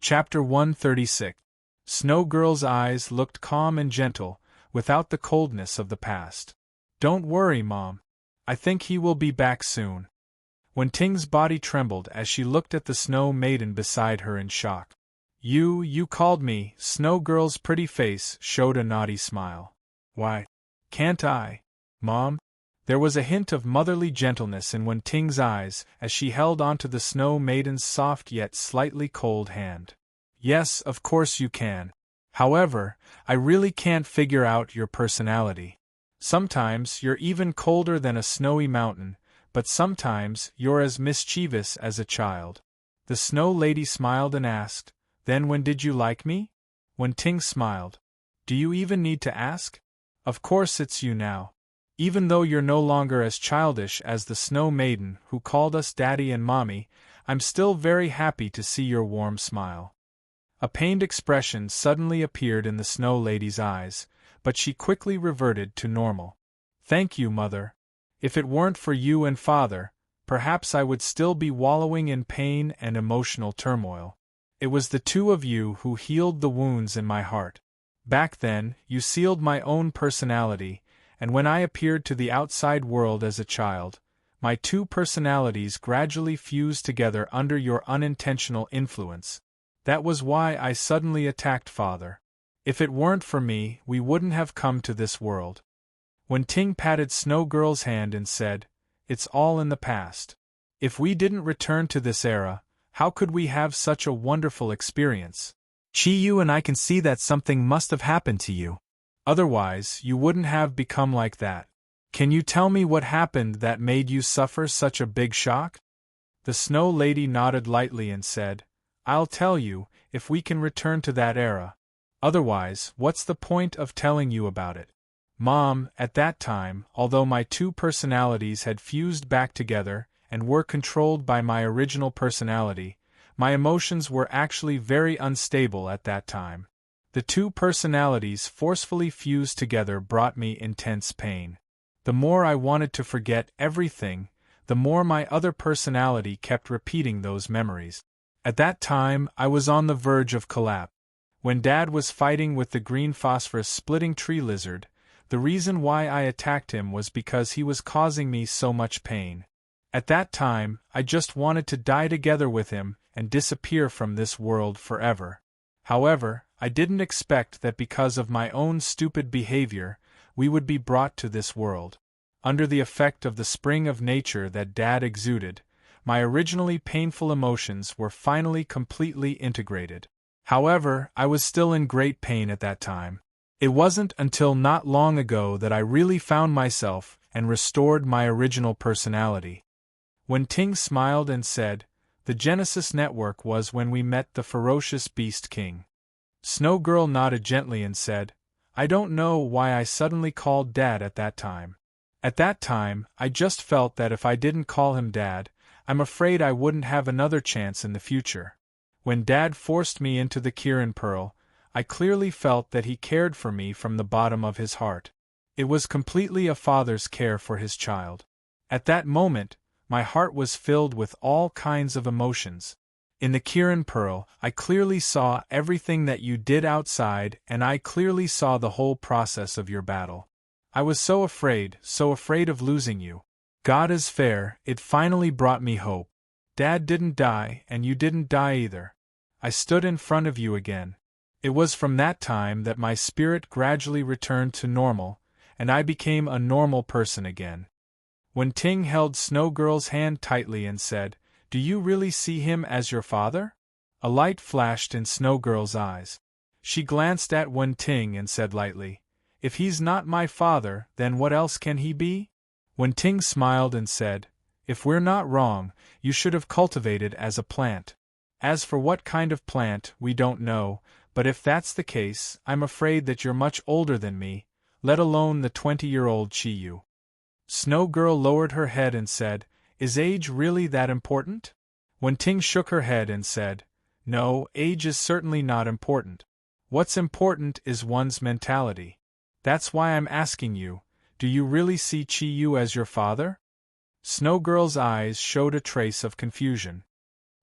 Chapter 136. Snow Girl's eyes looked calm and gentle, without the coldness of the past. "Don't worry, Mom. I think he will be back soon." Wen-Ting's body trembled as she looked at the Snow Maiden beside her in shock. You called me," Snow Girl's pretty face showed a naughty smile. "Why can't I, Mom?" There was a hint of motherly gentleness in Wen-Ting's eyes as she held onto the Snow Maiden's soft yet slightly cold hand. "Yes, of course you can. However, I really can't figure out your personality. Sometimes you're even colder than a snowy mountain, but sometimes you're as mischievous as a child." The Snow Lady smiled and asked, "Then when did you like me?" Wen-Ting smiled. "Do you even need to ask? Of course it's you now. Even though you're no longer as childish as the Snow Maiden who called us Daddy and Mommy, I'm still very happy to see your warm smile." A pained expression suddenly appeared in the Snow Lady's eyes, but she quickly reverted to normal. "Thank you, Mother. If it weren't for you and Father, perhaps I would still be wallowing in pain and emotional turmoil. It was the two of you who healed the wounds in my heart. Back then, you sealed my own personality, and when I appeared to the outside world as a child, my two personalities gradually fused together under your unintentional influence. That was why I suddenly attacked Father. If it weren't for me, we wouldn't have come to this world." Wen-Ting patted Snow Girl's hand and said, "It's all in the past. If we didn't return to this era, how could we have such a wonderful experience? Chi-Yu and I can see that something must have happened to you. Otherwise, you wouldn't have become like that. Can you tell me what happened that made you suffer such a big shock?" The Snow Lady nodded lightly and said, "I'll tell you, if we can return to that era. Otherwise, what's the point of telling you about it? Mom, at that time, although my two personalities had fused back together and were controlled by my original personality, my emotions were actually very unstable at that time. The two personalities forcefully fused together brought me intense pain. The more I wanted to forget everything, the more my other personality kept repeating those memories. At that time, I was on the verge of collapse. When Dad was fighting with the green phosphorus-splitting tree lizard, the reason why I attacked him was because he was causing me so much pain. At that time, I just wanted to die together with him and disappear from this world forever. However, I didn't expect that because of my own stupid behavior, we would be brought to this world. Under the effect of the spring of nature that Dad exuded, my originally painful emotions were finally completely integrated. However, I was still in great pain at that time. It wasn't until not long ago that I really found myself and restored my original personality." Wen-Ting smiled and said, "The Genesis Network was when we met the ferocious Beast King." Snow Girl nodded gently and said, "I don't know why I suddenly called Dad at that time. At that time, I just felt that if I didn't call him Dad, I'm afraid I wouldn't have another chance in the future. When Dad forced me into the Kirin Pearl, I clearly felt that he cared for me from the bottom of his heart. It was completely a father's care for his child. At that moment, my heart was filled with all kinds of emotions. In the Kirin Pearl, I clearly saw everything that you did outside, and I clearly saw the whole process of your battle. I was so afraid of losing you. God is fair, it finally brought me hope. Dad didn't die, and you didn't die either. I stood in front of you again. It was from that time that my spirit gradually returned to normal, and I became a normal person again." Wen-Ting held Snow Girl's hand tightly and said, "Do you really see him as your father?" A light flashed in Snow Girl's eyes. She glanced at Wen-Ting and said lightly, "If he's not my father, then what else can he be?" Wen-Ting smiled and said, "If we're not wrong, you should have cultivated as a plant. As for what kind of plant, we don't know, but if that's the case, I'm afraid that you're much older than me, let alone the 20-year-old Chi-Yu." Snow Girl lowered her head and said, "Is age really that important?" Wen-Ting shook her head and said, "No, age is certainly not important. What's important is one's mentality. That's why I'm asking you, do you really see Chi-Yu as your father?" Snow Girl's eyes showed a trace of confusion.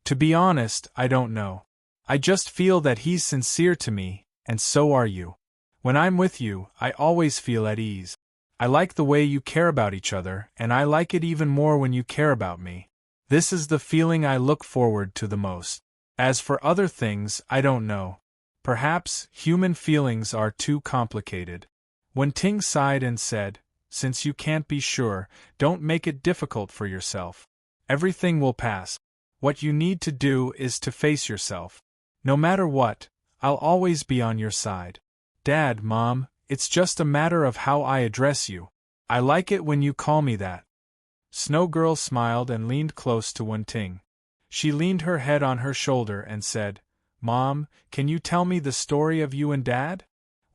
"To be honest, I don't know. I just feel that he's sincere to me, and so are you. When I'm with you, I always feel at ease. I like the way you care about each other, and I like it even more when you care about me. This is the feeling I look forward to the most. As for other things, I don't know. Perhaps human feelings are too complicated. Wen-Ting sighed and said, since you can't be sure, don't make it difficult for yourself. Everything will pass. What you need to do is to face yourself. No matter what, I'll always be on your side. Dad, Mom, it's just a matter of how I address you. I like it when you call me that. Snow Girl smiled and leaned close to Wen-Ting. She leaned her head on her shoulder and said, Mom, can you tell me the story of you and Dad?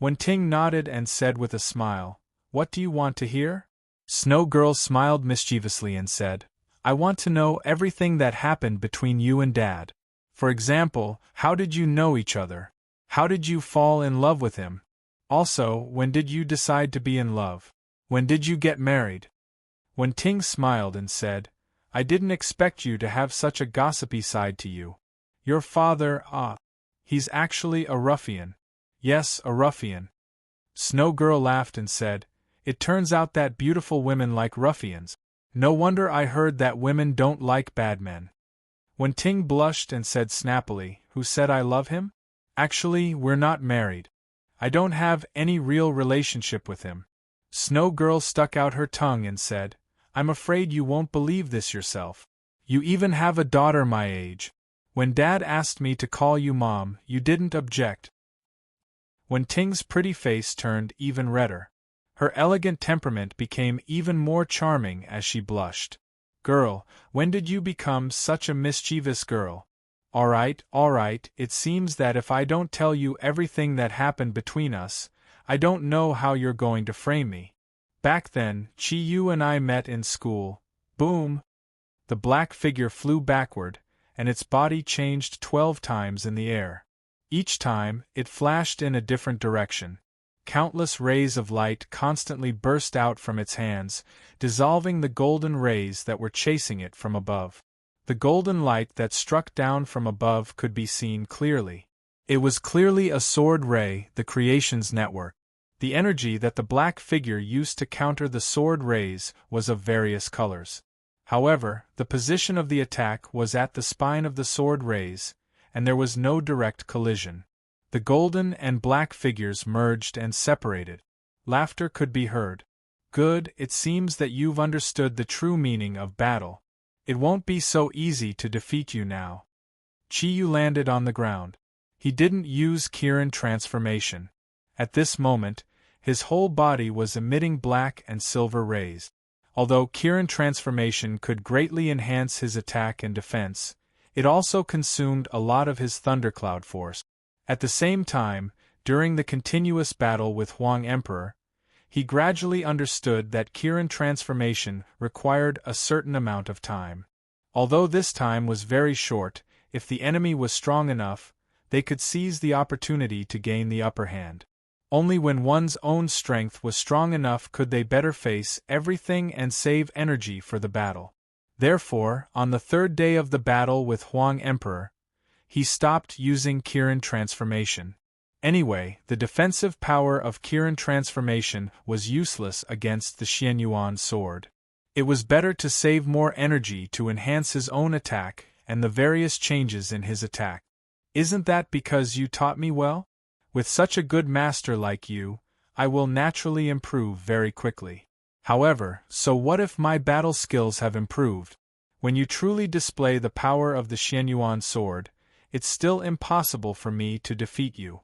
Wen-Ting nodded and said with a smile, what do you want to hear? Snow Girl smiled mischievously and said, I want to know everything that happened between you and Dad. For example, how did you know each other? How did you fall in love with him? Also, when did you decide to be in love? When did you get married? Wen-Ting smiled and said, I didn't expect you to have such a gossipy side to you. Your father, he's actually a ruffian. Yes, a ruffian. Snow Girl laughed and said, it turns out that beautiful women like ruffians. No wonder I heard that women don't like bad men. Wen-Ting blushed and said snappily, who said I love him? Actually, we're not married. I don't have any real relationship with him. Snow Girl stuck out her tongue and said, I'm afraid you won't believe this yourself. You even have a daughter my age. When Dad asked me to call you Mom, you didn't object. Wen-Ting's pretty face turned even redder. Her elegant temperament became even more charming as she blushed. Girl, when did you become such a mischievous girl? All right, it seems that if I don't tell you everything that happened between us, I don't know how you're going to frame me. Back then, Chi-Yu and I met in school. Boom! The black figure flew backward, and its body changed 12 times in the air. Each time, it flashed in a different direction. Countless rays of light constantly burst out from its hands, dissolving the golden rays that were chasing it from above. The golden light that struck down from above could be seen clearly. It was clearly a sword ray, the creation's network. The energy that the black figure used to counter the sword rays was of various colors. However, the position of the attack was at the spine of the sword rays, and there was no direct collision. The golden and black figures merged and separated. Laughter could be heard. Good, it seems that you've understood the true meaning of battle. It won't be so easy to defeat you now. Chi-Yu landed on the ground. He didn't use Kirin transformation. At this moment, his whole body was emitting black and silver rays. Although Kirin transformation could greatly enhance his attack and defense, it also consumed a lot of his thundercloud force. At the same time, during the continuous battle with Huang Emperor, he gradually understood that Kirin transformation required a certain amount of time. Although this time was very short, if the enemy was strong enough, they could seize the opportunity to gain the upper hand. Only when one's own strength was strong enough could they better face everything and save energy for the battle. Therefore, on the third day of the battle with Huang Emperor, he stopped using Kirin transformation. Anyway, the defensive power of Kirin transformation was useless against the Xianyuan sword. It was better to save more energy to enhance his own attack and the various changes in his attack. Isn't that because you taught me well? With such a good master like you, I will naturally improve very quickly. However, so what if my battle skills have improved? When you truly display the power of the Xianyuan sword, it's still impossible for me to defeat you.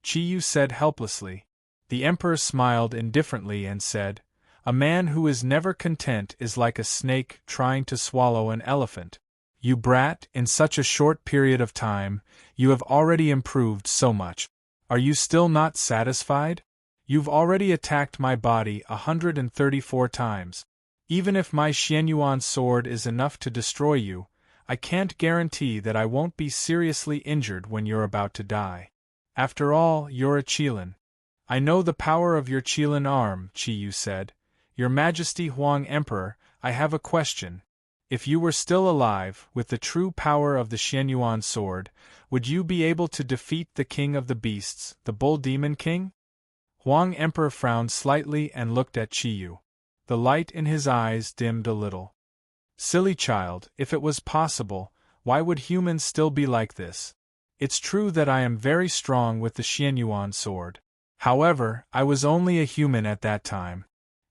Chi-Yu said helplessly. The Emperor smiled indifferently and said, a man who is never content is like a snake trying to swallow an elephant. You brat, in such a short period of time, you have already improved so much. Are you still not satisfied? You've already attacked my body 134 times. Even if my Xianyuan sword is enough to destroy you, I can't guarantee that I won't be seriously injured when you're about to die. After all, you're a Qilin. I know the power of your Qilin arm, Chi-Yu said. Your Majesty Huang Emperor, I have a question. If you were still alive, with the true power of the Xianyuan sword, would you be able to defeat the king of the beasts, the bull demon king? Huang Emperor frowned slightly and looked at Qiyu. The light in his eyes dimmed a little. Silly child, if it was possible, why would humans still be like this? It's true that I am very strong with the Xianyuan sword. However, I was only a human at that time.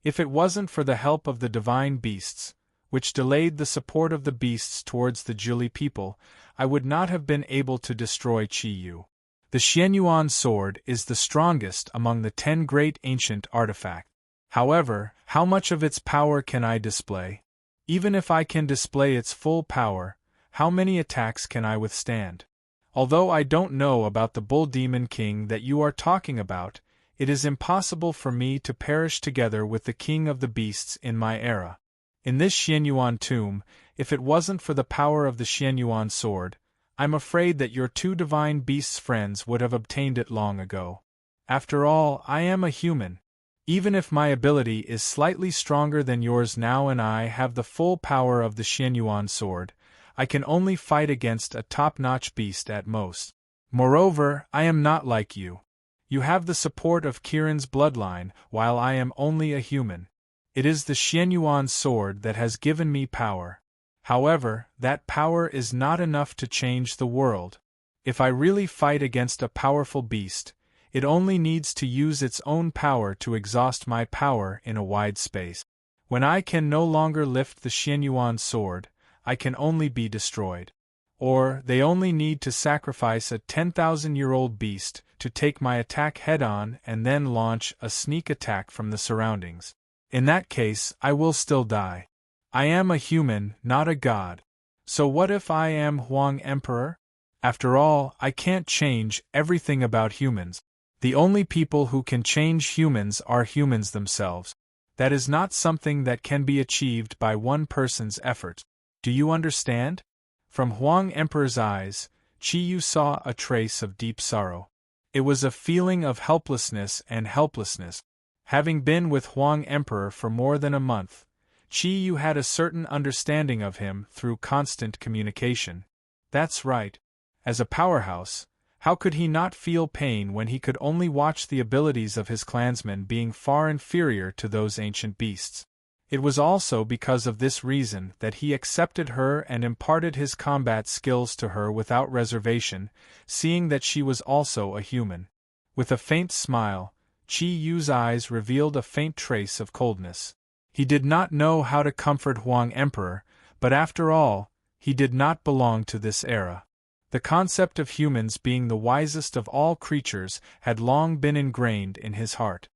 If it wasn't for the help of the divine beasts, which delayed the support of the beasts towards the Juli people, I would not have been able to destroy Qiyu. The Xianyuan sword is the strongest among the 10 great ancient artifacts. However, how much of its power can I display? Even if I can display its full power, how many attacks can I withstand? Although I don't know about the Bull Demon King that you are talking about, it is impossible for me to perish together with the King of the Beasts in my era. In this Xianyuan tomb, if it wasn't for the power of the Xianyuan sword, I'm afraid that your 2 divine beasts' friends would have obtained it long ago. After all, I am a human. Even if my ability is slightly stronger than yours now and I have the full power of the Xianyuan sword, I can only fight against a top-notch beast at most. Moreover, I am not like you. You have the support of Kirin's bloodline, while I am only a human. It is the Xianyuan sword that has given me power. However, that power is not enough to change the world. If I really fight against a powerful beast, it only needs to use its own power to exhaust my power in a wide space. When I can no longer lift the Xianyuan sword, I can only be destroyed. Or, they only need to sacrifice a 10,000-year-old beast to take my attack head-on and then launch a sneak attack from the surroundings. In that case, I will still die. I am a human, not a god. So what if I am Huang Emperor? After all, I can't change everything about humans. The only people who can change humans are humans themselves. That is not something that can be achieved by one person's effort. Do you understand? From Huang Emperor's eyes, Qiyu saw a trace of deep sorrow. It was a feeling of helplessness and helplessness. Having been with Huang Emperor for more than a month, Qiyu had a certain understanding of him through constant communication. That's right. As a powerhouse, how could he not feel pain when he could only watch the abilities of his clansmen being far inferior to those ancient beasts? It was also because of this reason that he accepted her and imparted his combat skills to her without reservation, seeing that she was also a human. With a faint smile, Qiyu's eyes revealed a faint trace of coldness. He did not know how to comfort Huang Emperor, but after all, he did not belong to this era. The concept of humans being the wisest of all creatures had long been ingrained in his heart.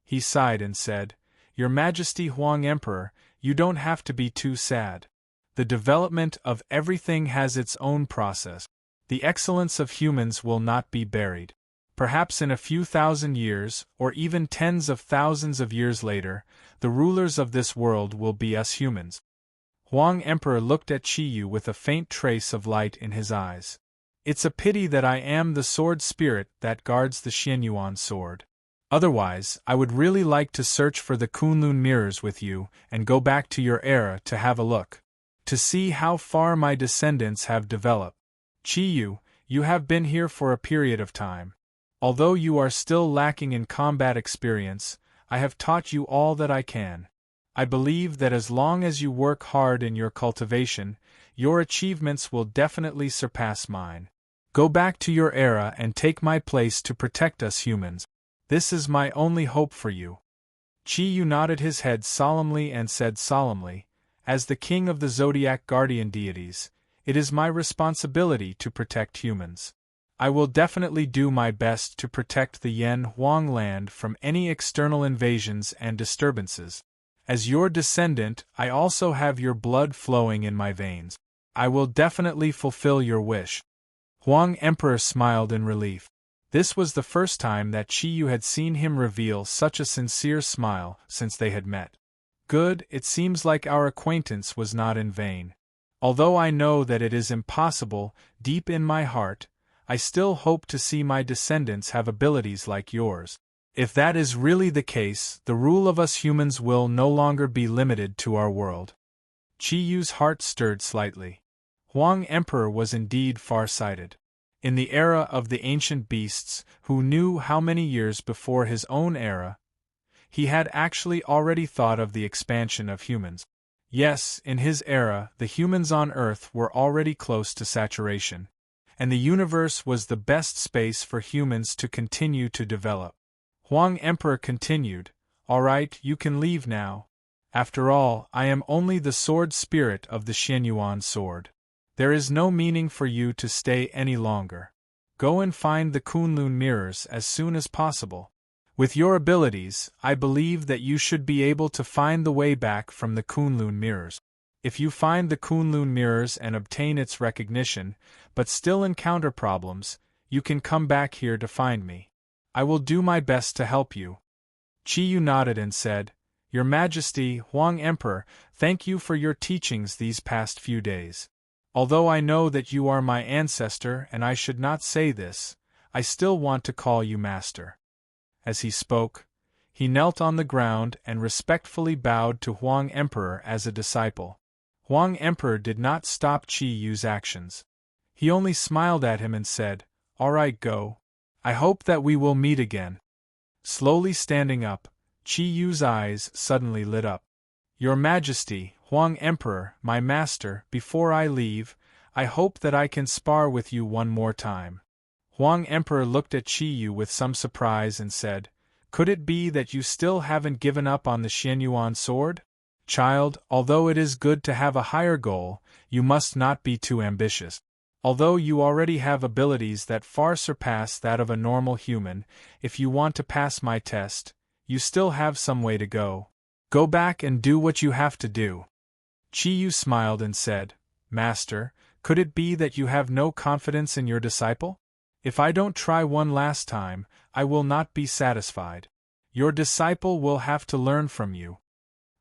He sighed and said, "Your Majesty Huang Emperor, you don't have to be too sad. The development of everything has its own process. The excellence of humans will not be buried. Perhaps in a few thousand years, or even tens of thousands of years later, the rulers of this world will be us humans." Huang Emperor looked at Qiyu with a faint trace of light in his eyes. "It's a pity that I am the sword spirit that guards the Xianyuan sword. Otherwise, I would really like to search for the Kunlun mirrors with you and go back to your era to have a look. To see how far my descendants have developed. Qiyu, you have been here for a period of time. Although you are still lacking in combat experience, I have taught you all that I can. I believe that as long as you work hard in your cultivation, your achievements will definitely surpass mine. Go back to your era and take my place to protect us humans. This is my only hope for you." Qiyu nodded his head solemnly and said solemnly, "As the king of the Zodiac guardian deities, it is my responsibility to protect humans. I will definitely do my best to protect the Yan Huang land from any external invasions and disturbances. As your descendant, I also have your blood flowing in my veins. I will definitely fulfill your wish." Huang Emperor smiled in relief. This was the first time that Qiyu had seen him reveal such a sincere smile since they had met. "Good, it seems like our acquaintance was not in vain. Although I know that it is impossible, deep in my heart, I still hope to see my descendants have abilities like yours. If that is really the case, the rule of us humans will no longer be limited to our world." Qi Yu's heart stirred slightly. Huang Emperor was indeed far-sighted. In the era of the ancient beasts, who knew how many years before his own era, he had actually already thought of the expansion of humans. Yes, in his era, the humans on Earth were already close to saturation, and the universe was the best space for humans to continue to develop. Huang Emperor continued, "All right, you can leave now. After all, I am only the sword spirit of the Xianyuan sword. There is no meaning for you to stay any longer. Go and find the Kunlun mirrors as soon as possible. With your abilities, I believe that you should be able to find the way back from the Kunlun mirrors. If you find the Kunlun mirrors and obtain its recognition, but still encounter problems, you can come back here to find me. I will do my best to help you." Qi Yu nodded and said, "Your Majesty, Huang Emperor, thank you for your teachings these past few days. Although I know that you are my ancestor and I should not say this, I still want to call you master." As he spoke, he knelt on the ground and respectfully bowed to Huang Emperor as a disciple. Huang Emperor did not stop Qi Yu's actions. He only smiled at him and said, "All right, go. I hope that we will meet again." Slowly standing up, Qi Yu's eyes suddenly lit up. "Your Majesty, Huang Emperor, my master, before I leave, I hope that I can spar with you one more time." Huang Emperor looked at Qi Yu with some surprise and said, "Could it be that you still haven't given up on the Xianyuan sword? Child, although it is good to have a higher goal, you must not be too ambitious. Although you already have abilities that far surpass that of a normal human, if you want to pass my test, you still have some way to go. Go back and do what you have to do." Qi Yu smiled and said, "Master, could it be that you have no confidence in your disciple? If I don't try one last time, I will not be satisfied. Your disciple will have to learn from you."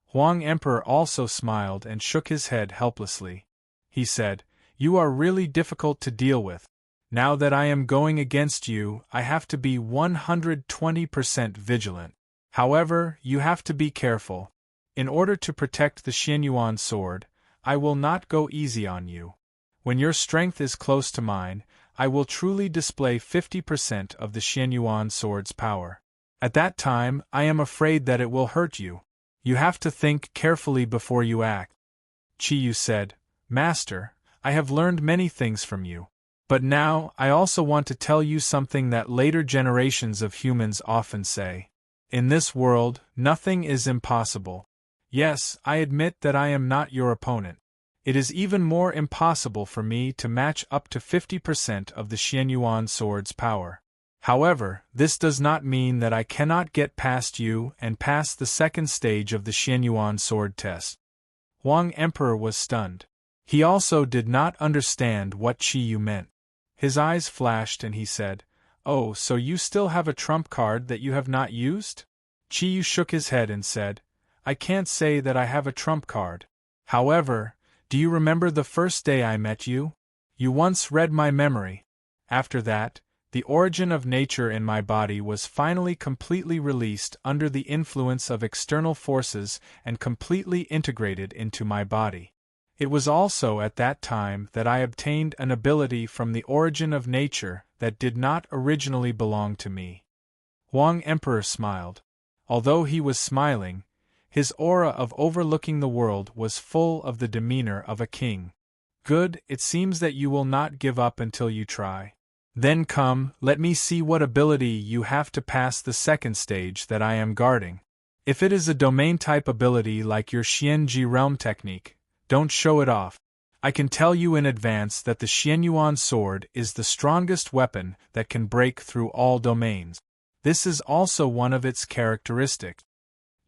Huang Emperor also smiled and shook his head helplessly. He said, "You are really difficult to deal with. Now that I am going against you, I have to be 120% vigilant. However, you have to be careful. In order to protect the Xianyuan sword, I will not go easy on you. When your strength is close to mine, I will truly display 50% of the Xianyuan sword's power. At that time, I am afraid that it will hurt you. You have to think carefully before you act." Qi Yu said, "Master, I have learned many things from you. But now, I also want to tell you something that later generations of humans often say. In this world, nothing is impossible. Yes, I admit that I am not your opponent. It is even more impossible for me to match up to 50% of the Xianyuan sword's power. However, this does not mean that I cannot get past you and pass the second stage of the Xianyuan sword test." Huang Emperor was stunned. He also did not understand what Qi Yu meant. His eyes flashed and he said, "Oh, so you still have a trump card that you have not used?" Qi Yu shook his head and said, "I can't say that I have a trump card. However, do you remember the first day I met you? You once read my memory. After that, the origin of nature in my body was finally completely released under the influence of external forces and completely integrated into my body. It was also at that time that I obtained an ability from the origin of nature that did not originally belong to me." Huang Emperor smiled. Although he was smiling, his aura of overlooking the world was full of the demeanor of a king. "Good, it seems that you will not give up until you try. Then come, let me see what ability you have to pass the second stage that I am guarding. If it is a domain-type ability like your Xianji realm technique, don't show it off. I can tell you in advance that the Xianyuan sword is the strongest weapon that can break through all domains. This is also one of its characteristics."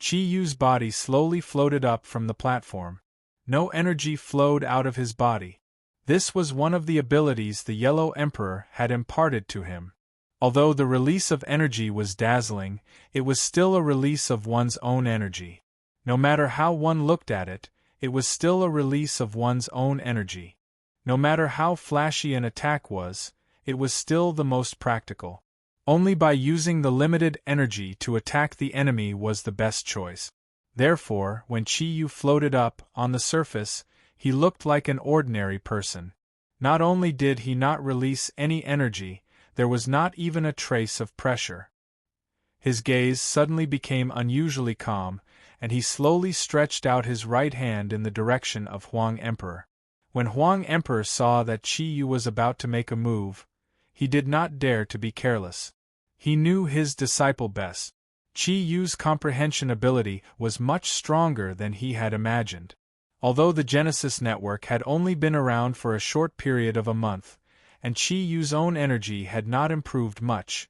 Qi Yu's body slowly floated up from the platform. No energy flowed out of his body. This was one of the abilities the Yellow Emperor had imparted to him. Although the release of energy was dazzling, it was still a release of one's own energy. No matter how one looked at it, it was still a release of one's own energy. No matter how flashy an attack was, it was still the most practical. Only by using the limited energy to attack the enemy was the best choice. Therefore, when Qi Yu floated up, on the surface, he looked like an ordinary person. Not only did he not release any energy, there was not even a trace of pressure. His gaze suddenly became unusually calm, and he slowly stretched out his right hand in the direction of Huang Emperor. When Huang Emperor saw that Qi Yu was about to make a move, he did not dare to be careless. He knew his disciple best. Qi Yu's comprehension ability was much stronger than he had imagined. Although the Genesis network had only been around for a short period of a month, and Qi Yu's own energy had not improved much,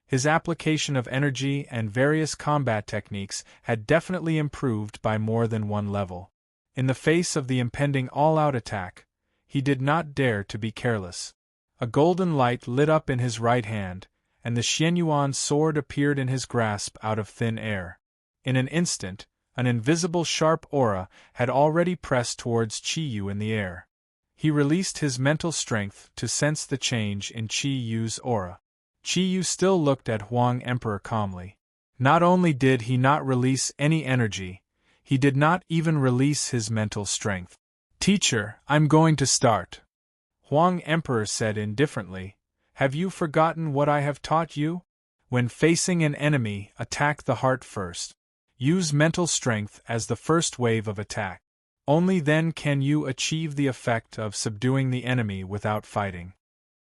his application of energy and various combat techniques had definitely improved by more than one level. In the face of the impending all-out attack, he did not dare to be careless. A golden light lit up in his right hand, and the Xianyuan sword appeared in his grasp out of thin air. In an instant, an invisible sharp aura had already pressed towards Qi Yu in the air. He released his mental strength to sense the change in Qi Yu's aura. Qi Yu still looked at Huang Emperor calmly. Not only did he not release any energy, he did not even release his mental strength. "Teacher, I'm going to start," Huang Emperor said indifferently. "Have you forgotten what I have taught you? When facing an enemy, attack the heart first. Use mental strength as the first wave of attack. Only then can you achieve the effect of subduing the enemy without fighting."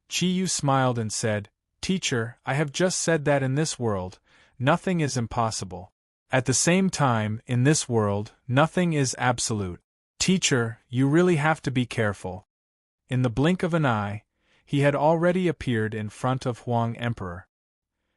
Qi Yu smiled and said, "Teacher, I have just said that in this world, nothing is impossible. At the same time, in this world, nothing is absolute. Teacher, you really have to be careful." In the blink of an eye, he had already appeared in front of Huang Emperor.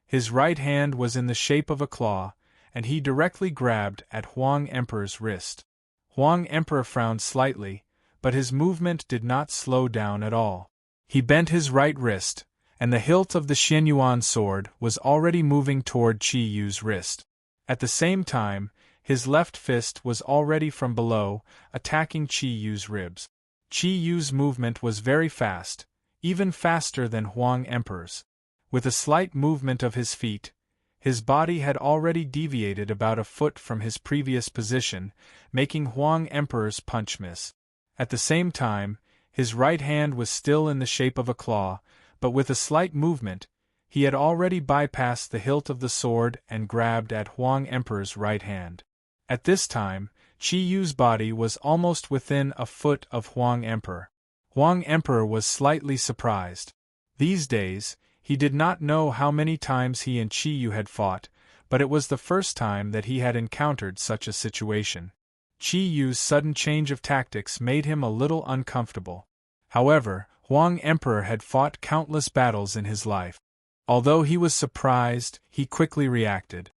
His right hand was in the shape of a claw, and he directly grabbed at Huang Emperor's wrist. Huang Emperor frowned slightly, but his movement did not slow down at all. He bent his right wrist, and the hilt of the Xianyuan sword was already moving toward Qi Yu's wrist. At the same time, his left fist was already from below, attacking Qi Yu's ribs. Qi Yu's movement was very fast, even faster than Huang Emperor's. With a slight movement of his feet, his body had already deviated about a foot from his previous position, making Huang Emperor's punch miss. At the same time, his right hand was still in the shape of a claw, but with a slight movement, he had already bypassed the hilt of the sword and grabbed at Huang Emperor's right hand. At this time, Qi Yu's body was almost within a foot of Huang Emperor. Huang Emperor was slightly surprised. These days, he did not know how many times he and Qi Yu had fought, but it was the first time that he had encountered such a situation. Qi Yu's sudden change of tactics made him a little uncomfortable. However, Huang Emperor had fought countless battles in his life. Although he was surprised, he quickly reacted.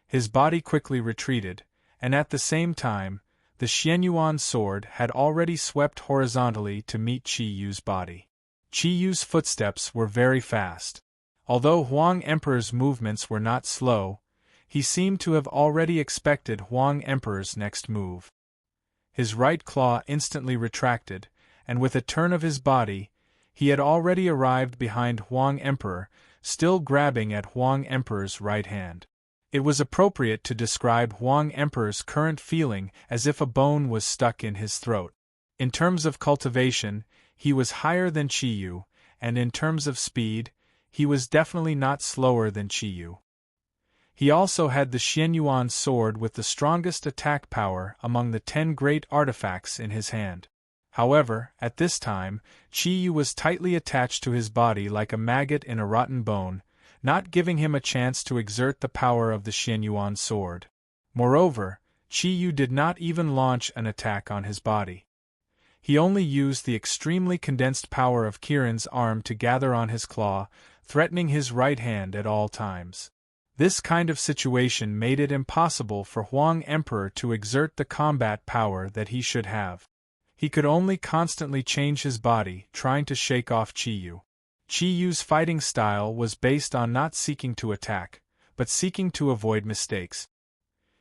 His body quickly retreated, and at the same time, the Xianyuan sword had already swept horizontally to meet Qi Yu's body. Qi Yu's footsteps were very fast. Although Huang Emperor's movements were not slow, he seemed to have already expected Huang Emperor's next move. His right claw instantly retracted, and with a turn of his body, he had already arrived behind Huang Emperor, still grabbing at Huang Emperor's right hand. It was appropriate to describe Huang Emperor's current feeling as if a bone was stuck in his throat. In terms of cultivation, he was higher than Qi Yu, and in terms of speed, he was definitely not slower than Qi Yu. He also had the Xianyuan sword with the strongest attack power among the 10 great artifacts in his hand. However, at this time, Qi Yu was tightly attached to his body like a maggot in a rotten bone, not giving him a chance to exert the power of the Xianyuan sword. Moreover, Qi Yu did not even launch an attack on his body. He only used the extremely condensed power of Kirin's arm to gather on his claw, threatening his right hand at all times. This kind of situation made it impossible for Huang Emperor to exert the combat power that he should have. He could only constantly change his body, trying to shake off Qi Yu. Qi Yu's fighting style was based on not seeking to attack, but seeking to avoid mistakes.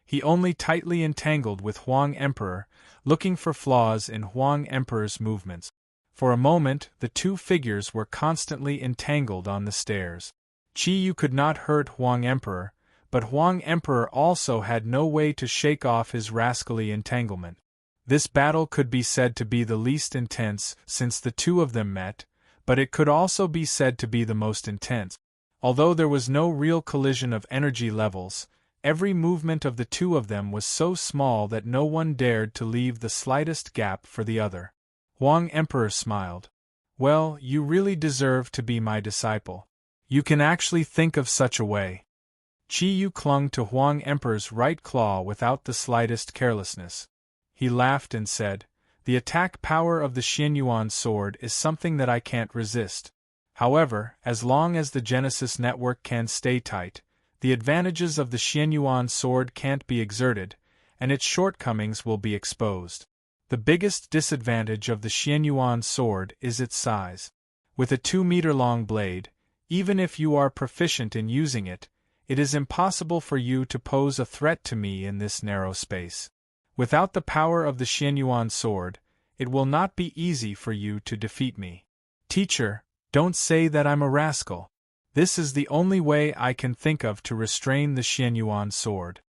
He only tightly entangled with Huang Emperor, looking for flaws in Huang Emperor's movements. For a moment, the two figures were constantly entangled on the stairs. Qi Yu could not hurt Huang Emperor, but Huang Emperor also had no way to shake off his rascally entanglement. This battle could be said to be the least intense since the two of them met, but it could also be said to be the most intense. Although there was no real collision of energy levels, every movement of the two of them was so small that no one dared to leave the slightest gap for the other. Huang Emperor smiled. Well, you really deserve to be my disciple. You can actually think of such a way. Qi Yu clung to Huang Emperor's right claw without the slightest carelessness. He laughed and said, "The attack power of the Xianyuan sword is something that I can't resist. However, as long as the Genesis network can stay tight, the advantages of the Xianyuan sword can't be exerted, and its shortcomings will be exposed. The biggest disadvantage of the Xianyuan sword is its size. With a 2-meter-long blade, even if you are proficient in using it, it is impossible for you to pose a threat to me in this narrow space. Without the power of the Xianyuan sword, it will not be easy for you to defeat me. Teacher, don't say that I'm a rascal. This is the only way I can think of to restrain the Xianyuan sword."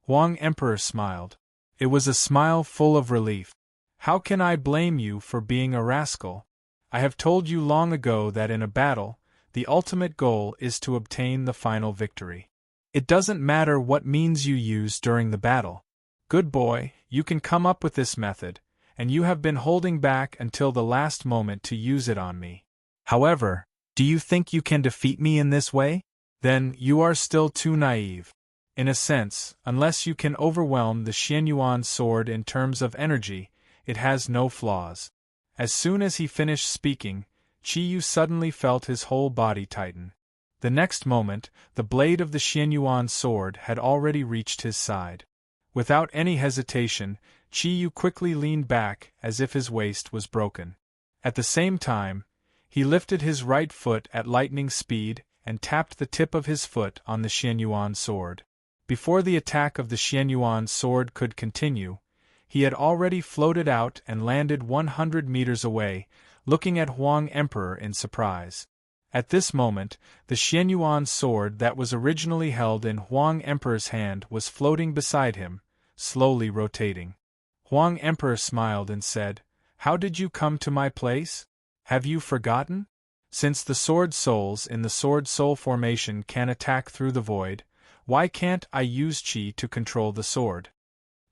Huang Emperor smiled. It was a smile full of relief. "How can I blame you for being a rascal? I have told you long ago that in a battle, the ultimate goal is to obtain the final victory. It doesn't matter what means you use during the battle. Good boy, you can come up with this method, and you have been holding back until the last moment to use it on me. However, do you think you can defeat me in this way? Then you are still too naive. In a sense, unless you can overwhelm the Xianyuan sword in terms of energy, it has no flaws." As soon as he finished speaking, Qi Yu suddenly felt his whole body tighten. The next moment, the blade of the Xianyuan sword had already reached his side. Without any hesitation, Qi Yu quickly leaned back as if his waist was broken. At the same time, he lifted his right foot at lightning speed and tapped the tip of his foot on the Xianyuan sword. Before the attack of the Xianyuan sword could continue, he had already floated out and landed 100 meters away, looking at Huang Emperor in surprise. At this moment, the Xianyuan sword that was originally held in Huang Emperor's hand was floating beside him, slowly rotating. Huang Emperor smiled and said, "How did you come to my place? Have you forgotten? Since the sword souls in the sword soul formation can attack through the void, why can't I use Qi to control the sword?"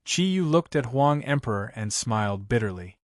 Qi Yu looked at Huang Emperor and smiled bitterly.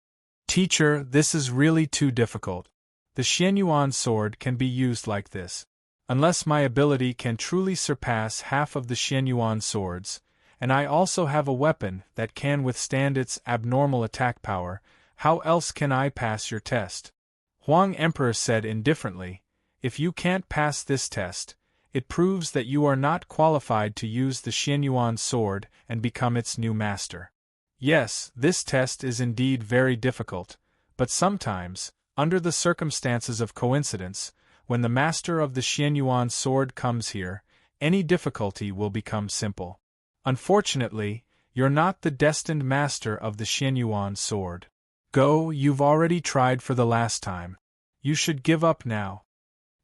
"Teacher, this is really too difficult. The Xianyuan sword can be used like this. Unless my ability can truly surpass half of the Xianyuan swords, and I also have a weapon that can withstand its abnormal attack power, how else can I pass your test?" Huang Emperor said indifferently, "If you can't pass this test, it proves that you are not qualified to use the Xianyuan sword and become its new master. Yes, this test is indeed very difficult, but sometimes, under the circumstances of coincidence, when the master of the Xianyuan sword comes here, any difficulty will become simple. Unfortunately, you're not the destined master of the Xianyuan sword. Go, you've already tried for the last time. You should give up now."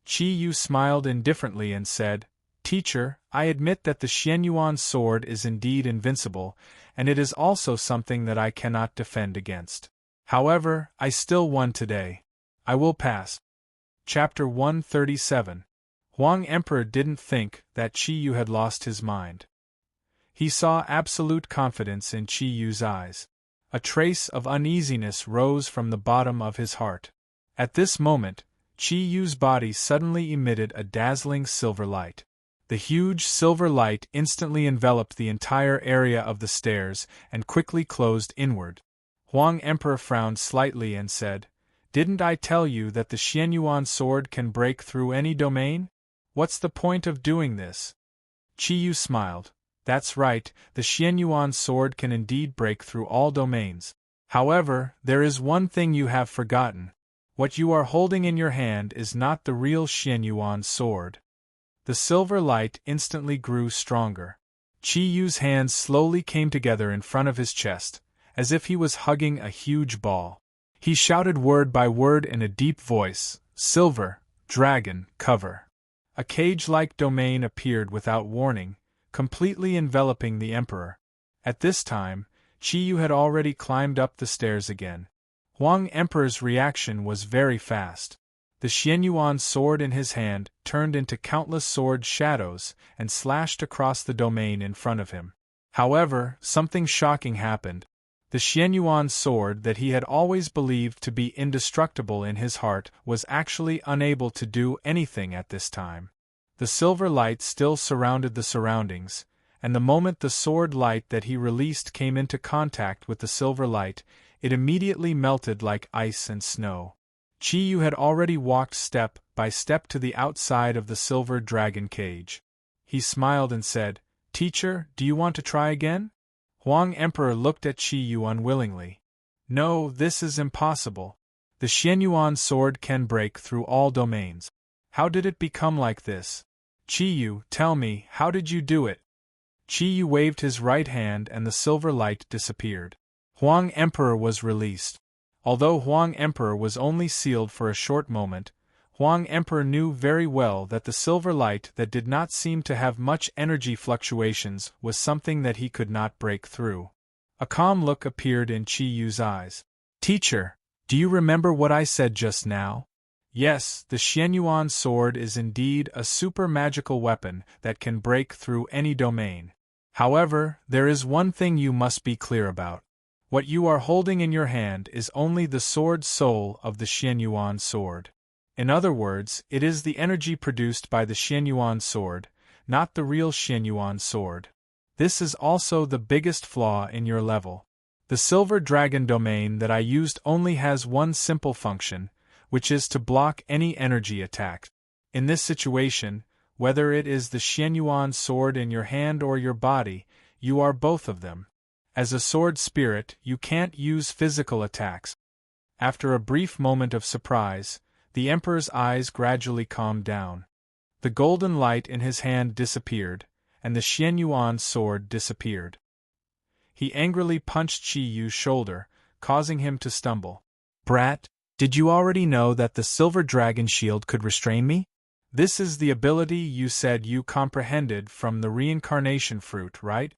Qi Yu smiled indifferently and said, "Teacher, I admit that the Xianyuan sword is indeed invincible, and it is also something that I cannot defend against. However, I still won today. I will pass." Chapter 137. Huang Emperor didn't think that Qi Yu had lost his mind. He saw absolute confidence in Qi Yu's eyes. A trace of uneasiness rose from the bottom of his heart. At this moment, Qi Yu's body suddenly emitted a dazzling silver light. The huge silver light instantly enveloped the entire area of the stairs and quickly closed inward. Huang Emperor frowned slightly and said, "Didn't I tell you that the Xianyuan sword can break through any domain? What's the point of doing this?" Qi Yu smiled. "That's right, the Xianyuan sword can indeed break through all domains. However, there is one thing you have forgotten. What you are holding in your hand is not the real Xianyuan sword." The silver light instantly grew stronger. Qi Yu's hands slowly came together in front of his chest, as if he was hugging a huge ball. He shouted word by word in a deep voice, "Silver, dragon, cover." A cage-like domain appeared without warning, completely enveloping the Emperor. At this time, Qiyu had already climbed up the stairs again. Huang Emperor's reaction was very fast. The Xianyuan sword in his hand turned into countless sword shadows and slashed across the domain in front of him. However, something shocking happened. The Xianyuan sword that he had always believed to be indestructible in his heart was actually unable to do anything at this time. The silver light still surrounded the surroundings, and the moment the sword light that he released came into contact with the silver light, it immediately melted like ice and snow. Qiyu had already walked step by step to the outside of the silver dragon cage. He smiled and said, "Teacher, do you want to try again?" Huang Emperor looked at Qiyu unwillingly. "No, this is impossible. The Xianyuan sword can break through all domains. How did it become like this? Qiyu, tell me, how did you do it?" Qiyu waved his right hand and the silver light disappeared. Huang Emperor was released. Although Huang Emperor was only sealed for a short moment, Huang Emperor knew very well that the silver light that did not seem to have much energy fluctuations was something that he could not break through. A calm look appeared in Qiyu's eyes. "Teacher, do you remember what I said just now? Yes, the Xianyuan sword is indeed a super magical weapon that can break through any domain. However, there is one thing you must be clear about. What you are holding in your hand is only the sword soul of the Xianyuan sword. In other words, it is the energy produced by the Xianyuan sword, not the real Xianyuan sword. This is also the biggest flaw in your level. The silver dragon domain that I used only has one simple function, which is to block any energy attack. In this situation, whether it is the Xianyuan sword in your hand or your body, you are both of them. As a sword spirit, you can't use physical attacks." After a brief moment of surprise, the Emperor's eyes gradually calmed down. The golden light in his hand disappeared, and the Xianyuan sword disappeared. He angrily punched Qiyu's shoulder, causing him to stumble. "Brat, did you already know that the silver dragon shield could restrain me? This is the ability you said you comprehended from the reincarnation fruit, right?"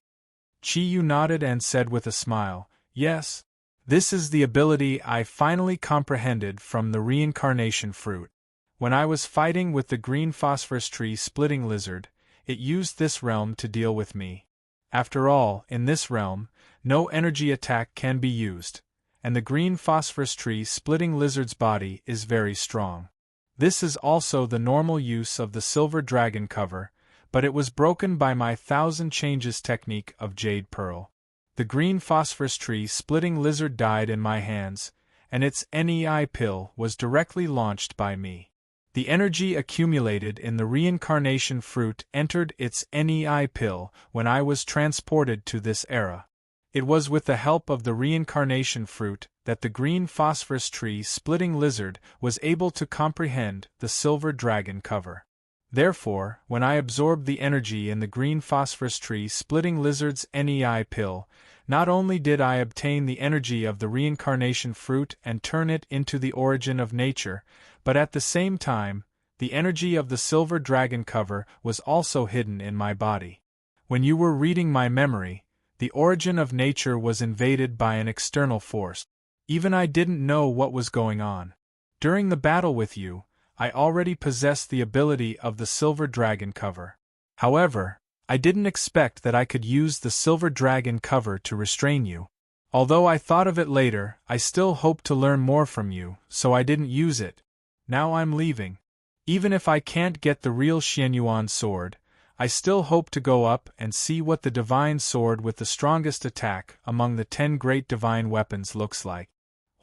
Qiyu nodded and said with a smile, "Yes. This is the ability I finally comprehended from the reincarnation fruit. When I was fighting with the green phosphorus tree splitting lizard, it used this realm to deal with me. After all, in this realm, no energy attack can be used, and the green phosphorus tree splitting lizard's body is very strong. This is also the normal use of the silver dragon cover, but it was broken by my 1,000 changes technique of jade pearl. The green phosphorus tree splitting lizard died in my hands, and its NEI pill was directly launched by me. The energy accumulated in the reincarnation fruit entered its NEI pill when I was transported to this era. It was with the help of the reincarnation fruit that the green phosphorus tree splitting lizard was able to comprehend the silver dragon cover. Therefore, when I absorbed the energy in the green phosphorus tree splitting lizard's NEI pill, not only did I obtain the energy of the reincarnation fruit and turn it into the origin of nature, but at the same time, the energy of the silver dragon cover was also hidden in my body. When you were reading my memory, the origin of nature was invaded by an external force. Even I didn't know what was going on. During the battle with you, I already possessed the ability of the silver dragon cover. However, I didn't expect that I could use the silver dragon cover to restrain you. Although I thought of it later, I still hoped to learn more from you, so I didn't use it. Now I'm leaving. Even if I can't get the real Xianyuan sword, I still hope to go up and see what the divine sword with the strongest attack among the 10 great divine weapons looks like.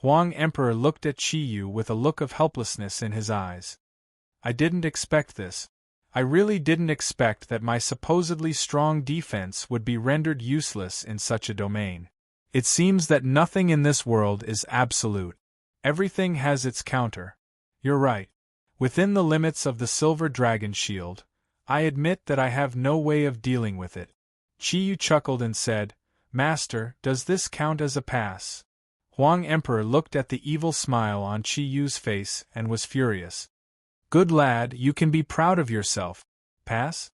Huang Emperor looked at Qiyu with a look of helplessness in his eyes. "I didn't expect this. I really didn't expect that my supposedly strong defense would be rendered useless in such a domain. It seems that nothing in this world is absolute. Everything has its counter. You're right. Within the limits of the silver dragon shield, I admit that I have no way of dealing with it." Qiyu chuckled and said, "Master, does this count as a pass?" Huang Emperor looked at the evil smile on Qiyu's face and was furious. "Good lad, you can be proud of yourself. Pass?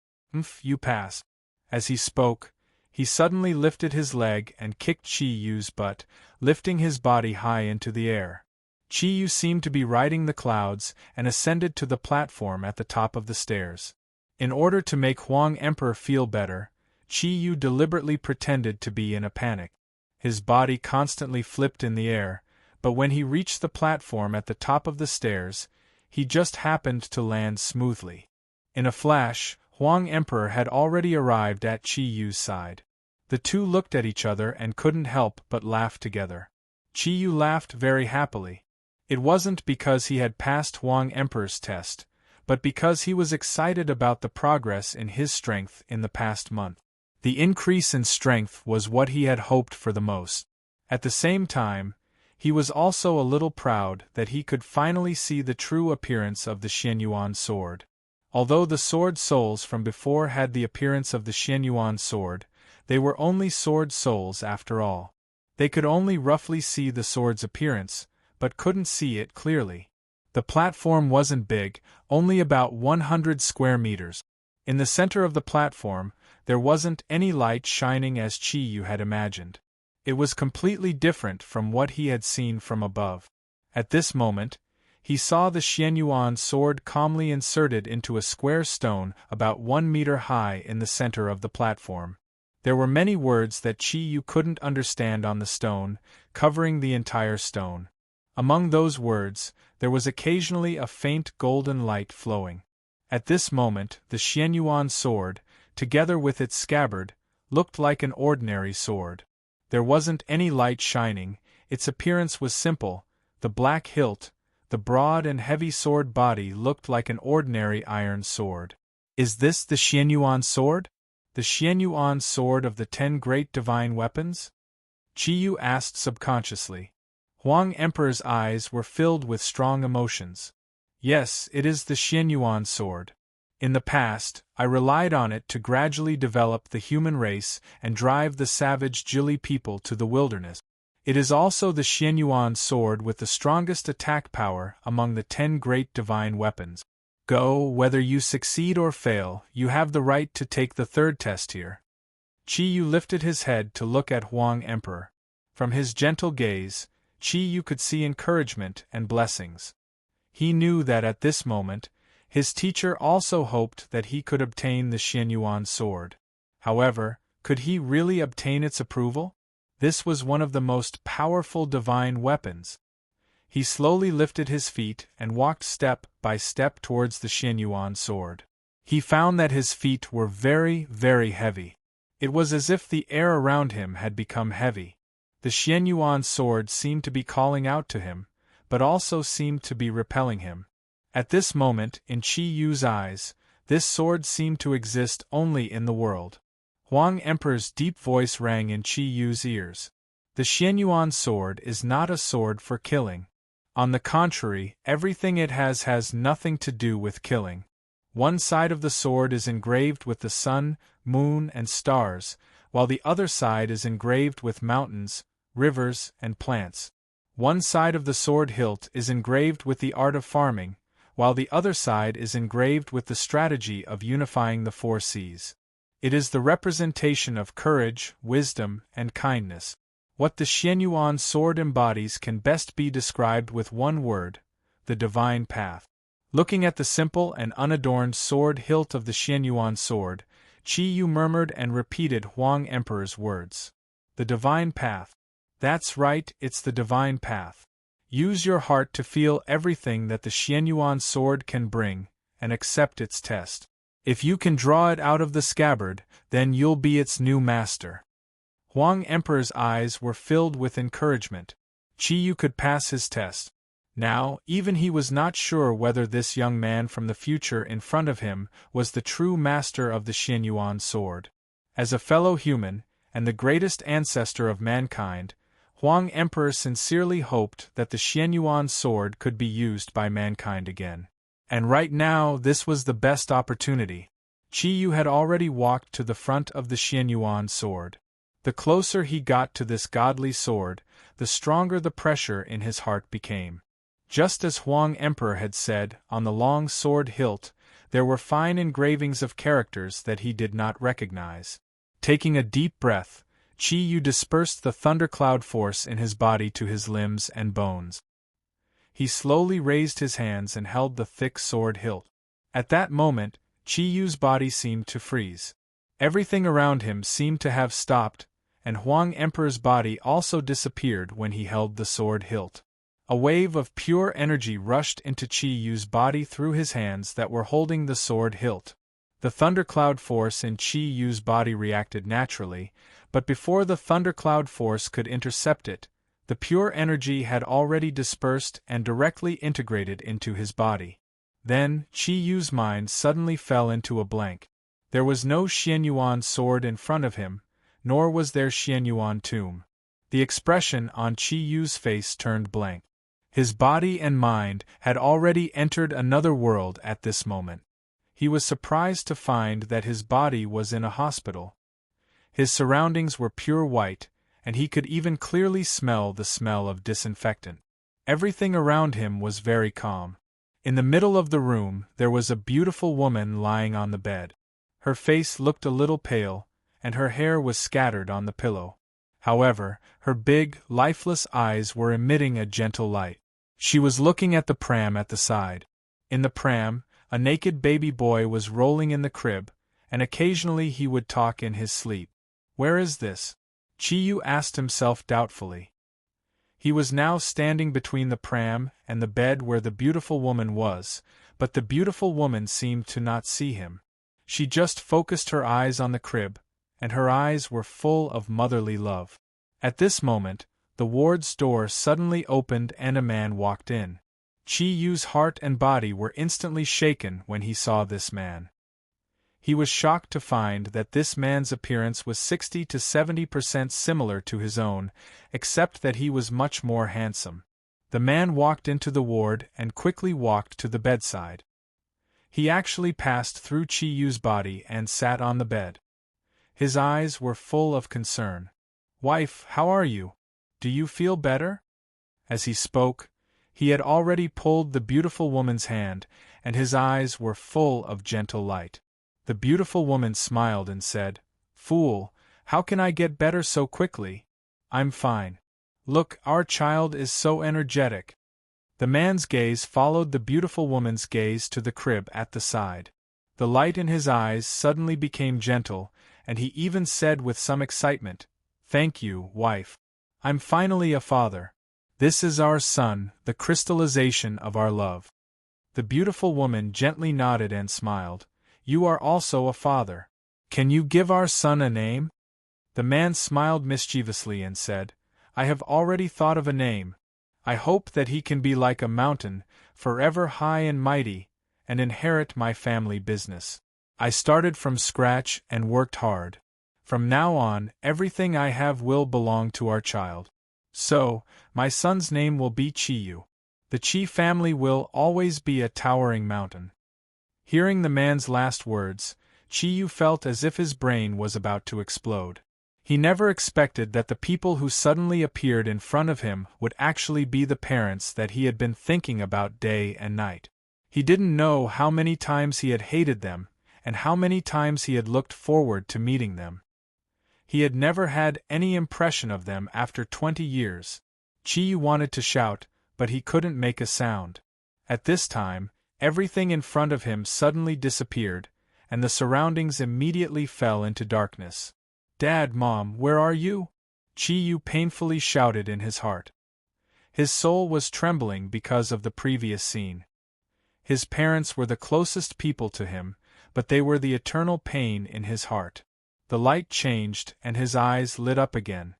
You pass. As he spoke, he suddenly lifted his leg and kicked Qi Yu's butt, lifting his body high into the air. Qi Yu seemed to be riding the clouds and ascended to the platform at the top of the stairs. In order to make Huang Emperor feel better, Qi Yu deliberately pretended to be in a panic. His body constantly flipped in the air, but when he reached the platform at the top of the stairs, he just happened to land smoothly. In a flash, Huang Emperor had already arrived at Qi Yu's side. The two looked at each other and couldn't help but laugh together. Qi Yu laughed very happily. It wasn't because he had passed Huang Emperor's test, but because he was excited about the progress in his strength in the past month. The increase in strength was what he had hoped for the most. At the same time, he was also a little proud that he could finally see the true appearance of the Xianyuan sword. Although the sword souls from before had the appearance of the Xianyuan sword, they were only sword souls after all. They could only roughly see the sword's appearance, but couldn't see it clearly. The platform wasn't big, only about 100 square meters. In the center of the platform, there wasn't any light shining as Qi Yu had imagined. It was completely different from what he had seen from above. At this moment, he saw the Xianyuan sword calmly inserted into a square stone about 1 meter high in the center of the platform. There were many words that Qi Yu couldn't understand on the stone, covering the entire stone. Among those words, there was occasionally a faint golden light flowing. At this moment, the Xianyuan sword, together with its scabbard, looked like an ordinary sword. There wasn't any light shining, its appearance was simple, the black hilt, the broad and heavy sword body looked like an ordinary iron sword. Is this the Xianyuan sword? The Xianyuan sword of the 10 great divine weapons? Qi Yu asked subconsciously. Huang Emperor's eyes were filled with strong emotions. Yes, it is the Xianyuan sword. In the past, I relied on it to gradually develop the human race and drive the savage Jili people to the wilderness. It is also the Xianyuan sword with the strongest attack power among the 10 great divine weapons. Go, whether you succeed or fail, you have the right to take the third test here. Qi Yu lifted his head to look at Huang Emperor. From his gentle gaze, Qi Yu could see encouragement and blessings. He knew that at this moment, his teacher also hoped that he could obtain the Xianyuan sword. However, could he really obtain its approval? This was one of the most powerful divine weapons. He slowly lifted his feet and walked step by step towards the Xianyuan sword. He found that his feet were very, very heavy. It was as if the air around him had become heavy. The Xianyuan sword seemed to be calling out to him, but also seemed to be repelling him. At this moment, in Qi Yu's eyes, this sword seemed to exist only in the world. Huang Emperor's deep voice rang in Qi Yu's ears. The Xianyuan sword is not a sword for killing. On the contrary, everything it has nothing to do with killing. One side of the sword is engraved with the sun, moon, and stars, while the other side is engraved with mountains, rivers, and plants. One side of the sword hilt is engraved with the art of farming, while the other side is engraved with the strategy of unifying the 4 seas. It is the representation of courage, wisdom, and kindness. What the Xianyuan sword embodies can best be described with one word: the divine path. Looking at the simple and unadorned sword hilt of the Xianyuan sword, Qi Yu murmured and repeated Huang Emperor's words. The divine path. That's right, it's the divine path. Use your heart to feel everything that the Xianyuan sword can bring, and accept its test. If you can draw it out of the scabbard, then you'll be its new master. Huang Emperor's eyes were filled with encouragement. Qi Yu could pass his test. Now, even he was not sure whether this young man from the future in front of him was the true master of the Xianyuan sword. As a fellow human, and the greatest ancestor of mankind, Huang Emperor sincerely hoped that the Xianyuan sword could be used by mankind again. And right now, this was the best opportunity. Qi Yu had already walked to the front of the Xianyuan sword. The closer he got to this godly sword, the stronger the pressure in his heart became. Just as Huang Emperor had said, on the long sword hilt, There were fine engravings of characters that he did not recognize. Taking a deep breath, Chi-Yu dispersed the thundercloud force in his body to his limbs and bones. He slowly raised his hands and held the thick sword hilt. At that moment, Chi-Yu's body seemed to freeze. Everything around him seemed to have stopped, and Huang Emperor's body also disappeared when he held the sword hilt. A wave of pure energy rushed into Chi-Yu's body through his hands that were holding the sword hilt. The thundercloud force in Chi-Yu's body reacted naturally, but before the thundercloud force could intercept it, the pure energy had already dispersed and directly integrated into his body. Then, Chi-Yu's mind suddenly fell into a blank. There was no Xianyuan sword in front of him, nor was there Xianyuan tomb. The expression on Chi-Yu's face turned blank. His body and mind had already entered another world at this moment. He was surprised to find that his body was in a hospital. His surroundings were pure white, and he could even clearly smell the smell of disinfectant. Everything around him was very calm. In the middle of the room there was a beautiful woman lying on the bed. Her face looked a little pale, and her hair was scattered on the pillow. However, her big, lifeless eyes were emitting a gentle light. She was looking at the pram at the side. In the pram, a naked baby boy was rolling in the crib, and occasionally he would talk in his sleep. Where is this? Chi-Yu asked himself doubtfully. He was now standing between the pram and the bed where the beautiful woman was, but the beautiful woman seemed to not see him. She just focused her eyes on the crib, and her eyes were full of motherly love. At this moment, the ward's door suddenly opened and a man walked in. Chi-Yu's heart and body were instantly shaken when he saw this man. He was shocked to find that this man's appearance was 60 to 70% similar to his own, except that he was much more handsome. The man walked into the ward and quickly walked to the bedside. He actually passed through Chi-Yu's body and sat on the bed. His eyes were full of concern. "Wife, how are you? Do you feel better?" As he spoke, he had already pulled the beautiful woman's hand, and his eyes were full of gentle light. The beautiful woman smiled and said, "Fool, how can I get better so quickly? I'm fine. Look, our child is so energetic." The man's gaze followed the beautiful woman's gaze to the crib at the side. The light in his eyes suddenly became gentle, and he even said with some excitement, "Thank you, wife. I'm finally a father. This is our son, the crystallization of our love." The beautiful woman gently nodded and smiled. "You are also a father. Can you give our son a name?" The man smiled mischievously and said, "I have already thought of a name. I hope that he can be like a mountain, forever high and mighty, and inherit my family business. I started from scratch and worked hard. From now on, everything I have will belong to our child. So, my son's name will be Chi-Yu. The Chi family will always be a towering mountain." Hearing the man's last words, Chi-Yu felt as if his brain was about to explode. He never expected that the people who suddenly appeared in front of him would actually be the parents that he had been thinking about day and night. He didn't know how many times he had hated them, and how many times he had looked forward to meeting them. He had never had any impression of them after 20 years. Chi-Yu wanted to shout, but he couldn't make a sound. At this time, everything in front of him suddenly disappeared, and the surroundings immediately fell into darkness. "Dad, Mom, where are you?" Chi-Yu painfully shouted in his heart. His soul was trembling because of the previous scene. His parents were the closest people to him, but they were the eternal pain in his heart. The light changed and his eyes lit up again.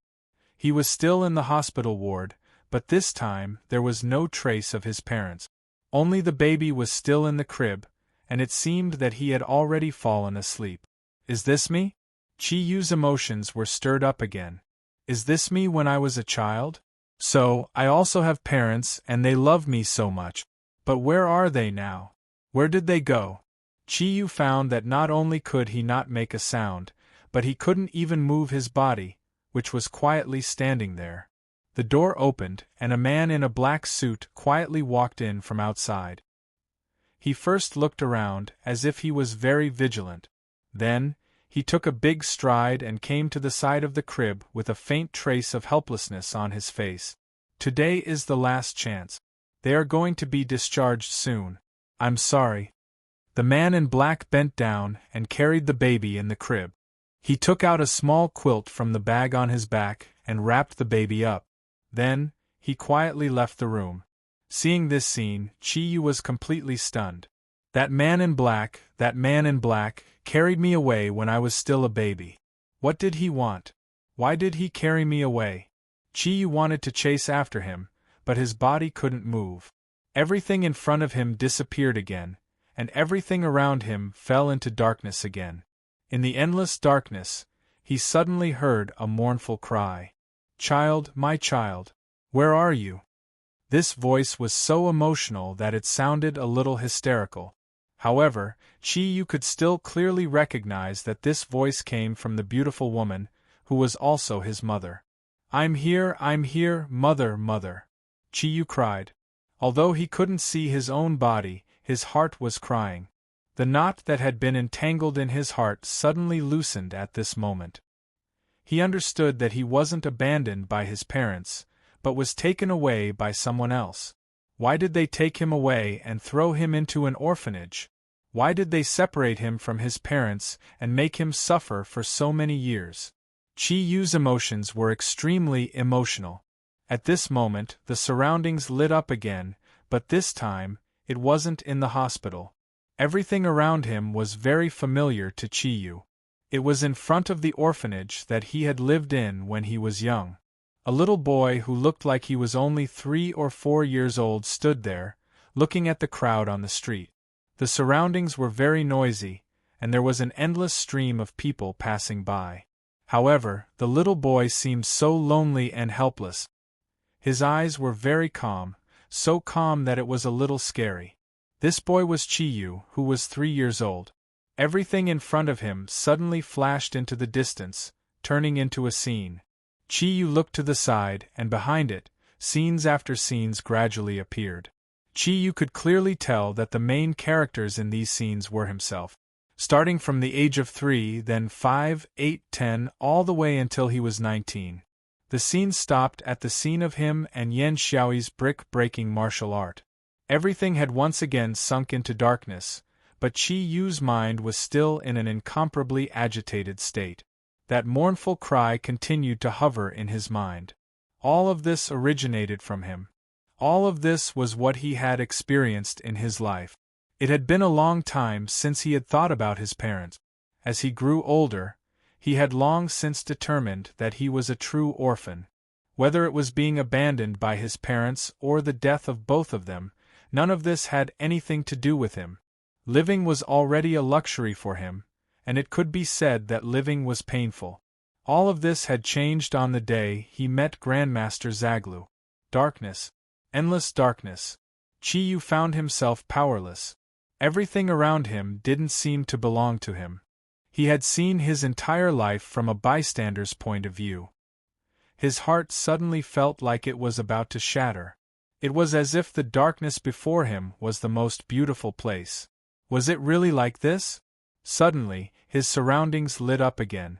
He was still in the hospital ward, but this time there was no trace of his parents. Only the baby was still in the crib, and it seemed that he had already fallen asleep. "Is this me?" Chi-Yu's emotions were stirred up again. "Is this me when I was a child? So, I also have parents and they love me so much. But where are they now? Where did they go?" Chi-Yu found that not only could he not make a sound, but he couldn't even move his body, which was quietly standing there. The door opened, and a man in a black suit quietly walked in from outside. He first looked around, as if he was very vigilant. Then, he took a big stride and came to the side of the crib with a faint trace of helplessness on his face. Today is the last chance. They are going to be discharged soon. I'm sorry. The man in black bent down and carried the baby in the crib. He took out a small quilt from the bag on his back and wrapped the baby up. Then, he quietly left the room. Seeing this scene, Chi-Yu was completely stunned. That man in black, carried me away when I was still a baby. What did he want? Why did he carry me away? Chi-Yu wanted to chase after him, but his body couldn't move. Everything in front of him disappeared again, and everything around him fell into darkness again. In the endless darkness, he suddenly heard a mournful cry. "Child, my child, where are you?" This voice was so emotional that it sounded a little hysterical. However, Chi-Yu could still clearly recognize that this voice came from the beautiful woman, who was also his mother. I'm here, mother, mother," Chi-Yu cried. Although he couldn't see his own body, his heart was crying. The knot that had been entangled in his heart suddenly loosened at this moment. He understood that he wasn't abandoned by his parents, but was taken away by someone else. Why did they take him away and throw him into an orphanage? Why did they separate him from his parents and make him suffer for so many years? Chi-Yu's emotions were extremely emotional. At this moment, the surroundings lit up again, but this time, it wasn't in the hospital. Everything around him was very familiar to Chi-Yu. It was in front of the orphanage that he had lived in when he was young. A little boy who looked like he was only 3 or 4 years old stood there, looking at the crowd on the street. The surroundings were very noisy, and there was an endless stream of people passing by. However, the little boy seemed so lonely and helpless. His eyes were very calm, so calm that it was a little scary. This boy was Chi-Yu, who was 3 years old. Everything in front of him suddenly flashed into the distance, turning into a scene. Chi-Yu looked to the side, and behind it, scenes after scenes gradually appeared. Chi-Yu could clearly tell that the main characters in these scenes were himself. Starting from the age of 3, then 5, 8, 10, all the way until he was 19. The scene stopped at the scene of him and Yan Xiaoyi's brick-breaking martial art. Everything had once again sunk into darkness, but Chi-Yu's mind was still in an incomparably agitated state. That mournful cry continued to hover in his mind. All of this originated from him. All of this was what he had experienced in his life. It had been a long time since he had thought about his parents. As he grew older, he had long since determined that he was a true orphan. Whether it was being abandoned by his parents or the death of both of them, none of this had anything to do with him. Living was already a luxury for him, and it could be said that living was painful. All of this had changed on the day he met Grandmaster Zaglu. Darkness. Endless darkness. Chi-Yu found himself powerless. Everything around him didn't seem to belong to him. He had seen his entire life from a bystander's point of view. His heart suddenly felt like it was about to shatter. It was as if the darkness before him was the most beautiful place. Was it really like this? Suddenly, his surroundings lit up again.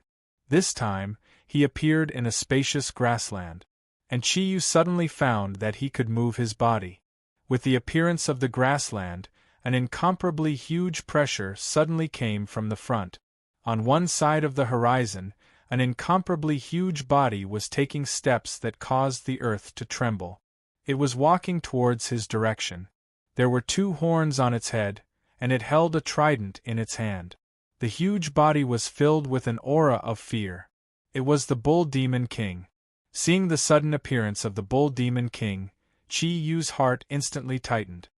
This time, he appeared in a spacious grassland. And Chi-Yu suddenly found that he could move his body. With the appearance of the grassland, an incomparably huge pressure suddenly came from the front. On one side of the horizon, an incomparably huge body was taking steps that caused the earth to tremble. It was walking towards his direction. There were 2 horns on its head, and it held a trident in its hand. The huge body was filled with an aura of fear. It was the Bull Demon King. Seeing the sudden appearance of the Bull Demon King, Chi-Yu's heart instantly tightened.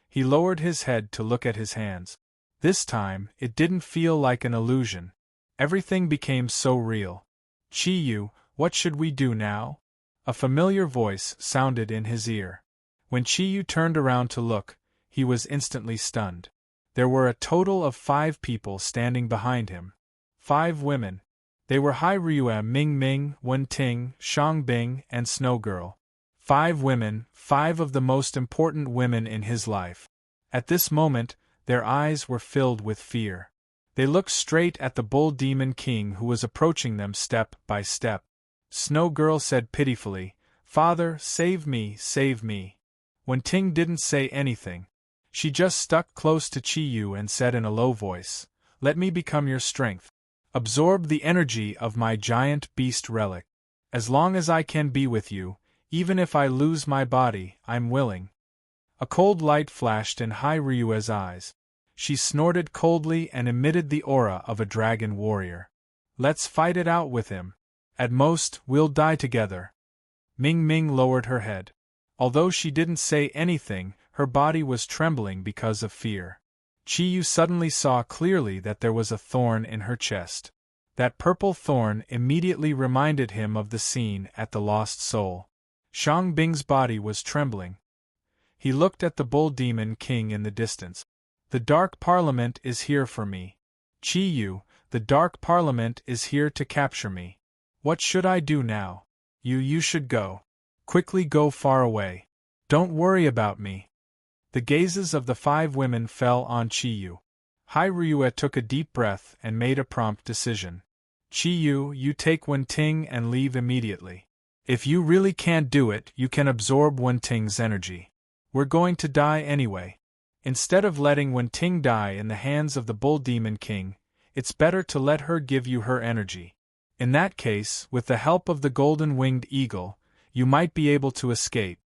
He lowered his head to look at his hands. This time, it didn't feel like an illusion. Everything became so real. Chi-Yu, what should we do now? A familiar voice sounded in his ear. When Chi-Yu turned around to look, he was instantly stunned. There were a total of 5 people standing behind him. 5 women. They were Hai Ryue, Ming Ming, Wen Ting, Shang Bing, and Snow Girl. 5 women, 5 of the most important women in his life. At this moment, their eyes were filled with fear. They looked straight at the bull demon king who was approaching them step by step. Snow Girl said pitifully, "Father, save me, save me." Wen Ting didn't say anything. She just stuck close to Chi Yu and said in a low voice, "Let me become your strength. Absorb the energy of my giant beast relic. As long as I can be with you, even if I lose my body, I'm willing." A cold light flashed in Hai Ryue's eyes. She snorted coldly and emitted the aura of a dragon warrior. "Let's fight it out with him. At most, we'll die together." Ming Ming lowered her head. Although she didn't say anything, her body was trembling because of fear. Chi Yu suddenly saw clearly that there was a thorn in her chest. That purple thorn immediately reminded him of the scene at the Lost Soul. Shang Bing's body was trembling. He looked at the bull demon king in the distance. "The Dark Parliament is here for me. Chi Yu, the Dark Parliament is here to capture me. What should I do now? You should go. Quickly go far away. Don't worry about me." The gazes of the 5 women fell on Chi Yu. Hai Ryue took a deep breath and made a prompt decision. "Chi Yu, you take Wen Ting and leave immediately. If you really can't do it, you can absorb Wen Ting's energy. We're going to die anyway. Instead of letting Wen Ting die in the hands of the Bull Demon King, it's better to let her give you her energy. In that case, with the help of the golden-winged eagle, you might be able to escape."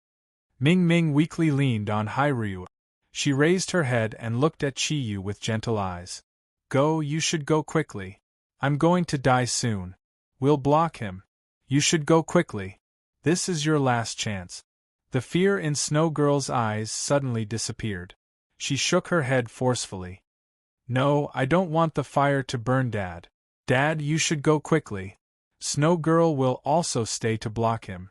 Ming Ming weakly leaned on Hai Ryue. She raised her head and looked at Chi Yu with gentle eyes. "Go, you should go quickly. I'm going to die soon. We'll block him. You should go quickly. This is your last chance." The fear in Snow Girl's eyes suddenly disappeared. She shook her head forcefully. "No, I don't want the fire to burn, Dad. Dad, you should go quickly. Snow Girl will also stay to block him.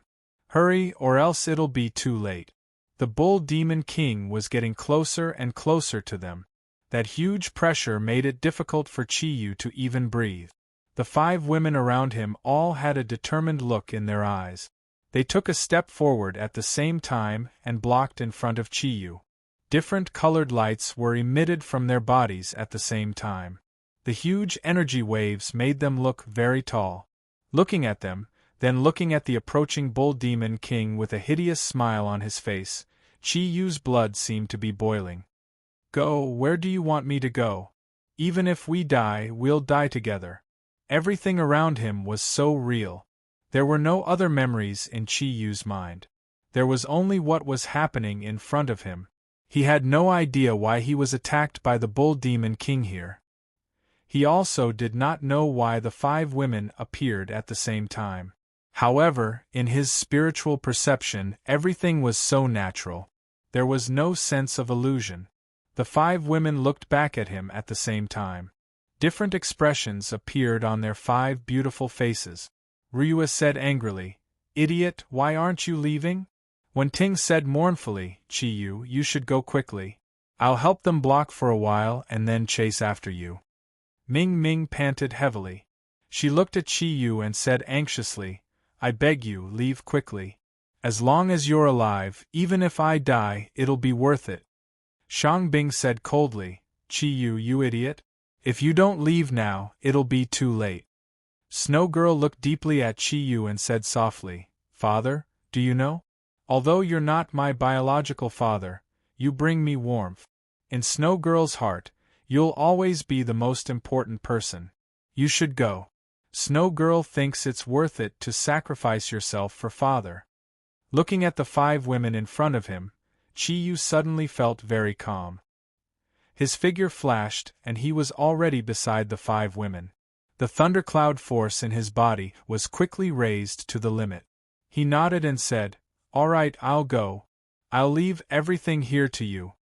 Hurry, or else it'll be too late." The Bull Demon King was getting closer and closer to them. That huge pressure made it difficult for Chi Yu to even breathe. The 5 women around him all had a determined look in their eyes. They took a step forward at the same time and blocked in front of Chi Yu. Different colored lights were emitted from their bodies at the same time. The huge energy waves made them look very tall. Looking at them, then looking at the approaching Bull Demon King with a hideous smile on his face, Chi Yu's blood seemed to be boiling. "Go, where do you want me to go? Even if we die, we'll die together." Everything around him was so real. There were no other memories in Chi Yu's mind. There was only what was happening in front of him. He had no idea why he was attacked by the Bull Demon King here. He also did not know why the 5 women appeared at the same time. However, in his spiritual perception, everything was so natural. There was no sense of illusion. The 5 women looked back at him at the same time. Different expressions appeared on their 5 beautiful faces. Ryue said angrily, "Idiot, why aren't you leaving?" Wen Ting said mournfully, "Chi Yu, you should go quickly. I'll help them block for a while and then chase after you." Ming Ming panted heavily. She looked at Chi Yu and said anxiously, "I beg you, leave quickly. As long as you're alive, even if I die, it'll be worth it." Shang Bing said coldly, "Chi Yu, you idiot. If you don't leave now, it'll be too late." Snow Girl looked deeply at Chi Yu and said softly, "Father, do you know? Although you're not my biological father, you bring me warmth. In Snow Girl's heart, you'll always be the most important person. You should go. Snow Girl thinks it's worth it to sacrifice yourself for Father." Looking at the 5 women in front of him, Chi Yu suddenly felt very calm. His figure flashed, and he was already beside the 5 women. The thundercloud force in his body was quickly raised to the limit. He nodded and said, "All right, I'll go. I'll leave everything here to you."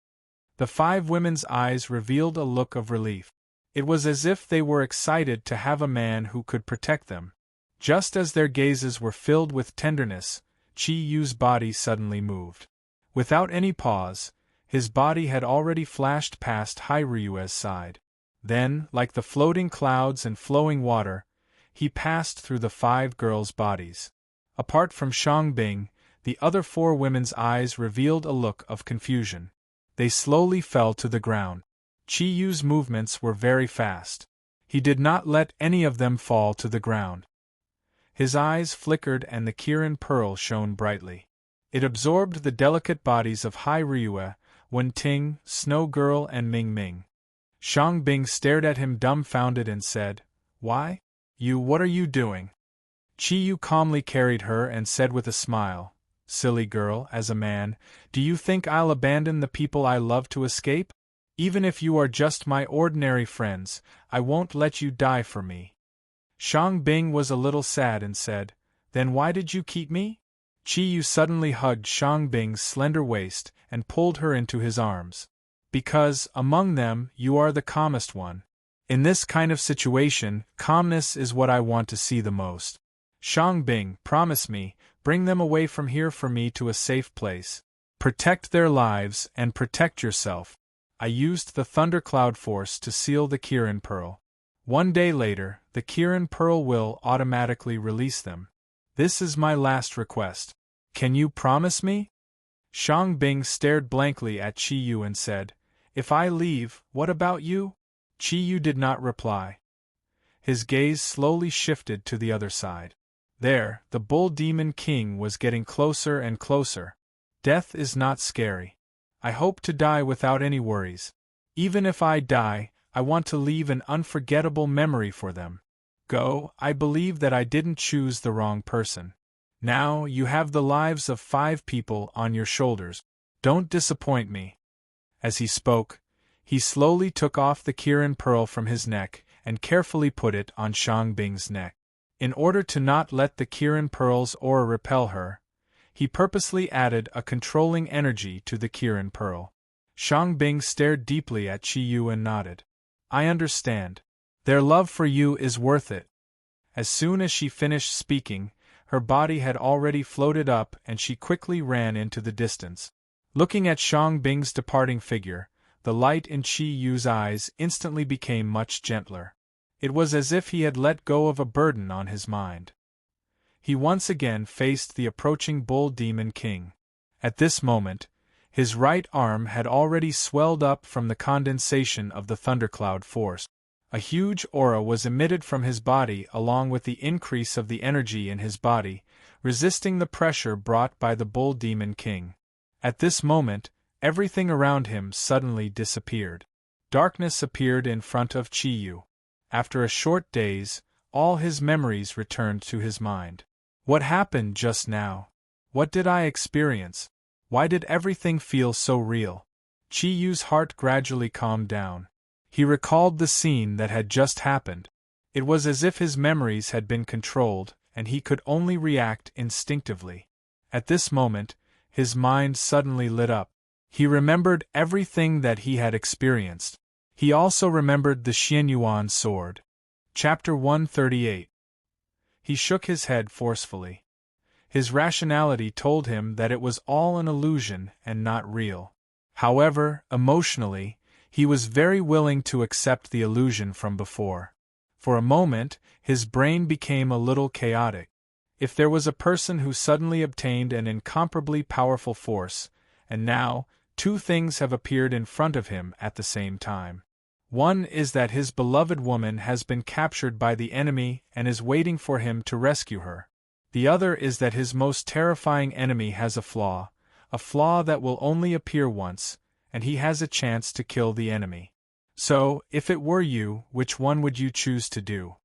The 5 women's eyes revealed a look of relief. It was as if they were excited to have a man who could protect them. Just as their gazes were filled with tenderness, Chi Yu's body suddenly moved. Without any pause, his body had already flashed past Hai Ryue's side. Then, like the floating clouds and flowing water, he passed through the 5 girls' bodies. Apart from Shang Bing, the other 4 women's eyes revealed a look of confusion. They slowly fell to the ground. Chi Yu's movements were very fast. He did not let any of them fall to the ground. His eyes flickered and the Kirin pearl shone brightly. It absorbed the delicate bodies of Hai Ryue, Wen Ting, Snow Girl and Ming Ming. Shang Bing stared at him dumbfounded and said, "Why? What are you doing?" Chi Yu calmly carried her and said with a smile, "Silly girl, as a man, do you think I'll abandon the people I love to escape? Even if you are just my ordinary friends, I won't let you die for me." Shang Bing was a little sad and said, "Then why did you keep me?" Chi Yu suddenly hugged Shang Bing's slender waist and pulled her into his arms. "Because, among them, you are the calmest one. In this kind of situation, calmness is what I want to see the most. Shang Bing, promise me, bring them away from here for me to a safe place. Protect their lives and protect yourself." I used the thundercloud force to seal the Kirin pearl. One day later, the Kirin pearl will automatically release them. This is my last request. Can you promise me? Shang Bing stared blankly at Chi Yu and said, "If I leave, what about you?" Chi Yu did not reply. His gaze slowly shifted to the other side. There, the Bull Demon King was getting closer and closer. Death is not scary. I hope to die without any worries. Even if I die, I want to leave an unforgettable memory for them. Go, I believe that I didn't choose the wrong person. Now you have the lives of 5 people on your shoulders. Don't disappoint me." As he spoke, he slowly took off the Kirin pearl from his neck and carefully put it on Shang Bing's neck. In order to not let the Kirin pearl's aura repel her, he purposely added a controlling energy to the Kirin pearl. Shang Bing stared deeply at Chi Yu and nodded. "I understand. Their love for you is worth it." As soon as she finished speaking, her body had already floated up and she quickly ran into the distance. Looking at Shang Bing's departing figure, the light in Chi Yu's eyes instantly became much gentler. It was as if he had let go of a burden on his mind. He once again faced the approaching Bull Demon King. At this moment, his right arm had already swelled up from the condensation of the thundercloud force. A huge aura was emitted from his body along with the increase of the energy in his body, resisting the pressure brought by the Bull Demon King. At this moment, everything around him suddenly disappeared. Darkness appeared in front of Chi Yu. After a short daze, all his memories returned to his mind. What happened just now? What did I experience? Why did everything feel so real? Chi Yu's heart gradually calmed down. He recalled the scene that had just happened. It was as if his memories had been controlled, and he could only react instinctively. At this moment, his mind suddenly lit up. He remembered everything that he had experienced. He also remembered the Xianyuan sword. Chapter 138. He shook his head forcefully. His rationality told him that it was all an illusion and not real. However, emotionally, he was very willing to accept the illusion from before. For a moment, his brain became a little chaotic. If there was a person who suddenly obtained an incomparably powerful force, and now, 2 things have appeared in front of him at the same time. One is that his beloved woman has been captured by the enemy and is waiting for him to rescue her. The other is that his most terrifying enemy has a flaw that will only appear once, and he has a chance to kill the enemy. So, if it were you, which one would you choose to do?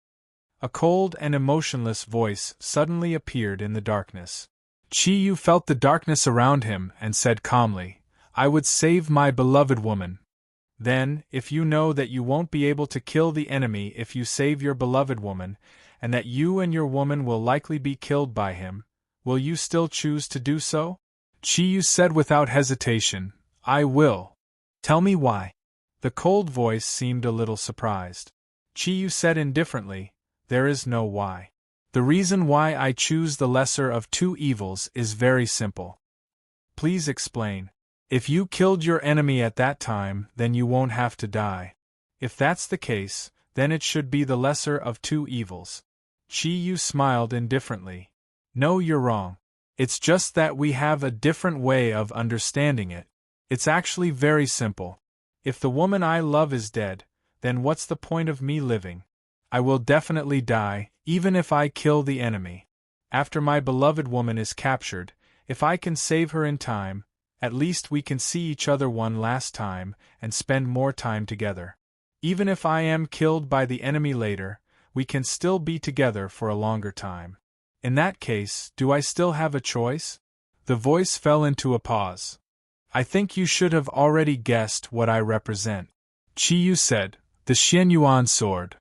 A cold and emotionless voice suddenly appeared in the darkness. Chi Yu felt the darkness around him and said calmly, "I would save my beloved woman." Then, if you know that you won't be able to kill the enemy if you save your beloved woman, and that you and your woman will likely be killed by him, will you still choose to do so? Chi Yu said without hesitation, "I will." "Tell me why." The cold voice seemed a little surprised. Chi Yu said indifferently, "There is no why. The reason why I choose the lesser of 2 evils is very simple." "Please explain." "If you killed your enemy at that time, then you won't have to die. If that's the case, then it should be the lesser of 2 evils. Chi Yu smiled indifferently. "No, you're wrong. It's just that we have a different way of understanding it. It's actually very simple. If the woman I love is dead, then what's the point of me living? I will definitely die, even if I kill the enemy. After my beloved woman is captured, if I can save her in time, at least we can see each other one last time and spend more time together. Even if I am killed by the enemy later, we can still be together for a longer time. In that case, do I still have a choice? The voice fell into a pause. I think you should have already guessed what I represent. Qiyu said, the Xianyuan sword.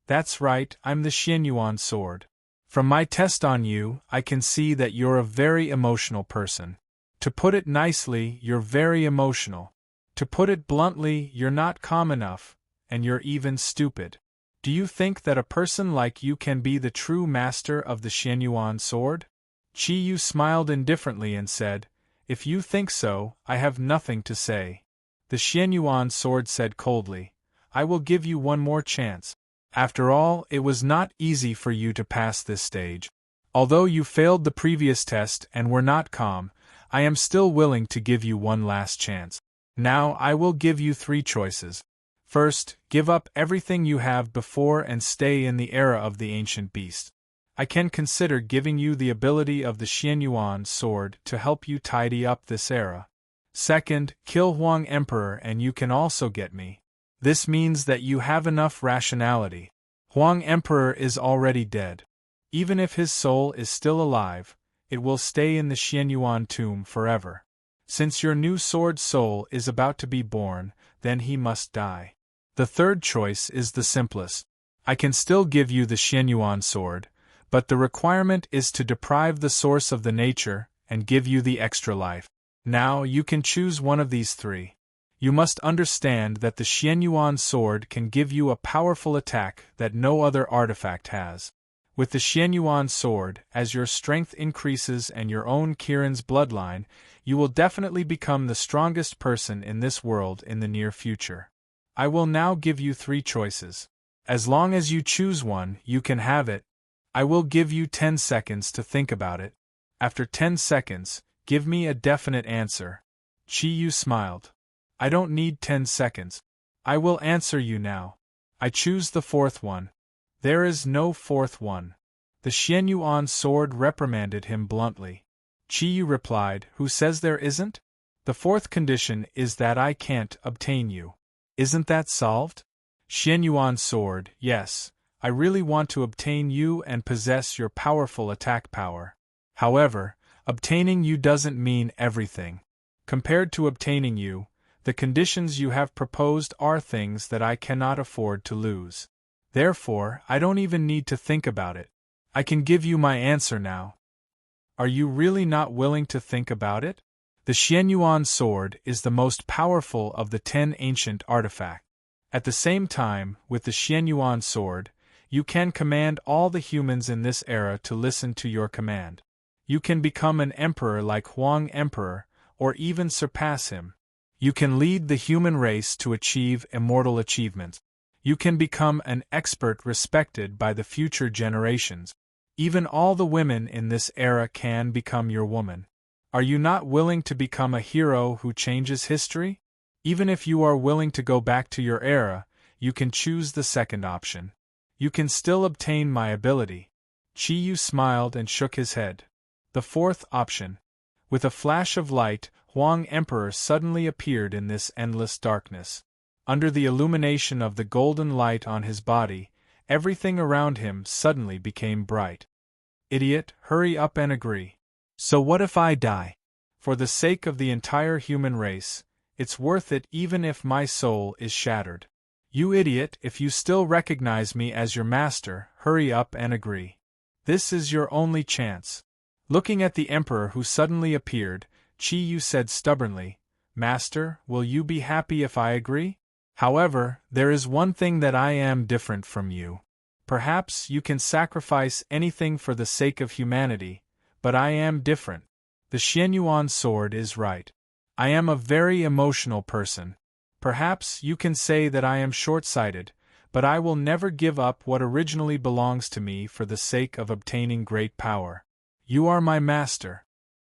That's right, I'm the Xianyuan sword. From my test on you, I can see that you're a very emotional person. To put it nicely, you're very emotional. To put it bluntly, you're not calm enough, and you're even stupid. Do you think that a person like you can be the true master of the Xianyuan sword? Qiyu smiled indifferently and said, if you think so, I have nothing to say. The Xianyuan sword said coldly, I will give you one more chance. After all, it was not easy for you to pass this stage. Although you failed the previous test and were not calm, I am still willing to give you one last chance. Now I will give you 3 choices. First, give up everything you have before and stay in the era of the ancient beast. I can consider giving you the ability of the Xianyuan sword to help you tidy up this era. Second, kill Huang Emperor and you can also get me. This means that you have enough rationality. Huang Emperor is already dead. Even if his soul is still alive, it will stay in the Xianyuan tomb forever. Since your new sword soul is about to be born, then he must die. The third choice is the simplest. I can still give you the Xianyuan sword, but the requirement is to deprive the source of the nature and give you the extra life. Now you can choose one of these 3. You must understand that the Xianyuan sword can give you a powerful attack that no other artifact has. With the Xianyuan sword, as your strength increases and your own Kirin's bloodline, you will definitely become the strongest person in this world in the near future. I will now give you 3 choices. As long as you choose one, you can have it. I will give you 10 seconds to think about it. After 10 seconds, give me a definite answer. Qiyu smiled. I don't need 10 seconds. I will answer you now. I choose the 4th one. There is no 4th one. The Xianyuan sword reprimanded him bluntly. Qiyu replied, who says there isn't? The 4th condition is that I can't obtain you. Isn't that solved? Xianyuan sword, yes, I really want to obtain you and possess your powerful attack power. However, obtaining you doesn't mean everything. Compared to obtaining you, the conditions you have proposed are things that I cannot afford to lose. Therefore, I don't even need to think about it. I can give you my answer now. Are you really not willing to think about it? The Xianyuan sword is the most powerful of the 10 ancient artifacts. At the same time, with the Xianyuan sword, you can command all the humans in this era to listen to your command. You can become an emperor like Huang Emperor, or even surpass him. You can lead the human race to achieve immortal achievements. You can become an expert respected by the future generations. Even all the women in this era can become your woman. Are you not willing to become a hero who changes history? Even if you are willing to go back to your era, you can choose the second option. You can still obtain my ability. Qiyu smiled and shook his head. The 4th option. With a flash of light, Huang Emperor suddenly appeared in this endless darkness. Under the illumination of the golden light on his body, everything around him suddenly became bright. Idiot, hurry up and agree. So what if I die? For the sake of the entire human race, it's worth it even if my soul is shattered. You idiot, if you still recognize me as your master, hurry up and agree. This is your only chance. Looking at the emperor who suddenly appeared, Qiyu said stubbornly, Master, will you be happy if I agree? However, there is one thing that I am different from you. Perhaps you can sacrifice anything for the sake of humanity, but I am different. The Xianyuan sword is right. I am a very emotional person. Perhaps you can say that I am short-sighted, but I will never give up what originally belongs to me for the sake of obtaining great power. You are my master.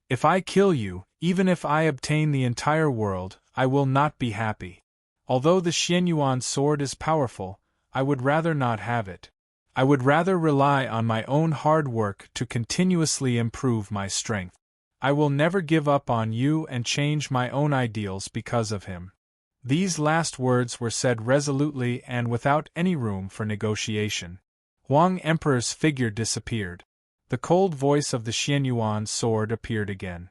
If I kill you, even if I obtain the entire world, I will not be happy. Although the Xianyuan sword is powerful, I would rather not have it. I would rather rely on my own hard work to continuously improve my strength. I will never give up on you and change my own ideals because of him. These last words were said resolutely and without any room for negotiation. Huang Emperor's figure disappeared. The cold voice of the Xianyuan sword appeared again.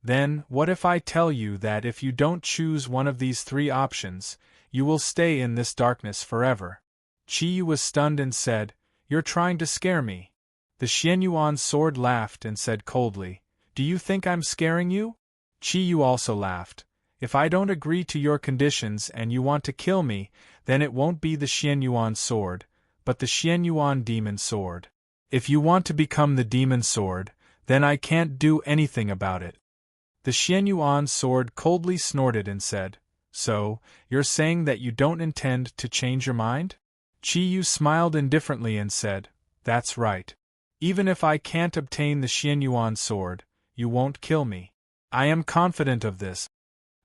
Then, what if I tell you that if you don't choose one of these three options, you will stay in this darkness forever? Qi Yu was stunned and said, "You're trying to scare me." The Xianyuan sword laughed and said coldly, "Do you think I'm scaring you?" Qi Yu also laughed. "If I don't agree to your conditions and you want to kill me, then it won't be the Xianyuan sword, but the Xianyuan demon sword. If you want to become the demon sword, then I can't do anything about it." The Xianyuan sword coldly snorted and said, "So, you're saying that you don't intend to change your mind?" Qi Yu smiled indifferently and said, "That's right. Even if I can't obtain the Xianyuan sword, you won't kill me. I am confident of this."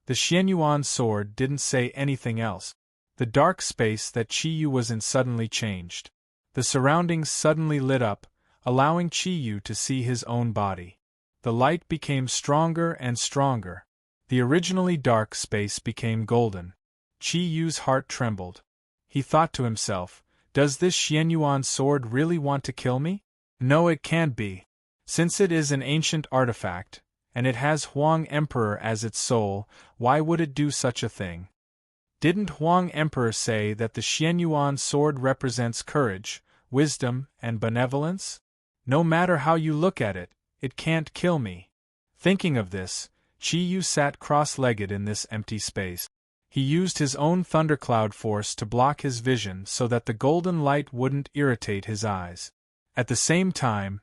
The Xianyuan sword didn't say anything else. The dark space that Qi Yu was in suddenly changed. The surroundings suddenly lit up, allowing Qi Yu to see his own body. The light became stronger and stronger. The originally dark space became golden. Qi Yu's heart trembled. He thought to himself, "Does this Xianyuan sword really want to kill me? No, it can't be. Since it is an ancient artifact, and it has Huang Emperor as its soul, why would it do such a thing? Didn't Huang Emperor say that the Xianyuan sword represents courage, wisdom, and benevolence? No matter how you look at it, it can't kill me." Thinking of this, Qi Yu sat cross-legged in this empty space. He used his own thundercloud force to block his vision so that the golden light wouldn't irritate his eyes. At the same time,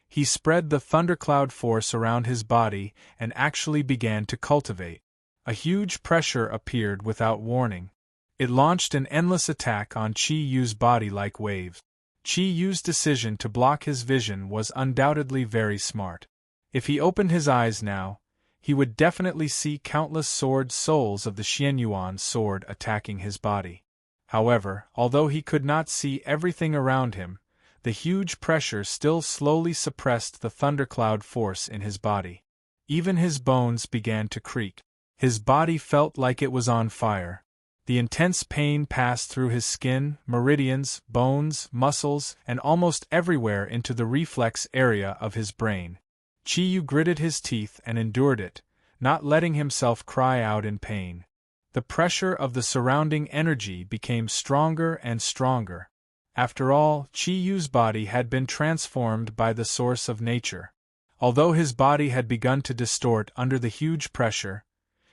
he spread the thundercloud force around his body and actually began to cultivate. A huge pressure appeared without warning. It launched an endless attack on Qi Yu's body like waves. Qi Yu's decision to block his vision was undoubtedly very smart. If he opened his eyes now, he would definitely see countless sword souls of the Xianyuan sword attacking his body. However, although he could not see everything around him, the huge pressure still slowly suppressed the thundercloud force in his body. Even his bones began to creak. His body felt like it was on fire. The intense pain passed through his skin, meridians, bones, muscles, and almost everywhere into the reflex area of his brain. Qi Yu gritted his teeth and endured it, not letting himself cry out in pain. The pressure of the surrounding energy became stronger and stronger. After all, Qi Yu's body had been transformed by the source of nature. Although his body had begun to distort under the huge pressure,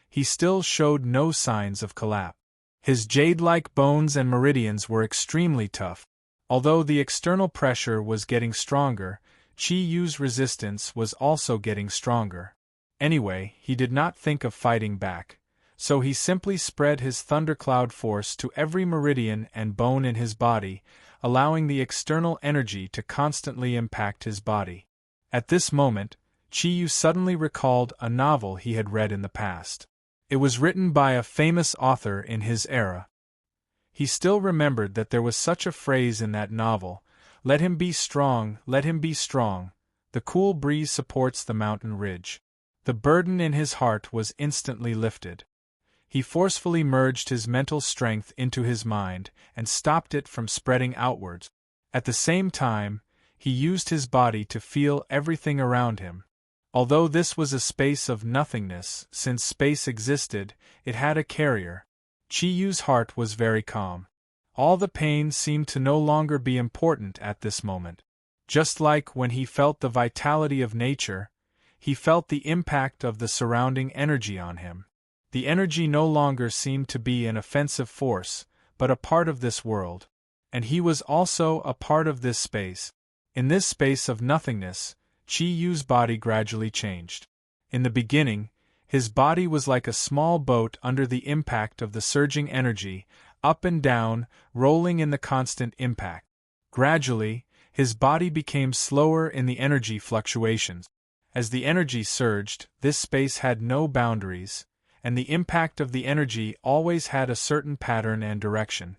he still showed no signs of collapse. His jade-like bones and meridians were extremely tough. Although the external pressure was getting stronger, Qi Yu's resistance was also getting stronger. Anyway, he did not think of fighting back, so he simply spread his thundercloud force to every meridian and bone in his body, allowing the external energy to constantly impact his body. At this moment, Qi Yu suddenly recalled a novel he had read in the past. It was written by a famous author in his era. He still remembered that there was such a phrase in that novel, "Let him be strong, let him be strong. The cool breeze supports the mountain ridge." The burden in his heart was instantly lifted. He forcefully merged his mental strength into his mind and stopped it from spreading outwards. At the same time, he used his body to feel everything around him. Although this was a space of nothingness, since space existed, it had a carrier. Qi Yu's heart was very calm. All the pain seemed to no longer be important at this moment. Just like when he felt the vitality of nature, he felt the impact of the surrounding energy on him. The energy no longer seemed to be an offensive force, but a part of this world. And he was also a part of this space. In this space of nothingness, Qi Yu's body gradually changed. In the beginning, his body was like a small boat under the impact of the surging energy, up and down, rolling in the constant impact. Gradually, his body became slower in the energy fluctuations. As the energy surged, this space had no boundaries, and the impact of the energy always had a certain pattern and direction.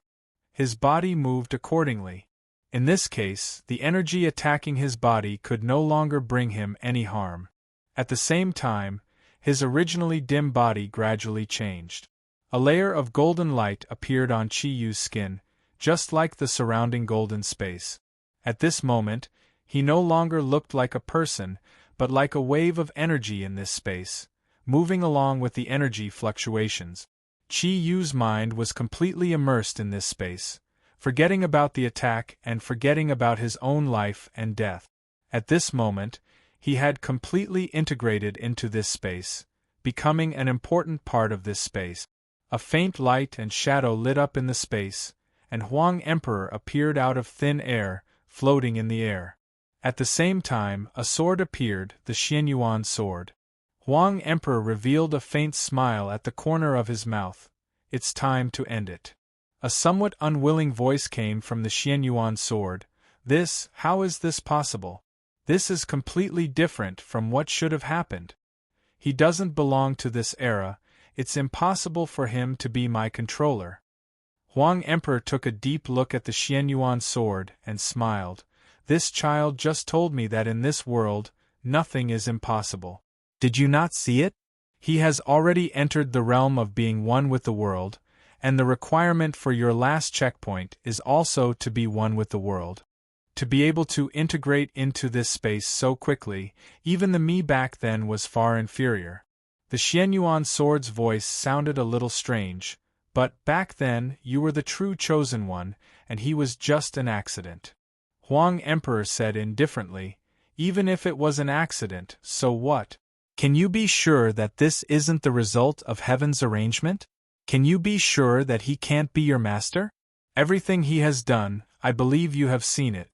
His body moved accordingly. In this case, the energy attacking his body could no longer bring him any harm. At the same time, his originally dim body gradually changed. A layer of golden light appeared on Chi-Yu's skin, just like the surrounding golden space. At this moment, he no longer looked like a person, but like a wave of energy in this space, moving along with the energy fluctuations. Chi-Yu's mind was completely immersed in this space, forgetting about the attack and forgetting about his own life and death. At this moment, he had completely integrated into this space, becoming an important part of this space. A faint light and shadow lit up in the space, and Huang Emperor appeared out of thin air, floating in the air. At the same time, a sword appeared, the Xianyuan sword. Huang Emperor revealed a faint smile at the corner of his mouth. It's time to end it. A somewhat unwilling voice came from the Xianyuan sword. How is this possible? This is completely different from what should have happened. He doesn't belong to this era, it's impossible for him to be my controller. Huang Emperor took a deep look at the Xianyuan sword and smiled. This child just told me that in this world, nothing is impossible. Did you not see it? He has already entered the realm of being one with the world, and the requirement for your last checkpoint is also to be one with the world. To be able to integrate into this space so quickly, even the me back then was far inferior. The Xianyuan sword's voice sounded a little strange, but back then you were the true chosen one, and he was just an accident. Huang Emperor said indifferently, even if it was an accident, so what? Can you be sure that this isn't the result of heaven's arrangement? Can you be sure that he can't be your master? Everything he has done, I believe you have seen it.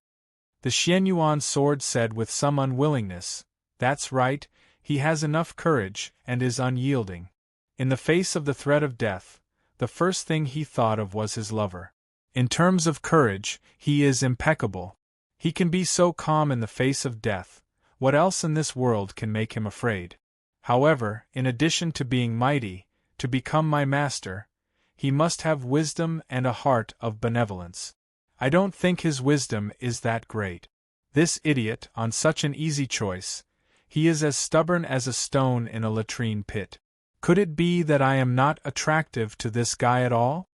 The Xianyuan sword said with some unwillingness, that's right, he has enough courage and is unyielding. In the face of the threat of death, the first thing he thought of was his lover. In terms of courage, he is impeccable. He can be so calm in the face of death. What else in this world can make him afraid? However, in addition to being mighty, to become my master, he must have wisdom and a heart of benevolence. I don't think his wisdom is that great. This idiot, on such an easy choice, he is as stubborn as a stone in a latrine pit. Could it be that I am not attractive to this guy at all?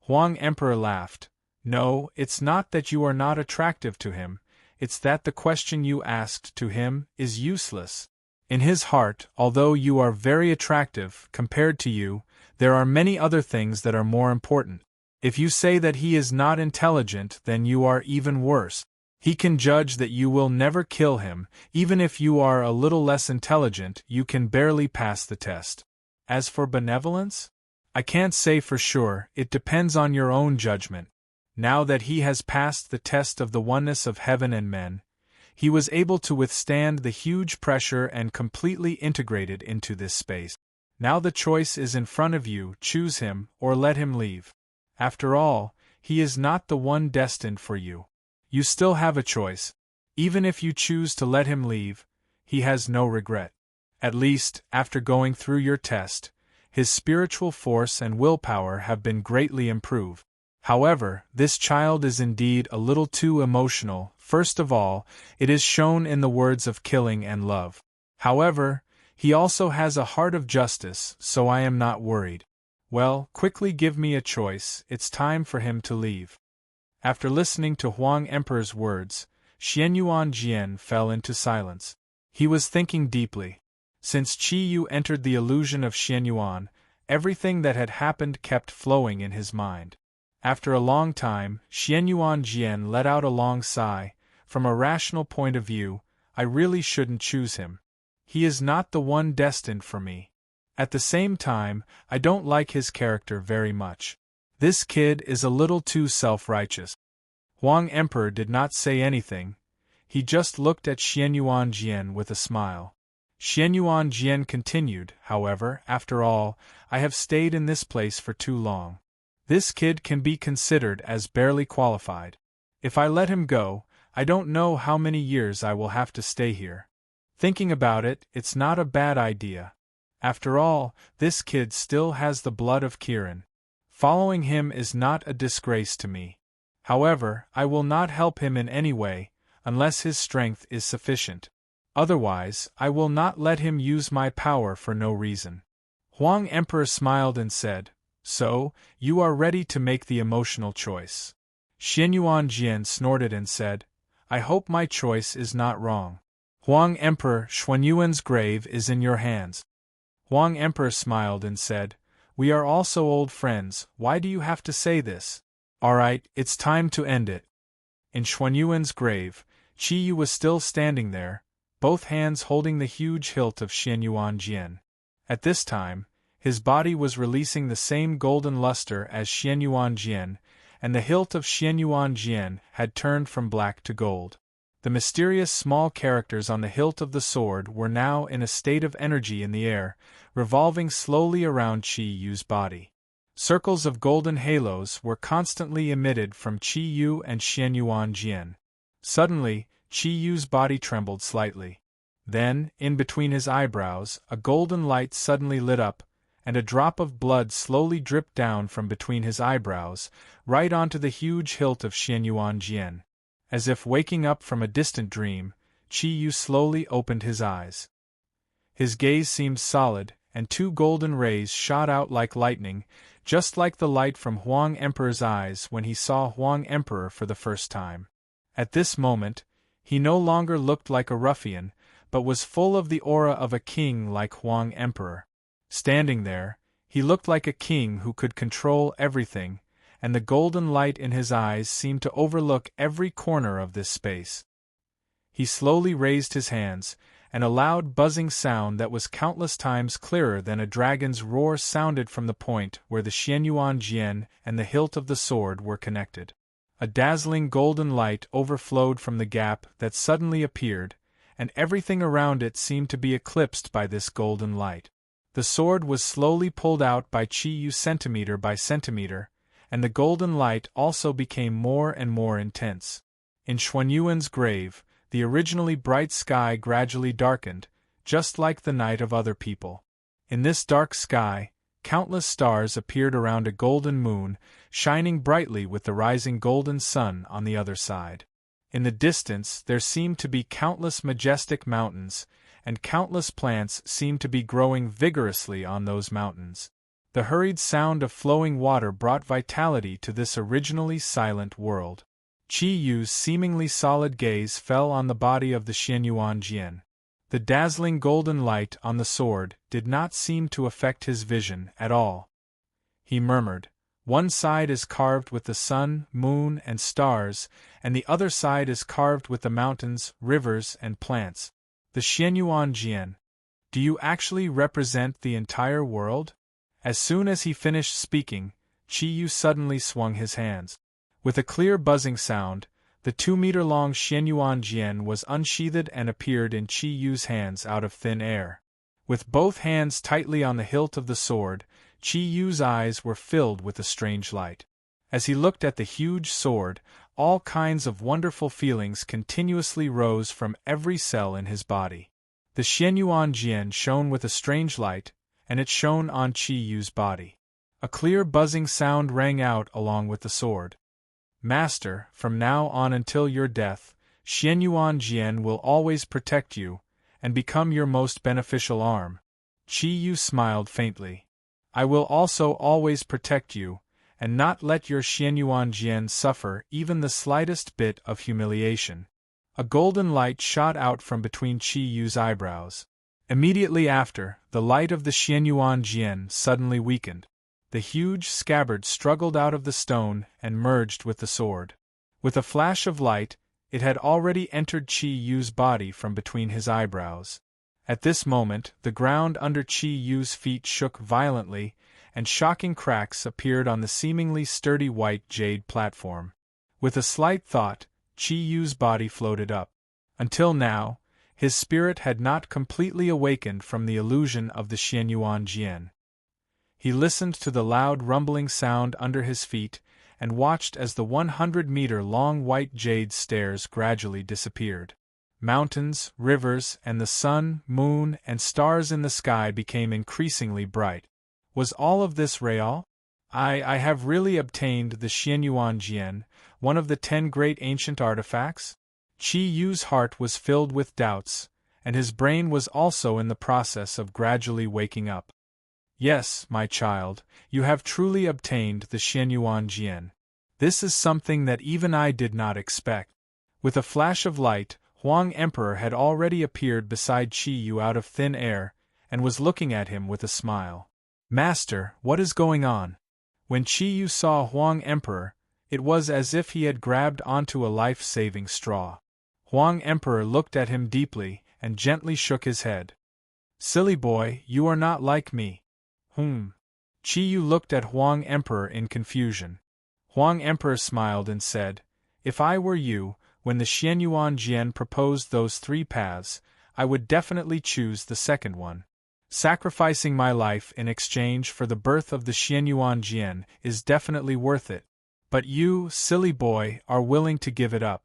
Huang Emperor laughed. No, it's not that you are not attractive to him, it's that the question you asked to him is useless. In his heart, although you are very attractive, compared to you, there are many other things that are more important. If you say that he is not intelligent, then you are even worse. He can judge that you will never kill him, even if you are a little less intelligent, you can barely pass the test. As for benevolence? I can't say for sure, it depends on your own judgment. Now that he has passed the test of the oneness of heaven and men, he was able to withstand the huge pressure and completely integrated into this space. Now the choice is in front of you, choose him or let him leave. After all, he is not the one destined for you. You still have a choice. Even if you choose to let him leave, he has no regret. At least, after going through your test, his spiritual force and willpower have been greatly improved. However, this child is indeed a little too emotional. First of all, it is shown in the words of killing and love. However, he also has a heart of justice, so I am not worried. Well, quickly give me a choice, it's time for him to leave. After listening to Huang Emperor's words, Xianyuan Jian fell into silence. He was thinking deeply. Since Chi-Yu entered the illusion of Xianyuan, everything that had happened kept flowing in his mind. After a long time, Xianyuan Jian let out a long sigh. From a rational point of view, I really shouldn't choose him. He is not the one destined for me. At the same time, I don't like his character very much. This kid is a little too self-righteous. Huang Emperor did not say anything. He just looked at Xianyuan Jian with a smile. Xianyuan Jian continued, however, after all, I have stayed in this place for too long. This kid can be considered as barely qualified. If I let him go, I don't know how many years I will have to stay here. Thinking about it, it's not a bad idea. After all, this kid still has the blood of Kirin. Following him is not a disgrace to me. However, I will not help him in any way, unless his strength is sufficient. Otherwise, I will not let him use my power for no reason. Huang Emperor smiled and said, "So, you are ready to make the emotional choice." Xianyuan Jian snorted and said, "I hope my choice is not wrong." Huang Emperor, Xuanyuan's grave is in your hands. Huang Emperor smiled and said, "We are also old friends, why do you have to say this? Alright, it's time to end it." In Xuanyuan's grave, Qi Yu was still standing there, both hands holding the huge hilt of Xianyuan Jian. At this time, his body was releasing the same golden luster as Xianyuan Jian, and the hilt of Xianyuan Jian had turned from black to gold. The mysterious small characters on the hilt of the sword were now in a state of energy in the air, revolving slowly around Qi Yu's body. Circles of golden halos were constantly emitted from Qi Yu and Xianyuan Jian. Suddenly, Qi Yu's body trembled slightly. Then, in between his eyebrows, a golden light suddenly lit up, and a drop of blood slowly dripped down from between his eyebrows, right onto the huge hilt of Xianyuan Jian. As if waking up from a distant dream, Qi Yu slowly opened his eyes. His gaze seemed solid, and two golden rays shot out like lightning, just like the light from Huang Emperor's eyes when he saw Huang Emperor for the first time. At this moment, he no longer looked like a ruffian, but was full of the aura of a king like Huang Emperor. Standing there, he looked like a king who could control everything, and the golden light in his eyes seemed to overlook every corner of this space. He slowly raised his hands, and a loud buzzing sound that was countless times clearer than a dragon's roar sounded from the point where the Xianyuan Jian and the hilt of the sword were connected. A dazzling golden light overflowed from the gap that suddenly appeared, and everything around it seemed to be eclipsed by this golden light. The sword was slowly pulled out by Qi Yu centimeter by centimeter, and the golden light also became more and more intense. In Xuanyuan's grave, the originally bright sky gradually darkened, just like the night of other people. In this dark sky, countless stars appeared around a golden moon, shining brightly with the rising golden sun on the other side. In the distance there seemed to be countless majestic mountains, and countless plants seemed to be growing vigorously on those mountains. The hurried sound of flowing water brought vitality to this originally silent world. Qi Yu's seemingly solid gaze fell on the body of the Xianyuan Jian. The dazzling golden light on the sword did not seem to affect his vision at all. He murmured, "One side is carved with the sun, moon, and stars, and the other side is carved with the mountains, rivers, and plants. The Xianyuan Jian. Do you actually represent the entire world?" As soon as he finished speaking, Qi Yu suddenly swung his hands. With a clear buzzing sound, the 2-meter-long Xianyuan Jian was unsheathed and appeared in Qi Yu's hands out of thin air. With both hands tightly on the hilt of the sword, Qi Yu's eyes were filled with a strange light. As he looked at the huge sword, all kinds of wonderful feelings continuously rose from every cell in his body. The Xianyuan Jian shone with a strange light, and it shone on Qi Yu's body. A clear buzzing sound rang out along with the sword. "Master, from now on until your death, Xianyuan Jian will always protect you, and become your most beneficial arm." Qi Yu smiled faintly. "I will also always protect you, and not let your Xianyuan Jian suffer even the slightest bit of humiliation." A golden light shot out from between Qi Yu's eyebrows. Immediately after, the light of the Xianyuan Jian suddenly weakened. The huge scabbard struggled out of the stone and merged with the sword. With a flash of light, it had already entered Qi Yu's body from between his eyebrows. At this moment, the ground under Qi Yu's feet shook violently, and shocking cracks appeared on the seemingly sturdy white jade platform. With a slight thought, Qi Yu's body floated up. Until now, his spirit had not completely awakened from the illusion of the Xianyuan Jian. He listened to the loud rumbling sound under his feet, and watched as the 100-meter-long white jade stairs gradually disappeared. mountains, rivers, and the sun, moon, and stars in the sky became increasingly bright. Was all of this real? I have really obtained the Xianyuan Jian, one of the 10 great ancient artifacts? Qi Yu's heart was filled with doubts, and his brain was also in the process of gradually waking up. Yes, my child, you have truly obtained the Xianyuan Jian. This is something that even I did not expect. With a flash of light, Huang Emperor had already appeared beside Qi Yu out of thin air, and was looking at him with a smile. Master, what is going on? When Qi Yu saw Huang Emperor, it was as if he had grabbed onto a life-saving straw. Huang Emperor looked at him deeply, and gently shook his head. Silly boy, you are not like me. Qi Yu looked at Huang Emperor in confusion. Huang Emperor smiled and said, If I were you, when the Xianyuan Jian proposed those 3 paths, I would definitely choose the second one. Sacrificing my life in exchange for the birth of the Xianyuan Jian is definitely worth it. But you, silly boy, are willing to give it up.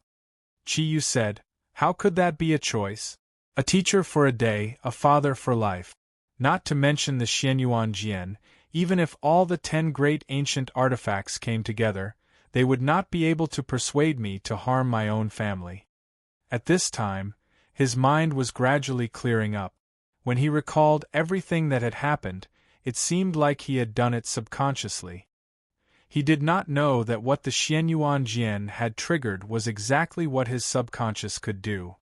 Qi Yu said, How could that be a choice? A teacher for a day, a father for life. Not to mention the Xianyuan Jian, even if all the 10 great ancient artifacts came together, they would not be able to persuade me to harm my own family. At this time, his mind was gradually clearing up. When he recalled everything that had happened, it seemed like he had done it subconsciously. He did not know that what the Xianyuan Jian had triggered was exactly what his subconscious could do.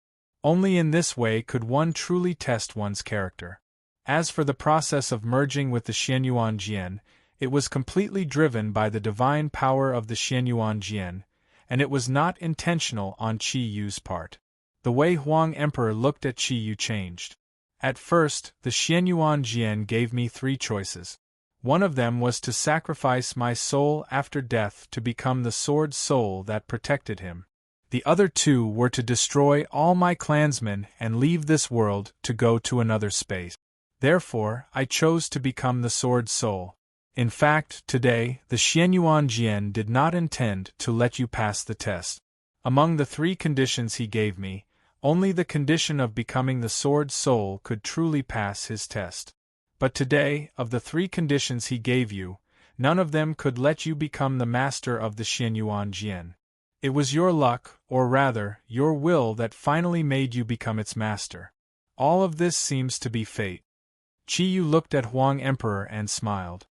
Only in this way could one truly test one's character. As for the process of merging with the Xianyuan Jian, it was completely driven by the divine power of the Xianyuan Jian, and it was not intentional on Qi Yu's part. The way Huang Emperor looked at Qi Yu changed. At first, the Xianyuan Jian gave me 3 choices. One of them was to sacrifice my soul after death to become the sword soul that protected him. The other 2 were to destroy all my clansmen and leave this world to go to another space. Therefore, I chose to become the sword soul. In fact, today, the Xianyuan Jian did not intend to let you pass the test. Among the 3 conditions he gave me, only the condition of becoming the sword soul could truly pass his test. But today, of the 3 conditions he gave you, none of them could let you become the master of the Xianyuan Jian. It was your luck, or rather, your will that finally made you become its master. All of this seems to be fate. Qi Yu looked at Huang Emperor and smiled.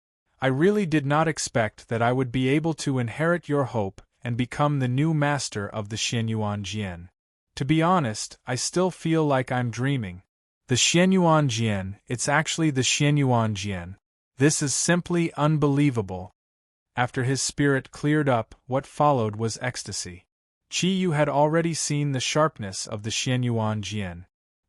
I really did not expect that I would be able to inherit your hope and become the new master of the Xianyuan Jian. To be honest, I still feel like I'm dreaming. The Xianyuan Jian, it's actually the Xianyuan Jian. This is simply unbelievable. After his spirit cleared up, what followed was ecstasy. Qi Yu had already seen the sharpness of the Xianyuan Jian.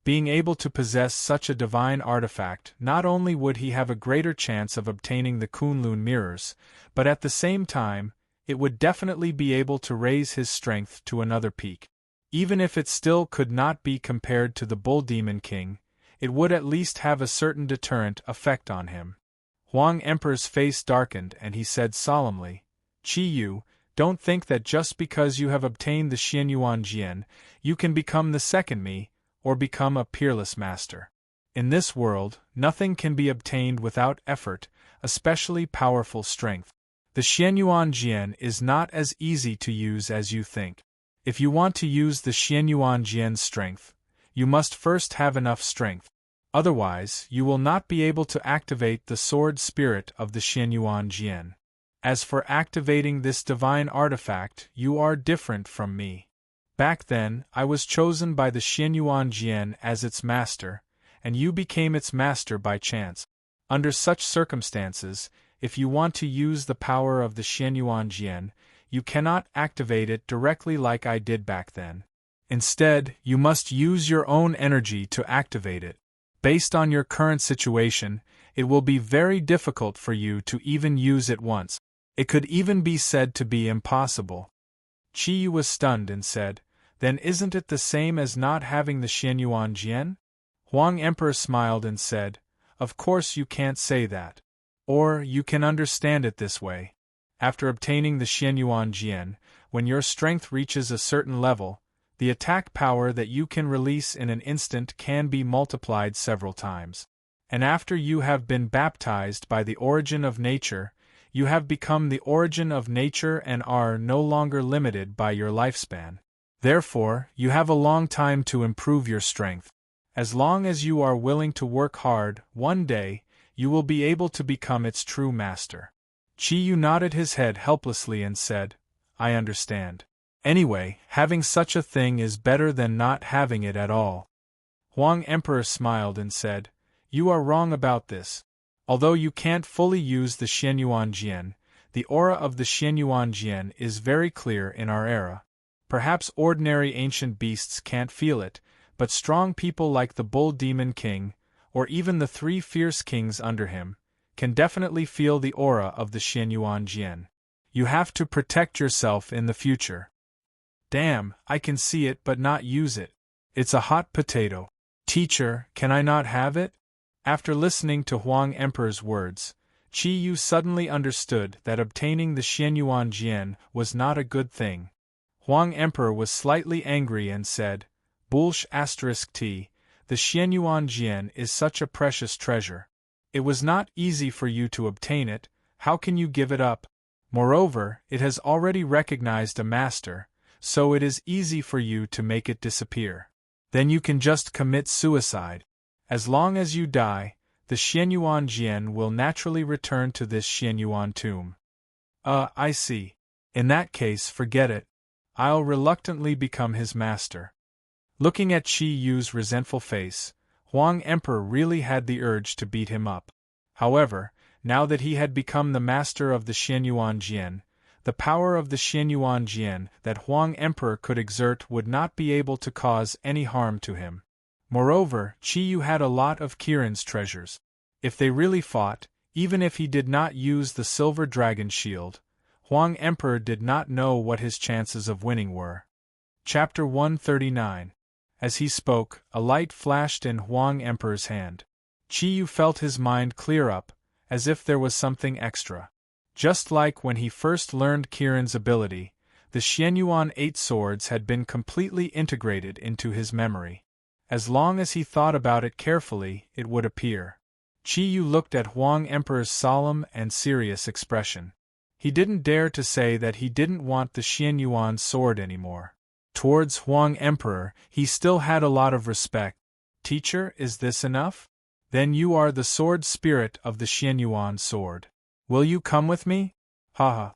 Being able to possess such a divine artifact, not only would he have a greater chance of obtaining the Kunlun mirrors, but at the same time, it would definitely be able to raise his strength to another peak. Even if it still could not be compared to the Bull Demon King, it would at least have a certain deterrent effect on him. Huang Emperor's face darkened and he said solemnly, Qi Yu, don't think that just because you have obtained the Xianyuan Jian, you can become the second me, or become a peerless master. In this world, nothing can be obtained without effort, especially powerful strength. The Xianyuan Jian is not as easy to use as you think. If you want to use the Xianyuan Jian's strength, you must first have enough strength. Otherwise, you will not be able to activate the sword spirit of the Xianyuan Jian. As for activating this divine artifact, you are different from me. Back then, I was chosen by the Xianyuan Jian as its master, and you became its master by chance. Under such circumstances, if you want to use the power of the Xianyuan Jian, you cannot activate it directly like I did back then. Instead, you must use your own energy to activate it. Based on your current situation, it will be very difficult for you to even use it once. It could even be said to be impossible. Qi Yu was stunned and said, Then isn't it the same as not having the Xianyuan Jian? Huang Emperor smiled and said, Of course you can't say that. Or you can understand it this way. After obtaining the Xianyuan Jian, when your strength reaches a certain level, The attack power that you can release in an instant can be multiplied several times. And after you have been baptized by the origin of nature, you have become the origin of nature and are no longer limited by your lifespan. Therefore, you have a long time to improve your strength. As long as you are willing to work hard, one day, you will be able to become its true master. Chi-Yu nodded his head helplessly and said, I understand. Anyway, having such a thing is better than not having it at all. Huang Emperor smiled and said, You are wrong about this. Although you can't fully use the Xianyuan Jian, the aura of the Xianyuan Jian is very clear in our era. Perhaps ordinary ancient beasts can't feel it, but strong people like the Bull Demon King, or even the 3 fierce kings under him, can definitely feel the aura of the Xianyuan Jian. You have to protect yourself in the future. Damn, I can see it but not use it. It's a hot potato. Teacher, can I not have it? After listening to Huang Emperor's words, Chi-Yu suddenly understood that obtaining the Xianyuan Jian was not a good thing. Huang Emperor was slightly angry and said, Bullsh**t, the Xianyuan Jian is such a precious treasure. It was not easy for you to obtain it, how can you give it up? Moreover, it has already recognized a master, so it is easy for you to make it disappear. Then you can just commit suicide. As long as you die, the Xianyuan Jian will naturally return to this Xianyuan tomb. I see. In that case, forget it. I'll reluctantly become his master. Looking at Chi-Yu's resentful face, Huang Emperor really had the urge to beat him up. However, now that he had become the master of the Xianyuan Jian, the power of the Xianyuan Jian that Huang Emperor could exert would not be able to cause any harm to him. Moreover, Chi-Yu had a lot of Kirin's treasures. If they really fought, even if he did not use the silver dragon shield, Huang Emperor did not know what his chances of winning were. Chapter 139. As he spoke, a light flashed in Huang Emperor's hand. Chi-Yu felt his mind clear up, as if there was something extra. Just like when he first learned Kirin's ability, the Xianyuan 8 swords had been completely integrated into his memory. As long as he thought about it carefully, it would appear. Chi-Yu looked at Huang Emperor's solemn and serious expression. He didn't dare to say that he didn't want the Xianyuan sword anymore. Towards Huang Emperor, he still had a lot of respect. Teacher, is this enough? Then you are the sword spirit of the Xianyuan sword. Will you come with me? Haha.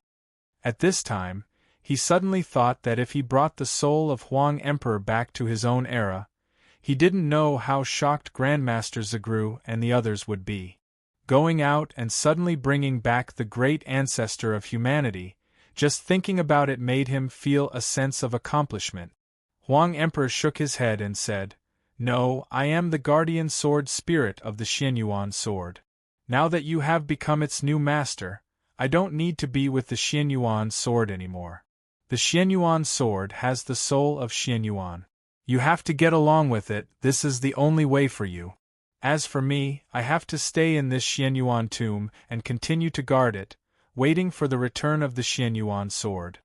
At this time, he suddenly thought that if he brought the soul of Huang Emperor back to his own era, he didn't know how shocked Grandmaster Zagru and the others would be. Going out and suddenly bringing back the great ancestor of humanity, just thinking about it made him feel a sense of accomplishment. Huang Emperor shook his head and said, No, I am the guardian sword spirit of the Xianyuan sword. Now that you have become its new master, I don't need to be with the Xianyuan sword anymore. The Xianyuan sword has the soul of Xianyuan. You have to get along with it, this is the only way for you. As for me, I have to stay in this Xianyuan tomb and continue to guard it, waiting for the return of the Xianyuan sword.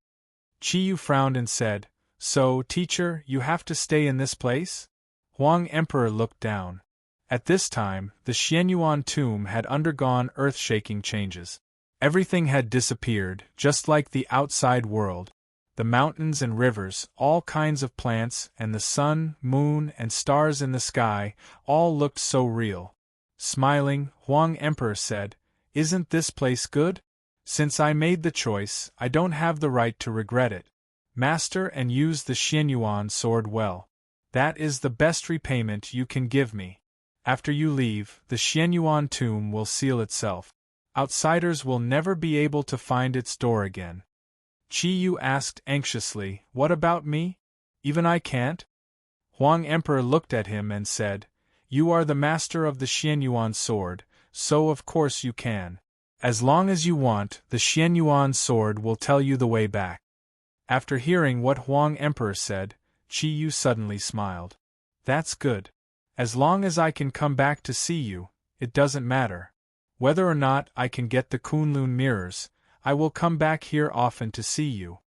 Chi-Yu frowned and said, So, teacher, you have to stay in this place? Huang Emperor looked down. At this time, the Xianyuan tomb had undergone earth-shaking changes. Everything had disappeared, just like the outside world. The mountains and rivers, all kinds of plants, and the sun, moon, and stars in the sky, all looked so real. Smiling, Huang Emperor said, Isn't this place good? Since I made the choice, I don't have the right to regret it. Master and use the Xianyuan sword well. That is the best repayment you can give me. After you leave, the Xianyuan tomb will seal itself. Outsiders will never be able to find its door again. Chi-Yu asked anxiously, What about me? Even I can't? Huang Emperor looked at him and said, You are the master of the Xianyuan sword, so of course you can. As long as you want, the Xianyuan sword will tell you the way back. After hearing what Huang Emperor said, Chi-Yu suddenly smiled. That's good. As long as I can come back to see you, it doesn't matter. Whether or not I can get the Kunlun mirrors, I will come back here often to see you.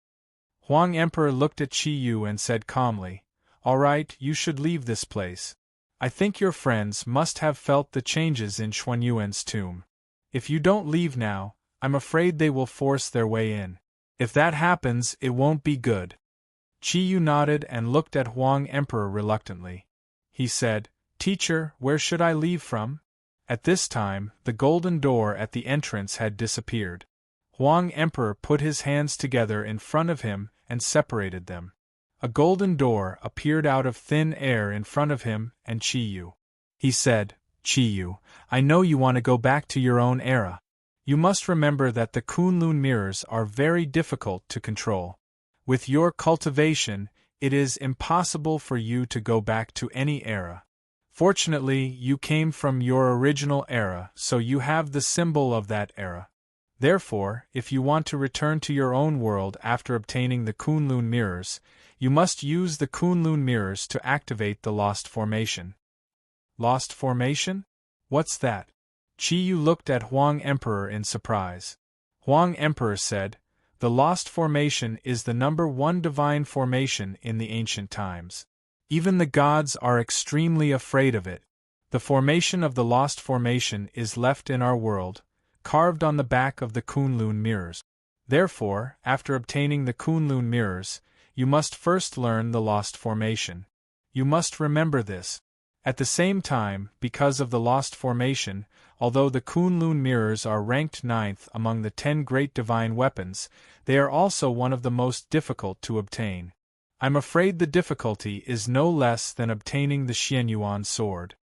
Huang Emperor looked at Qi Yu and said calmly, "All right, you should leave this place. I think your friends must have felt the changes in Xuanyuan's tomb. If you don't leave now, I'm afraid they will force their way in. If that happens, it won't be good." Qi Yu nodded and looked at Huang Emperor reluctantly. He said, "Teacher, where should I leave from?" At this time, the golden door at the entrance had disappeared. Huang Emperor put his hands together in front of him and separated them. A golden door appeared out of thin air in front of him and Qi Yu. He said, "Qi Yu, I know you want to go back to your own era. You must remember that the Kunlun mirrors are very difficult to control. With your cultivation, it is impossible for you to go back to any era. Fortunately, you came from your original era, so you have the symbol of that era. Therefore, if you want to return to your own world after obtaining the Kunlun mirrors, you must use the Kunlun mirrors to activate the Lost Formation." Lost Formation? What's that? Qi Yu looked at Huang Emperor in surprise. Huang Emperor said, "The Lost Formation is the #1 divine formation in the ancient times. Even the gods are extremely afraid of it. The formation of the Lost Formation is left in our world, carved on the back of the Kunlun mirrors. Therefore, after obtaining the Kunlun mirrors, you must first learn the Lost Formation. You must remember this. At the same time, because of the Lost Formation, although the Kunlun mirrors are ranked 9th among the 10 great divine weapons, they are also one of the most difficult to obtain. I'm afraid the difficulty is no less than obtaining the Xianyuan sword."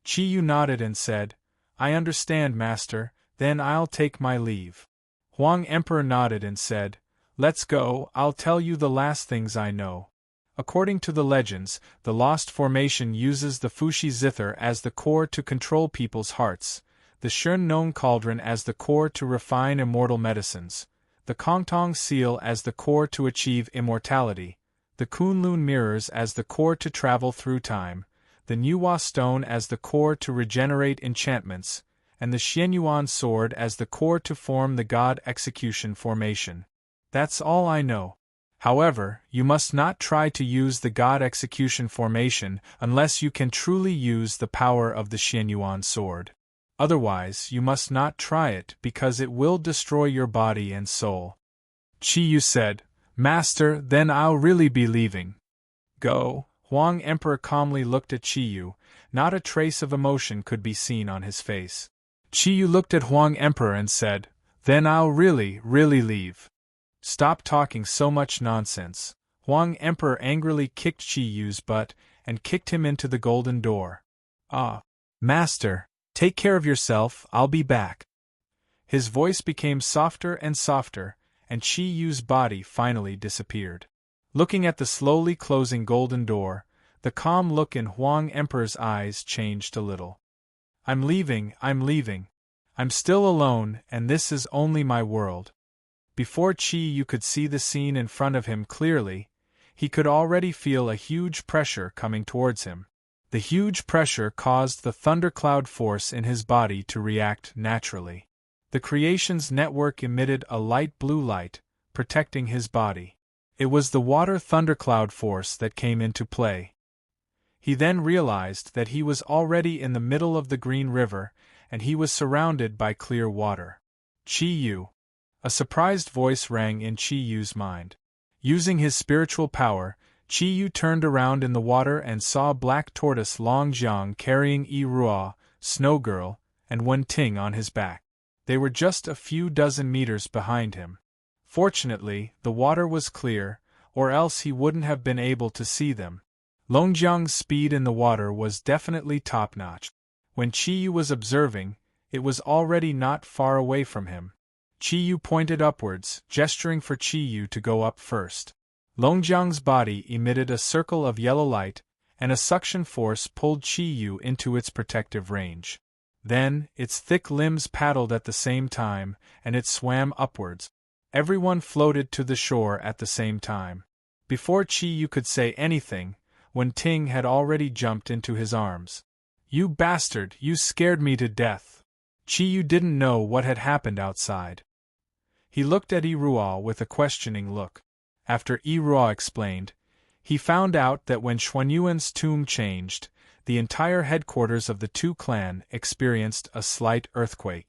Qi Yu nodded and said, "I understand, Master, then I'll take my leave." Huang Emperor nodded and said, "Let's go, I'll tell you the last things I know. According to the legends, the Lost Formation uses the Fushi Zither as the core to control people's hearts, the Shun Nong Cauldron as the core to refine immortal medicines, the Kongtong Seal as the core to achieve immortality, the Kunlun Mirrors as the core to travel through time, the Niwa Stone as the core to regenerate enchantments, and the Xianyuan Sword as the core to form the God Execution Formation. That's all I know. However, you must not try to use the God Execution Formation unless you can truly use the power of the Xianyuan Sword. Otherwise, you must not try it because it will destroy your body and soul." Qi Yu said, "Master, then I'll really be leaving." "Go." Huang Emperor calmly looked at Qi Yu. Not a trace of emotion could be seen on his face. Qi Yu looked at Huang Emperor and said, "Then I'll really leave." "Stop talking so much nonsense." Huang Emperor angrily kicked Qi Yu's butt and kicked him into the golden door. "Ah, Master, take care of yourself, I'll be back." His voice became softer and softer, and Qi Yu's body finally disappeared. Looking at the slowly closing golden door, the calm look in Huang Emperor's eyes changed a little. I'm leaving. I'm still alone, and this is only my world." Before Qi Yu could see the scene in front of him clearly, he could already feel a huge pressure coming towards him. The huge pressure caused the thundercloud force in his body to react naturally. The creation's network emitted a light blue light, protecting his body. It was the water thundercloud force that came into play. He then realized that he was already in the middle of the Green River, and he was surrounded by clear water. "Qi Yu." A surprised voice rang in Qi Yu's mind. Using his spiritual power, Qi Yu turned around in the water and saw Black Tortoise Long Jiang carrying Yi Ruo, Snow Girl, and Wen Ting on his back. They were just a few dozen meters behind him. Fortunately, the water was clear, or else he wouldn't have been able to see them. Longjiang's speed in the water was definitely top-notch. When Qi Yu was observing, it was already not far away from him. Qi Yu pointed upwards, gesturing for Qi Yu to go up first. Longjiang's body emitted a circle of yellow light, and a suction force pulled Qi Yu into its protective range. Then, its thick limbs paddled at the same time, and it swam upwards. Everyone floated to the shore at the same time. Before Qi Yu could say anything, Wen Ting had already jumped into his arms. "You bastard, you scared me to death." Qi Yu didn't know what had happened outside. He looked at Yi Ruo with a questioning look. After Yi-Ruo explained, he found out that when Xuanyuan's tomb changed, the entire headquarters of the two clan experienced a slight earthquake.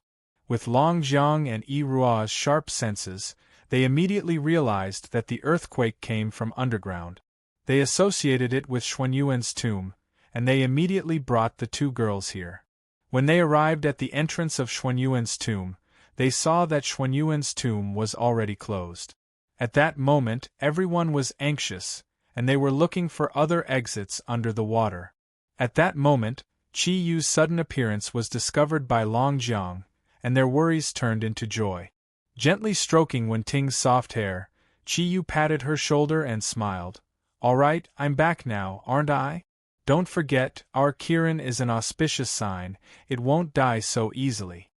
With Long Jiang and Yi-Ruo's sharp senses, they immediately realized that the earthquake came from underground. They associated it with Xuanyuan's tomb, and they immediately brought the two girls here. When they arrived at the entrance of Xuanyuan's tomb, they saw that Xuanyuan's tomb was already closed. At that moment everyone was anxious, and they were looking for other exits under the water. At that moment, Qi Yu's sudden appearance was discovered by Long Jiang, and their worries turned into joy. Gently stroking Wenting's soft hair, Qi Yu patted her shoulder and smiled. "All right, I'm back now, aren't I? Don't forget, our Kirin is an auspicious sign, it won't die so easily."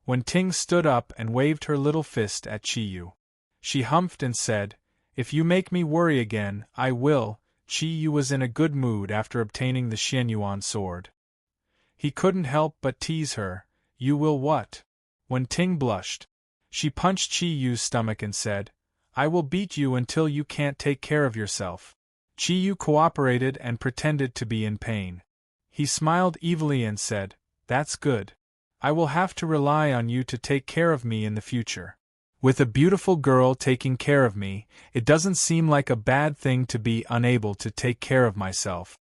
Wenting stood up and waved her little fist at Qi Yu. She humphed and said, "If you make me worry again, I will." Qi Yu was in a good mood after obtaining the Xianyuan sword. He couldn't help but tease her. "You will what?" Wenting blushed. She punched Qi Yu's stomach and said, "I will beat you until you can't take care of yourself." Qi Yu cooperated and pretended to be in pain. He smiled evilly and said, "That's good. I will have to rely on you to take care of me in the future. With a beautiful girl taking care of me, it doesn't seem like a bad thing to be unable to take care of myself."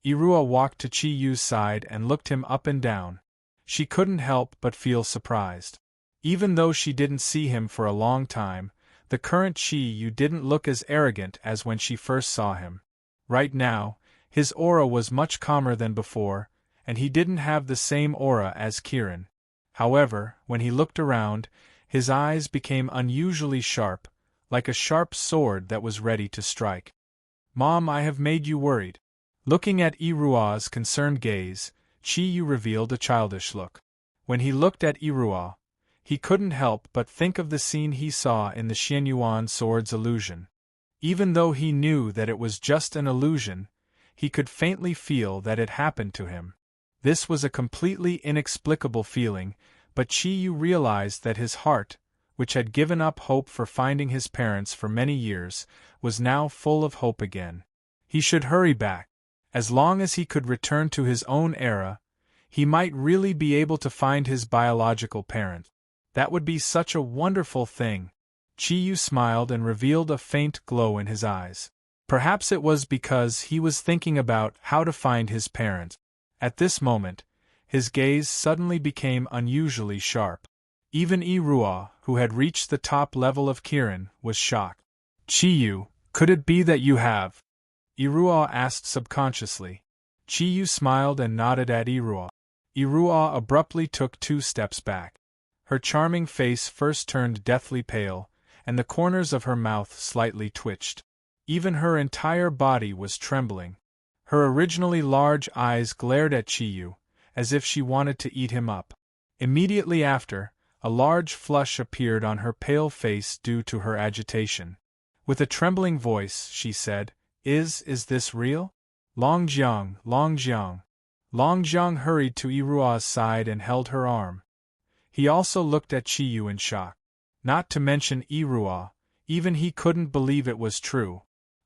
Yi-Ruo walked to Qi Yu's side and looked him up and down. She couldn't help but feel surprised. Even though she didn't see him for a long time, the current Qi Yu didn't look as arrogant as when she first saw him. Right now, his aura was much calmer than before, and he didn't have the same aura as Kirin. However, when he looked around, his eyes became unusually sharp, like a sharp sword that was ready to strike. "Mom, I have made you worried." Looking at Yi-Ruo's concerned gaze, Qi Yu revealed a childish look. When he looked at Yi-Ruo, he couldn't help but think of the scene he saw in the Xianyuan sword's illusion. Even though he knew that it was just an illusion, he could faintly feel that it happened to him. This was a completely inexplicable feeling, but Qi Yu realized that his heart, which had given up hope for finding his parents for many years, was now full of hope again. He should hurry back. As long as he could return to his own era, he might really be able to find his biological parent. That would be such a wonderful thing. Qi Yu smiled and revealed a faint glow in his eyes. Perhaps it was because he was thinking about how to find his parent. At this moment, his gaze suddenly became unusually sharp. Even Yi-Ruo, who had reached the top level of Kirin, was shocked. "Qi Yu, could it be that you have?" Yi-Ruo asked subconsciously. Qi Yu smiled and nodded at Yi-Ruo. Yi-Ruo abruptly took 2 steps back. Her charming face first turned deathly pale, and the corners of her mouth slightly twitched. Even her entire body was trembling. Her originally large eyes glared at Qi Yu, as if she wanted to eat him up. Immediately after, a large flush appeared on her pale face due to her agitation. With a trembling voice, she said, Is this real? Long Jiang, Long Jiang. Long Jiang hurried to Yi-Ruo's side and held her arm. He also looked at Qi Yu in shock. Not to mention Yi-Ruo, even he couldn't believe it was true.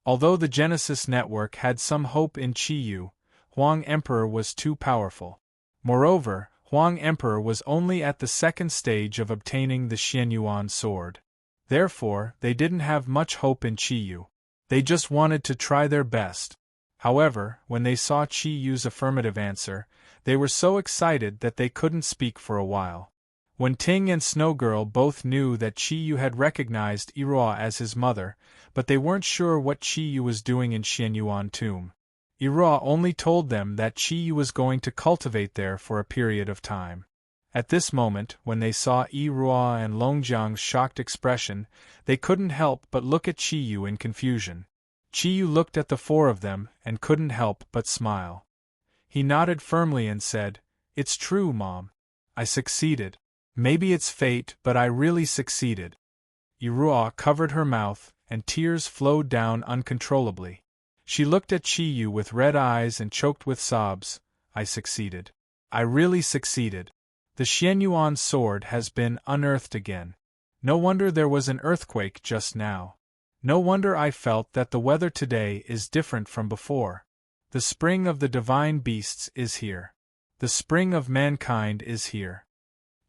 Although the Genesis Network had some hope in Qi Yu, Huang Emperor was too powerful. Moreover, Huang Emperor was only at the 2nd stage of obtaining the Xianyuan sword. Therefore, they didn't have much hope in Qi Yu. They just wanted to try their best. However, when they saw Qi Yu's affirmative answer, they were so excited that they couldn't speak for a while. When Ting and Snow Girl both knew that Qi Yu had recognized Yi-Ruo as his mother, but they weren't sure what Qi Yu was doing in Xianyuan tomb. Yi-Ruo only told them that Qi Yu was going to cultivate there for a period of time. At this moment, when they saw Yi-Ruo and Longjiang's shocked expression, they couldn't help but look at Qi Yu in confusion. Qi Yu looked at the 4 of them and couldn't help but smile. He nodded firmly and said, "It's true, Mom. I succeeded. Maybe it's fate, but I really succeeded." Yi-Ruo covered her mouth, and tears flowed down uncontrollably. She looked at Qi Yu with red eyes and choked with sobs. "I succeeded. I really succeeded. The Xianyuan sword has been unearthed again. No wonder there was an earthquake just now. No wonder I felt that the weather today is different from before. The spring of the divine beasts is here. The spring of mankind is here.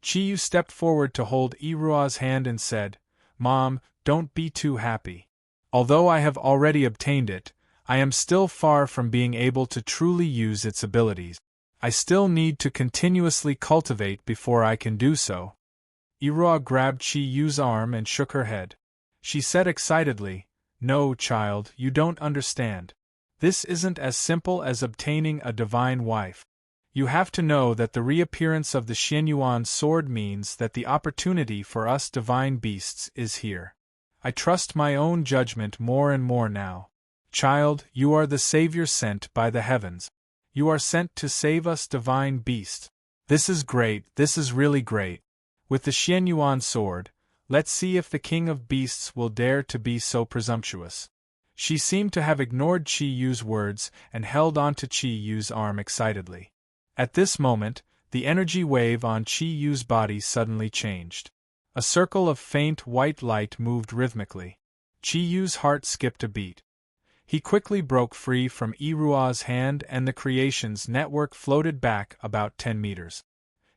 Chiyu stepped forward to hold Irua's hand and said, Mom, don't be too happy. Although I have already obtained it, I am still far from being able to truly use its abilities. I still need to continuously cultivate before I can do so. Irua grabbed Chiyu's arm and shook her head. She said excitedly, No, child, you don't understand. This isn't as simple as obtaining a divine wife. You have to know that the reappearance of the Xianyuan sword means that the opportunity for us divine beasts is here. I trust my own judgment more and more now. Child, you are the savior sent by the heavens. You are sent to save us divine beasts. This is great, this is really great. With the Xianyuan sword, let's see if the king of beasts will dare to be so presumptuous. She seemed to have ignored Chiyu's words and held onto Chiyu's arm excitedly. At this moment, the energy wave on Chiyu's body suddenly changed. A circle of faint white light moved rhythmically. Chiyu's heart skipped a beat. He quickly broke free from Irua's hand and the creation's network floated back about 10 meters.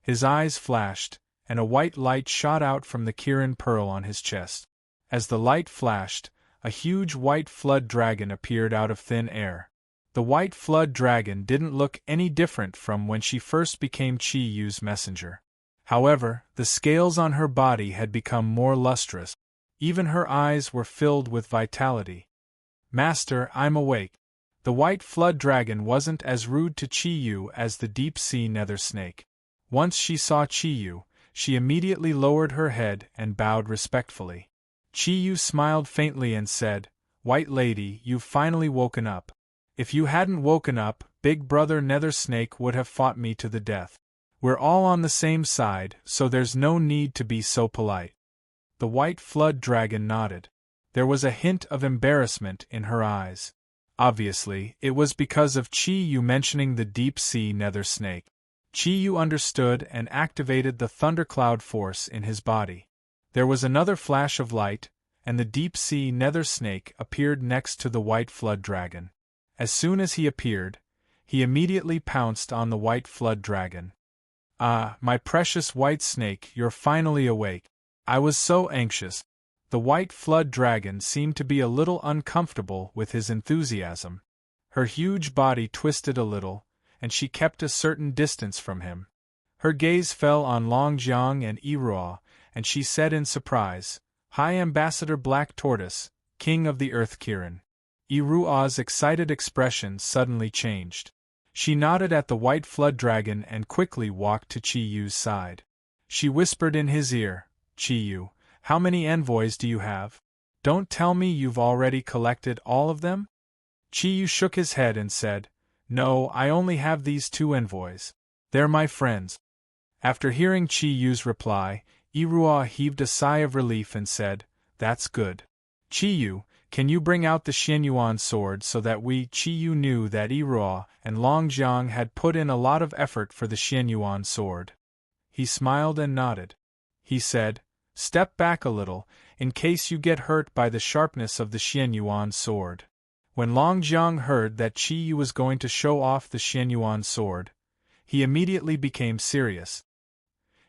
His eyes flashed, and a white light shot out from the Kirin pearl on his chest. As the light flashed, a huge white flood dragon appeared out of thin air. The white flood dragon didn't look any different from when she first became Chiyu's messenger. However, the scales on her body had become more lustrous. Even her eyes were filled with vitality. Master, I'm awake. The white flood dragon wasn't as rude to Chiyu as the deep-sea nether snake. Once she saw Chiyu, she immediately lowered her head and bowed respectfully. Chiyu smiled faintly and said, White lady, you've finally woken up. If you hadn't woken up, Big Brother Nether Snake would have fought me to the death. We're all on the same side, so there's no need to be so polite. The white flood dragon nodded. There was a hint of embarrassment in her eyes. Obviously, it was because of Chiyu mentioning the deep-sea nether snake. Chiyu understood and activated the thundercloud force in his body. There was another flash of light, and the deep-sea nether snake appeared next to the white flood dragon. As soon as he appeared, he immediately pounced on the white flood dragon. Ah, my precious white snake, you're finally awake. I was so anxious. The white flood dragon seemed to be a little uncomfortable with his enthusiasm. Her huge body twisted a little, and she kept a certain distance from him. Her gaze fell on Longjiang and Irua, and she said in surprise, High Ambassador Black Tortoise, King of the Earth Kirin. Irua's excited expression suddenly changed. She nodded at the white flood dragon and quickly walked to Chiyu's side. She whispered in his ear, Chiyu, how many envoys do you have? Don't tell me you've already collected all of them? Chiyu shook his head and said, No, I only have these 2 envoys. They're my friends. After hearing Chiyu's reply, Irua heaved a sigh of relief and said, That's good. Chiyu, can you bring out the Xianyuan sword so that Chiyu knew that Irua and Longjiang had put in a lot of effort for the Xianyuan sword? He smiled and nodded. He said, Step back a little, in case you get hurt by the sharpness of the Xianyuan sword. When Longjiang heard that Chiyu was going to show off the Xianyuan sword, he immediately became serious.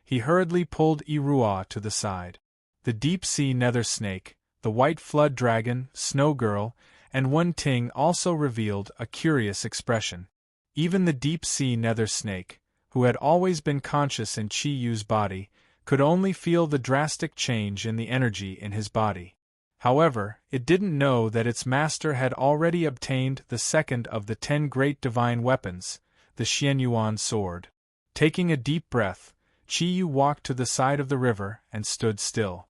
He hurriedly pulled Irua to the side. The deep-sea nether snake, the white flood dragon, Snow Girl, and Wen Ting also revealed a curious expression. Even the deep-sea nether snake, who had always been conscious in Chiyu's body, could only feel the drastic change in the energy in his body. However, it didn't know that its master had already obtained the second of the 10 great divine weapons, the Xianyuan sword. Taking a deep breath, Chiyu walked to the side of the river and stood still.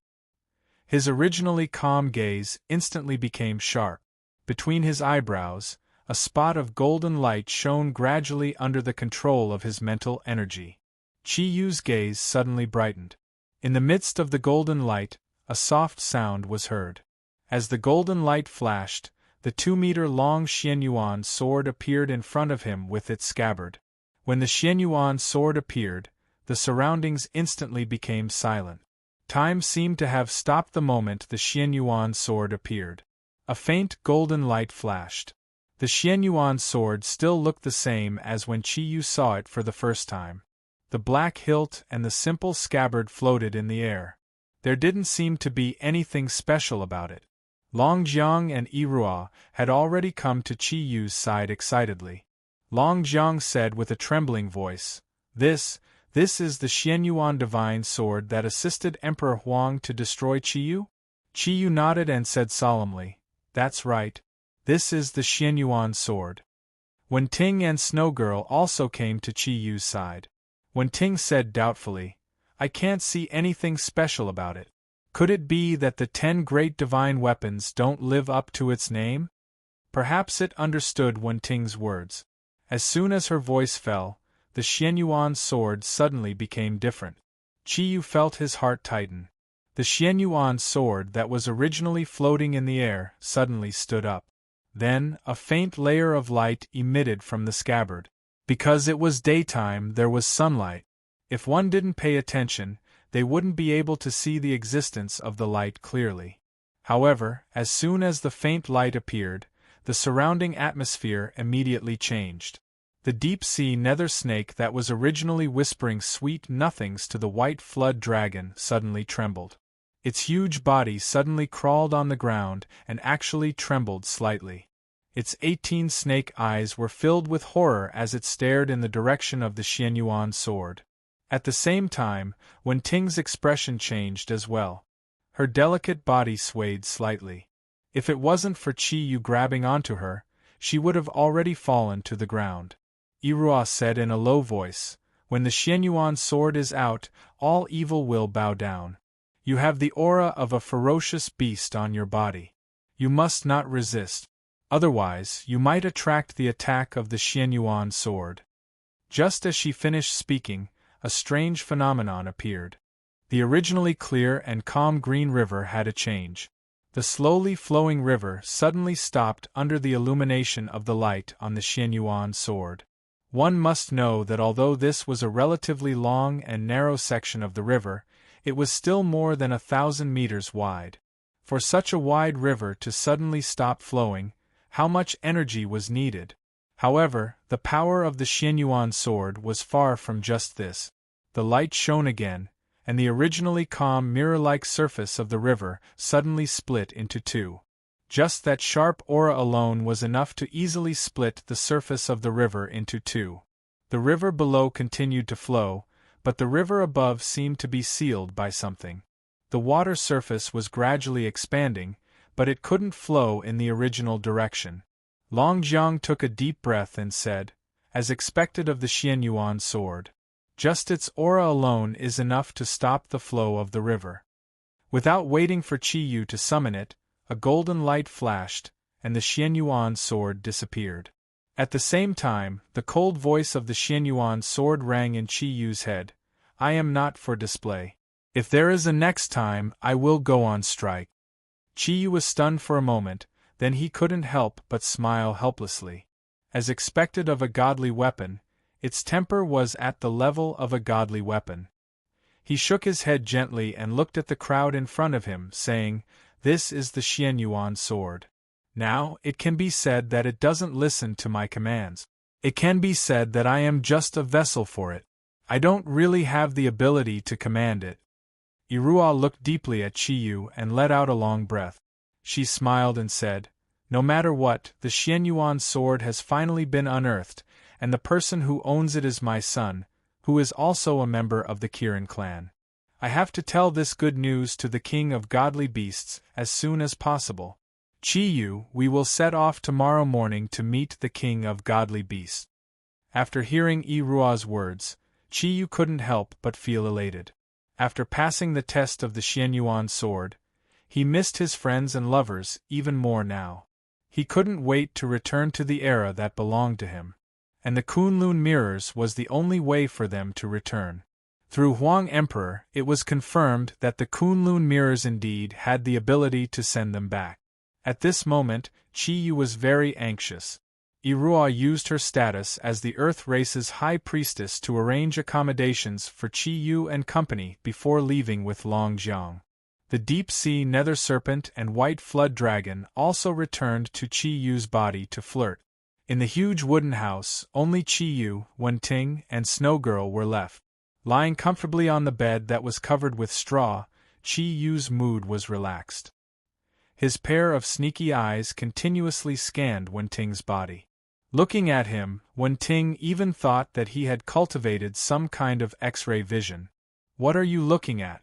His originally calm gaze instantly became sharp. Between his eyebrows, a spot of golden light shone gradually under the control of his mental energy. Chiyu's gaze suddenly brightened. In the midst of the golden light, a soft sound was heard. As the golden light flashed, the 2-meter-long Xianyuan sword appeared in front of him with its scabbard. When the Xianyuan sword appeared, the surroundings instantly became silent. Time seemed to have stopped the moment the Xianyuan sword appeared. A faint golden light flashed. The Xianyuan sword still looked the same as when Qi Yu saw it for the first time. The black hilt and the simple scabbard floated in the air. There didn't seem to be anything special about it. Long Jiang and Irua had already come to Qi Yu's side excitedly. Long Jiang said with a trembling voice, This is the Xianyuan divine sword that assisted Emperor Huang to destroy Qi Yu? Qi Yu nodded and said solemnly, That's right. This is the Xianyuan sword. Wen Ting and Snow Girl also came to Qi Yu's side. Wen Ting said doubtfully, I can't see anything special about it. Could it be that the 10 great divine weapons don't live up to its name? Perhaps it understood Wen Ting's words. As soon as her voice fell, the Xianyuan sword suddenly became different. Qi Yu felt his heart tighten. The Xianyuan sword that was originally floating in the air suddenly stood up. Then, a faint layer of light emitted from the scabbard. Because it was daytime, there was sunlight. If one didn't pay attention, they wouldn't be able to see the existence of the light clearly. However, as soon as the faint light appeared, the surrounding atmosphere immediately changed. The deep-sea nether snake that was originally whispering sweet nothings to the white flood dragon suddenly trembled. Its huge body suddenly crawled on the ground and actually trembled slightly. Its 18 snake eyes were filled with horror as it stared in the direction of the Xianyuan sword. At the same time, Wen Ting's expression changed as well. Her delicate body swayed slightly. If it wasn't for Qi Yu grabbing onto her, she would have already fallen to the ground. Irua said in a low voice, When the Xianyuan sword is out, all evil will bow down. You have the aura of a ferocious beast on your body. You must not resist. Otherwise, you might attract the attack of the Xianyuan sword. Just as she finished speaking, a strange phenomenon appeared. The originally clear and calm green river had a change. The slowly flowing river suddenly stopped under the illumination of the light on the Xianyuan sword. One must know that although this was a relatively long and narrow section of the river, it was still more than 1,000 meters wide. For such a wide river to suddenly stop flowing, how much energy was needed? However, the power of the Xianyuan sword was far from just this. The light shone again, and the originally calm mirror-like surface of the river suddenly split into two. Just that sharp aura alone was enough to easily split the surface of the river into two. The river below continued to flow, but the river above seemed to be sealed by something. The water surface was gradually expanding, but it couldn't flow in the original direction. Long Jiang took a deep breath and said, as expected of the Xianyuan sword, just its aura alone is enough to stop the flow of the river. Without waiting for Qi Yu to summon it, a golden light flashed, and the Xianyuan sword disappeared. At the same time, the cold voice of the Xianyuan sword rang in Qi Yu's head, I am not for display. If there is a next time, I will go on strike. Qi Yu was stunned for a moment, then he couldn't help but smile helplessly. As expected of a godly weapon, its temper was at the level of a godly weapon. He shook his head gently and looked at the crowd in front of him, saying, This is the Xianyuan sword. Now, it can be said that it doesn't listen to my commands. It can be said that I am just a vessel for it. I don't really have the ability to command it. Irua looked deeply at Qi Yu and let out a long breath. She smiled and said, No matter what, the Xianyuan sword has finally been unearthed, and the person who owns it is my son, who is also a member of the Kirin clan. I have to tell this good news to the king of godly beasts as soon as possible. Qi Yu, we will set off tomorrow morning to meet the king of godly beasts. After hearing Irua's words, Qi Yu couldn't help but feel elated. After passing the test of the Xianyuan sword, he missed his friends and lovers even more now. He couldn't wait to return to the era that belonged to him. And the Kunlun mirrors was the only way for them to return. Through Huang Emperor, it was confirmed that the Kunlun mirrors indeed had the ability to send them back. At this moment, Qi Yu was very anxious. Irua used her status as the Earth race's high priestess to arrange accommodations for Qi Yu and company before leaving with Long Jiang. The deep-sea nether serpent and white flood dragon also returned to Chi-Yu's body to flirt. In the huge wooden house, only Chi-Yu, Wen-Ting, and Snow Girl were left. Lying comfortably on the bed that was covered with straw, Chi-Yu's mood was relaxed. His pair of sneaky eyes continuously scanned Wen-Ting's body. Looking at him, Wen-Ting even thought that he had cultivated some kind of X-ray vision. "What are you looking at?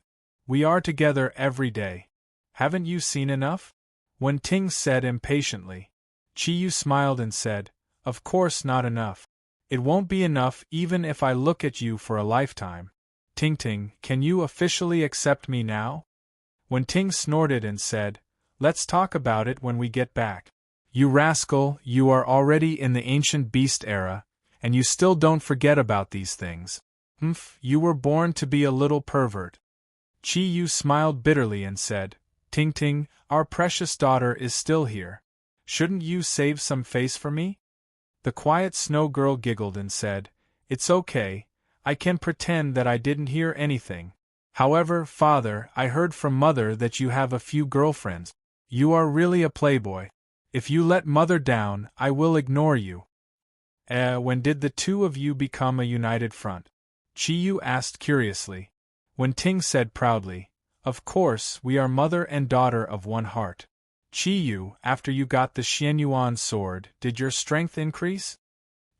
We are together every day. Haven't you seen enough?" Wen-Ting said impatiently. Chi-Yu smiled and said, "Of course not enough. It won't be enough even if I look at you for a lifetime. Ting-Ting, can you officially accept me now?" Wen-Ting snorted and said, "Let's talk about it when we get back." "You rascal, you are already in the ancient beast era, and you still don't forget about these things. You were born to be a little pervert." Chi-Yu smiled bitterly and said, "Ting-Ting, our precious daughter is still here. Shouldn't you save some face for me?" The quiet Snow Girl giggled and said, "It's okay, I can pretend that I didn't hear anything. However, Father, I heard from Mother that you have a few girlfriends. You are really a playboy. If you let Mother down, I will ignore you." When did the two of you become a united front?" Chi-Yu asked curiously. Wen-Ting said proudly, "Of course, we are mother and daughter of one heart." "Chi-Yu, after you got the Xianyuan sword, did your strength increase?"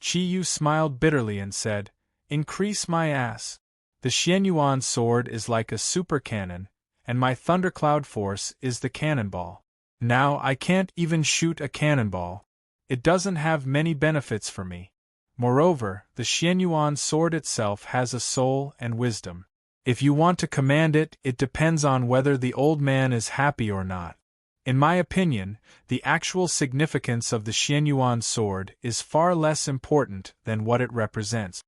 Chi-Yu smiled bitterly and said, "Increase my ass. The Xianyuan sword is like a super cannon, and my thundercloud force is the cannonball. Now I can't even shoot a cannonball. It doesn't have many benefits for me. Moreover, the Xianyuan sword itself has a soul and wisdom. If you want to command it, it depends on whether the old man is happy or not. In my opinion, the actual significance of the Xianyuan sword is far less important than what it represents."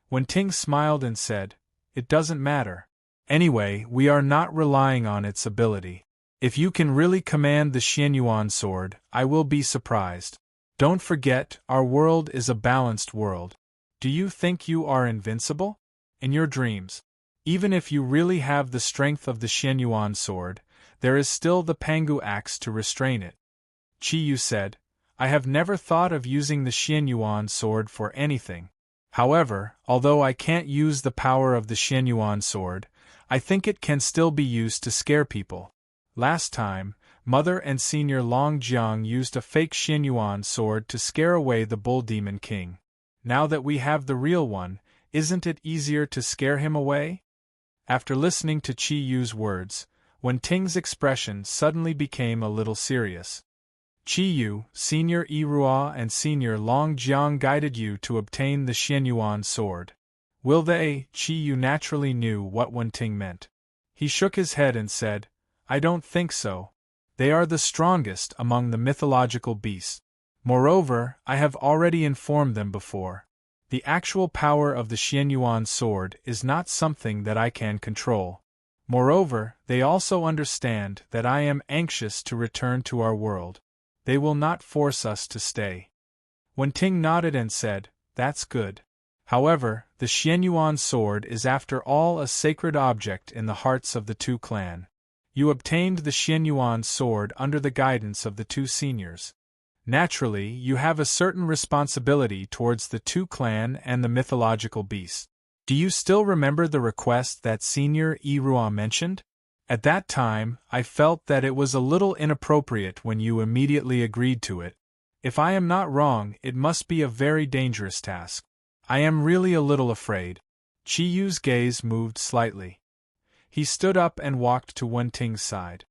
Wen-Ting smiled and said, "It doesn't matter. Anyway, we are not relying on its ability. If you can really command the Xianyuan sword, I will be surprised. Don't forget, our world is a balanced world. Do you think you are invincible? In your dreams. Even if you really have the strength of the Xianyuan sword, there is still the Pangu axe to restrain it." Chi-Yu said, "I have never thought of using the Xianyuan sword for anything. However, although I can't use the power of the Xianyuan sword, I think it can still be used to scare people. Last time, Mother and Senior Long Jiang used a fake Xianyuan sword to scare away the Bull Demon King. Now that we have the real one, isn't it easier to scare him away?" After listening to Chi-Yu's words, Wen-Ting's expression suddenly became a little serious. "Chi-Yu, Senior Irua and Senior Long Jiang guided you to obtain the Xianyuan sword. Will they?" Chi-Yu naturally knew what Wen-Ting meant. He shook his head and said, "I don't think so. They are the strongest among the mythological beasts. Moreover, I have already informed them before. The actual power of the Xianyuan sword is not something that I can control. Moreover, they also understand that I am anxious to return to our world. They will not force us to stay." Wen-Ting nodded and said, "That's good. However, the Xianyuan sword is after all a sacred object in the hearts of the Tu clan. You obtained the Xianyuan sword under the guidance of the two seniors. Naturally, you have a certain responsibility towards the Tu clan and the mythological beasts. Do you still remember the request that Senior Irua mentioned? At that time, I felt that it was a little inappropriate when you immediately agreed to it. If I am not wrong, it must be a very dangerous task. I am really a little afraid." Chi-Yu's gaze moved slightly. He stood up and walked to Wen-Ting's side.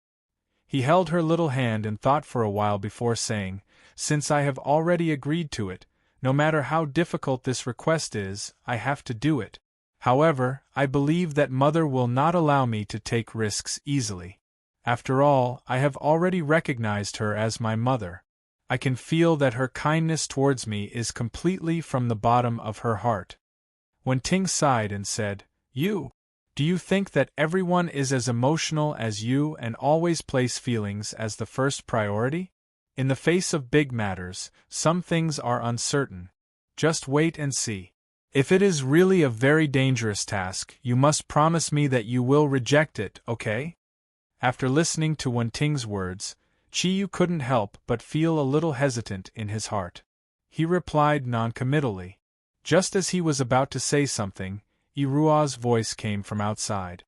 He held her little hand and thought for a while before saying, "Since I have already agreed to it, no matter how difficult this request is, I have to do it. However, I believe that Mother will not allow me to take risks easily. After all, I have already recognized her as my mother. I can feel that her kindness towards me is completely from the bottom of her heart." Wen-Ting sighed and said, Do you think that everyone is as emotional as you and always place feelings as the first priority? In the face of big matters, some things are uncertain. Just wait and see. If it is really a very dangerous task, you must promise me that you will reject it, okay?" After listening to Wen Ting's words, Chi Yu couldn't help but feel a little hesitant in his heart. He replied noncommittally. Just as he was about to say something, Irua's voice came from outside.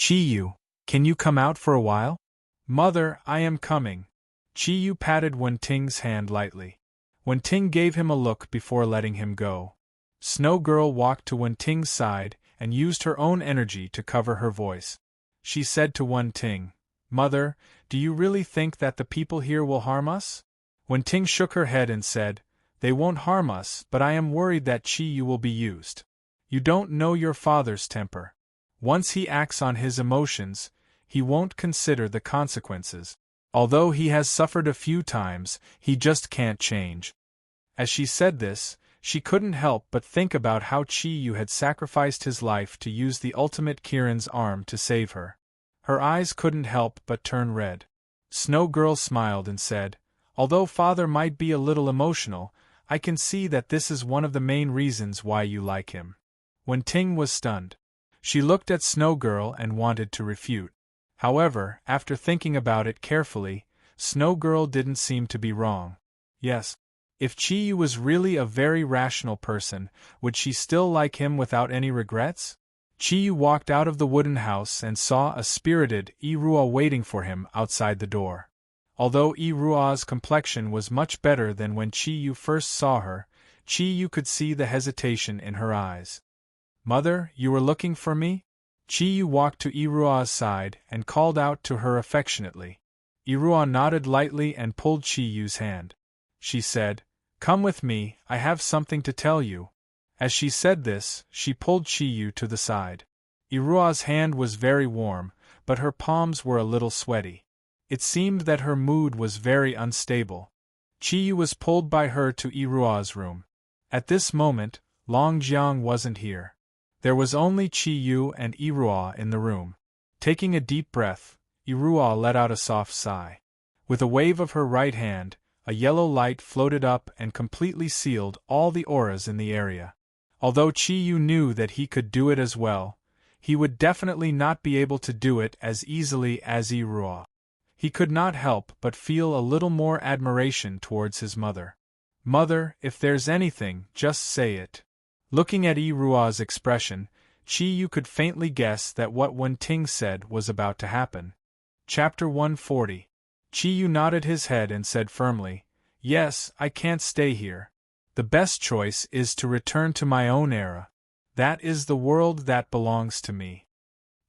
Chi Yu, can you come out for a while? Mother, I am coming. Chi Yu patted Wen Ting's hand lightly. Wen Ting gave him a look before letting him go. Snow Girl walked to Wen Ting's side and used her own energy to cover her voice. She said to Wen Ting, Mother, do you really think that the people here will harm us? Wen Ting shook her head and said, They won't harm us, but I am worried that Chi Yu will be used. You don't know your father's temper. Once he acts on his emotions, he won't consider the consequences. Although he has suffered a few times, he just can't change. As she said this, she couldn't help but think about how Chi Yu had sacrificed his life to use the ultimate Kirin's arm to save her. Her eyes couldn't help but turn red. Snow Girl smiled and said, Although father might be a little emotional, I can see that this is one of the main reasons why you like him. Wen Ting was stunned. She looked at Snow Girl and wanted to refute. However, after thinking about it carefully, Snow Girl didn't seem to be wrong. Yes. If Chi Yu was really a very rational person, would she still like him without any regrets? Chi Yu walked out of the wooden house and saw a spirited Irua waiting for him outside the door. Although Irua's complexion was much better than when Chi Yu first saw her, Chi Yu could see the hesitation in her eyes. Mother, you were looking for me? Chi Yu walked to Irua's side and called out to her affectionately. Irua nodded lightly and pulled Chi Yu's hand. She said, Come with me, I have something to tell you. As she said this, she pulled Chi Yu to the side. Irua's hand was very warm, but her palms were a little sweaty. It seemed that her mood was very unstable. Chi Yu was pulled by her to Irua's room. At this moment, Long Jiang wasn't here. There was only Chi Yu and Irua in the room. Taking a deep breath, Irua let out a soft sigh. With a wave of her right hand, a yellow light floated up and completely sealed all the auras in the area. Although Chi Yu knew that he could do it as well, he would definitely not be able to do it as easily as Irua. He could not help but feel a little more admiration towards his mother. Mother, if there's anything, just say it. Looking at Irua's expression, Chi Yu could faintly guess that what Wen Ting said was about to happen. Chapter 140. Chi Yu nodded his head and said firmly, Yes, I can't stay here. The best choice is to return to my own era. That is the world that belongs to me.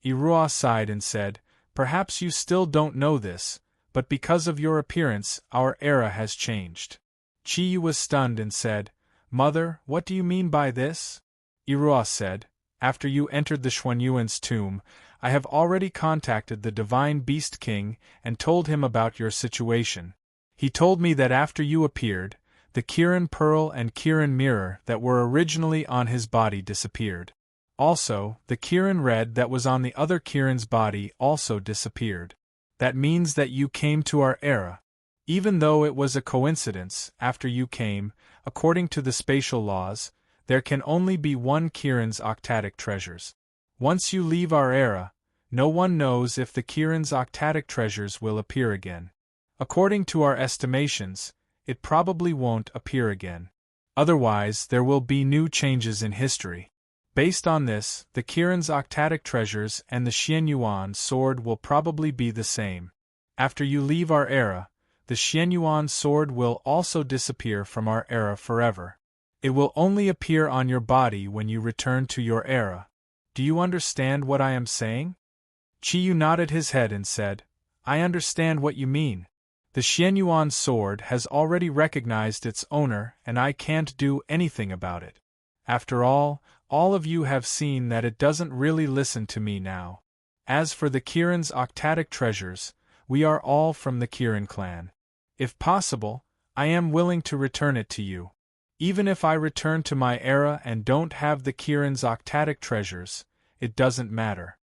Irua sighed and said, Perhaps you still don't know this, but because of your appearance, our era has changed. Chi Yu was stunned and said, Mother, what do you mean by this? Irua said, After you entered the Xuanyuan's tomb, I have already contacted the Divine Beast King and told him about your situation. He told me that after you appeared, the Kirin Pearl and Kirin Mirror that were originally on his body disappeared. Also, the Kirin Red that was on the other Kirin's body also disappeared. That means that you came to our era. Even though it was a coincidence, after you came, according to the spatial laws, there can only be one Kirin's octatic treasures. Once you leave our era, no one knows if the Kirin's octatic treasures will appear again. According to our estimations, it probably won't appear again. Otherwise, there will be new changes in history. Based on this, the Kirin's octatic treasures and the Xianyuan sword will probably be the same. After you leave our era, the Xianyuan sword will also disappear from our era forever. It will only appear on your body when you return to your era. Do you understand what I am saying? Chi Yu nodded his head and said, I understand what you mean. The Xianyuan sword has already recognized its owner and I can't do anything about it. After all of you have seen that it doesn't really listen to me now. As for the Kirin's octatic treasures, we are all from the Kirin clan. If possible, I am willing to return it to you. Even if I return to my era and don't have the Kirin's octatic treasures, it doesn't matter.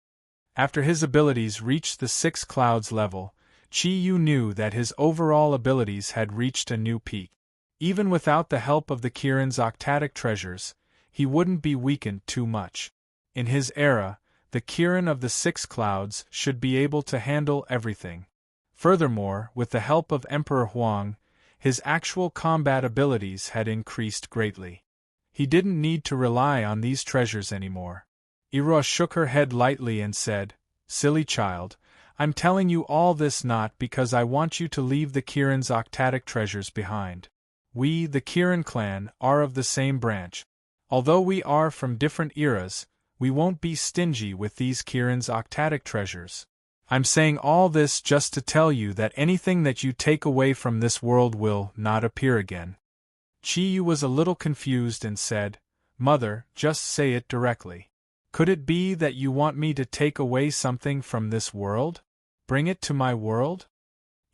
After his abilities reached the 6 clouds level, Chi Yu knew that his overall abilities had reached a new peak. Even without the help of the Kirin's octatic treasures, he wouldn't be weakened too much. In his era, the Kirin of the 6 clouds should be able to handle everything. Furthermore, with the help of Emperor Huang, his actual combat abilities had increased greatly. He didn't need to rely on these treasures anymore. Iroha shook her head lightly and said, "Silly child, I'm telling you all this not because I want you to leave the Kirin's octatic treasures behind. We, the Kirin clan, are of the same branch. Although we are from different eras, we won't be stingy with these Kirin's octatic treasures. I'm saying all this just to tell you that anything that you take away from this world will not appear again." Chiyu was a little confused and said, "Mother, just say it directly. Could it be that you want me to take away something from this world? Bring it to my world?"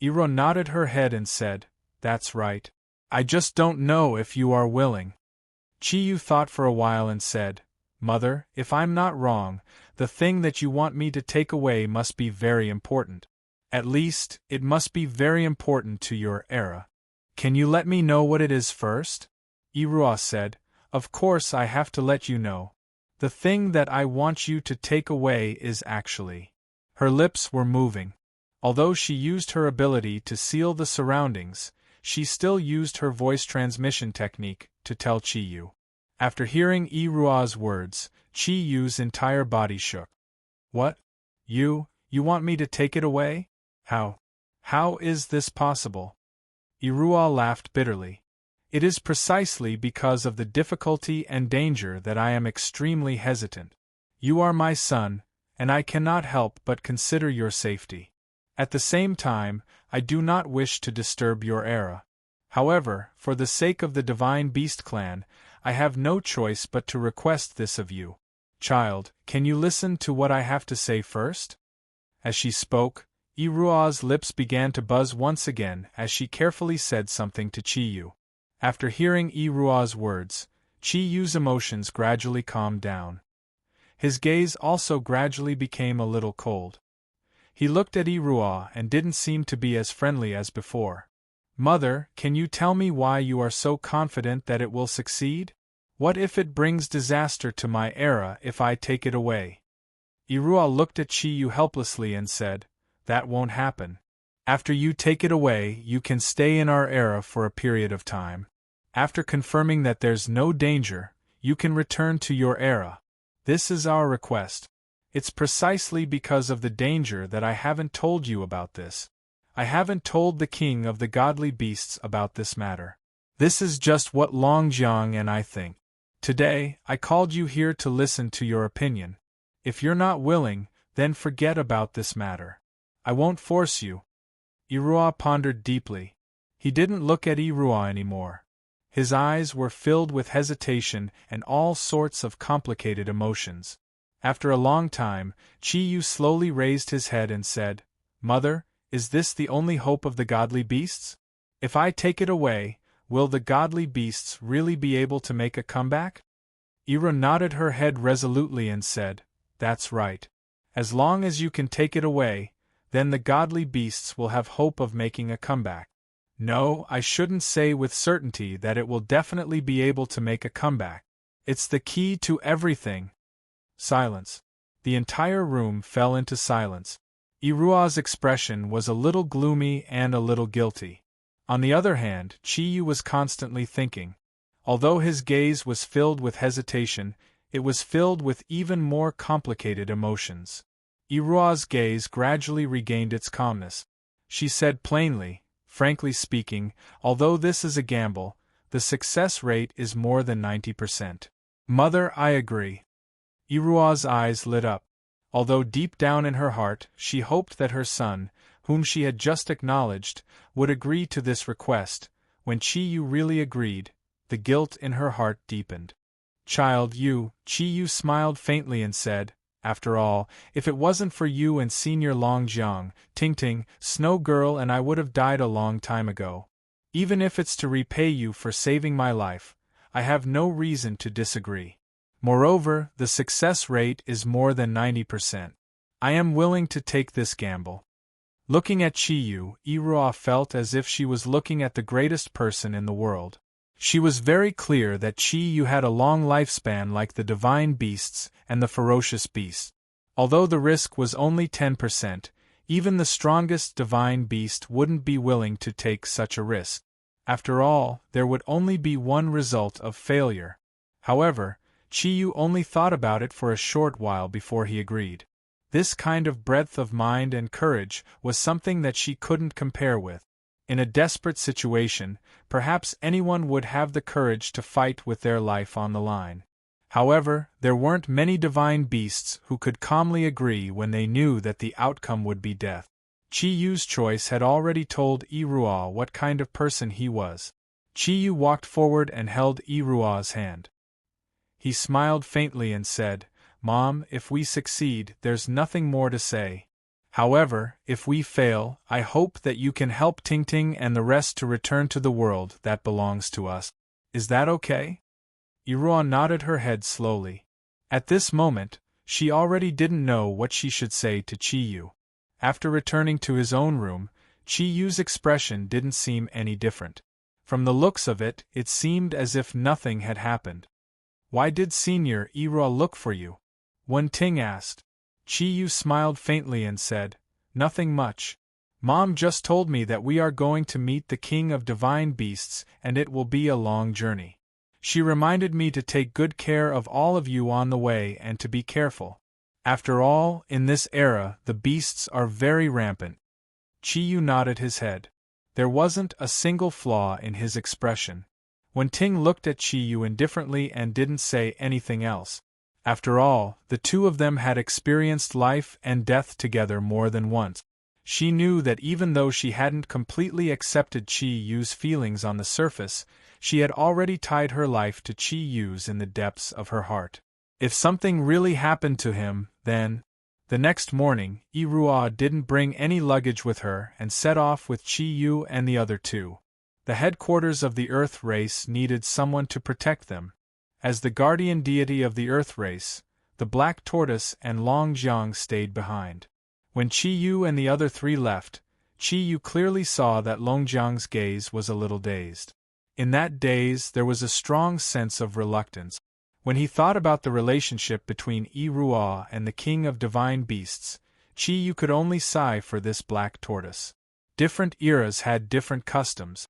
Iroha nodded her head and said, "That's right. I just don't know if you are willing." Chiyu thought for a while and said, "Mother, if I'm not wrong, the thing that you want me to take away must be very important. At least, it must be very important to your era. Can you let me know what it is first?" Iroha said, "Of course I have to let you know. The thing that I want you to take away is actually..." Her lips were moving. Although she used her ability to seal the surroundings, she still used her voice transmission technique to tell Chiyu. After hearing Iroha's words, Chiyu's entire body shook. "What? You want me to take it away? How is this possible?" Iroha laughed bitterly. "It is precisely because of the difficulty and danger that I am extremely hesitant. You are my son, and I cannot help but consider your safety. At the same time, I do not wish to disturb your era. However, for the sake of the Divine Beast clan, I have no choice but to request this of you. Child, can you listen to what I have to say first?" As she spoke, Iroha's lips began to buzz once again as she carefully said something to Chiyu. After hearing Iroha's words, Chiyu's emotions gradually calmed down. His gaze also gradually became a little cold. He looked at Iroha and didn't seem to be as friendly as before. "Mother, can you tell me why you are so confident that it will succeed? What if it brings disaster to my era if I take it away?" Iroha looked at Chiyu helplessly and said, "That won't happen. After you take it away, you can stay in our era for a period of time. After confirming that there's no danger, you can return to your era. This is our request. It's precisely because of the danger that I haven't told you about this. I haven't told the king of the godly beasts about this matter. This is just what Longjiang and I think. Today, I called you here to listen to your opinion. If you're not willing, then forget about this matter. I won't force you." Iroha pondered deeply. He didn't look at Iroha anymore. His eyes were filled with hesitation and all sorts of complicated emotions. After a long time, Chiyu slowly raised his head and said, "Mother, is this the only hope of the godly beasts? If I take it away, will the godly beasts really be able to make a comeback?" Iroha nodded her head resolutely and said, "That's right. As long as you can take it away, then the godly beasts will have hope of making a comeback. No, I shouldn't say with certainty that it will definitely be able to make a comeback. It's the key to everything." Silence. The entire room fell into silence. Iroha's expression was a little gloomy and a little guilty. On the other hand, Chiyu was constantly thinking. Although his gaze was filled with hesitation, it was filled with even more complicated emotions. Iroha's gaze gradually regained its calmness. She said plainly, "Frankly speaking, although this is a gamble, the success rate is more than 90%. Mother, I agree." Iroha's eyes lit up. Although deep down in her heart she hoped that her son, whom she had just acknowledged, would agree to this request, when Chiyu really agreed, the guilt in her heart deepened. "Child, Chiyu smiled faintly and said, "After all, if it wasn't for you and Senior Longjiang, Tingting, Snow Girl and I would have died a long time ago. Even if it's to repay you for saving my life, I have no reason to disagree. Moreover, the success rate is more than 90%. I am willing to take this gamble." Looking at Chiyu, Iroha felt as if she was looking at the greatest person in the world. She was very clear that Chiyu had a long lifespan like the divine beasts and the ferocious beasts. Although the risk was only 10%, even the strongest divine beast wouldn't be willing to take such a risk. After all, there would only be one result of failure. However, Chiyu only thought about it for a short while before he agreed. This kind of breadth of mind and courage was something that she couldn't compare with. In a desperate situation, perhaps anyone would have the courage to fight with their life on the line. However, there weren't many divine beasts who could calmly agree when they knew that the outcome would be death. Chiyu's choice had already told Iruo what kind of person he was. Chiyu walked forward and held Iruo's hand. He smiled faintly and said, "Mom, if we succeed, there's nothing more to say. However, if we fail, I hope that you can help Tingting and the rest to return to the world that belongs to us. Is that okay?" Iruo nodded her head slowly. At this moment, she already didn't know what she should say to Chiyu. After returning to his own room, Chiyu's expression didn't seem any different. From the looks of it, it seemed as if nothing had happened. "Why did Senior Iruo look for you?" Wen Ting asked. Chiyu smiled faintly and said, "Nothing much. Mom just told me that we are going to meet the King of Divine Beasts and it will be a long journey. She reminded me to take good care of all of you on the way and to be careful. After all, in this era, the beasts are very rampant." Chiyu nodded his head. There wasn't a single flaw in his expression. Wen Ting looked at Chiyu indifferently and didn't say anything else. After all, the two of them had experienced life and death together more than once. She knew that even though she hadn't completely accepted Chiyu's feelings on the surface, she had already tied her life to Chiyu's in the depths of her heart. If something really happened to him, then… The next morning, Iruo didn't bring any luggage with her and set off with Chiyu and the other two. The headquarters of the Earth race needed someone to protect them. As the guardian deity of the Earth race, the Black Tortoise and Longjiang stayed behind. When Chiyu and the other three left, Chiyu clearly saw that Longjiang's gaze was a little dazed. In that daze there was a strong sense of reluctance. When he thought about the relationship between Iruo and the King of Divine Beasts, Chiyu could only sigh for this Black Tortoise. Different eras had different customs.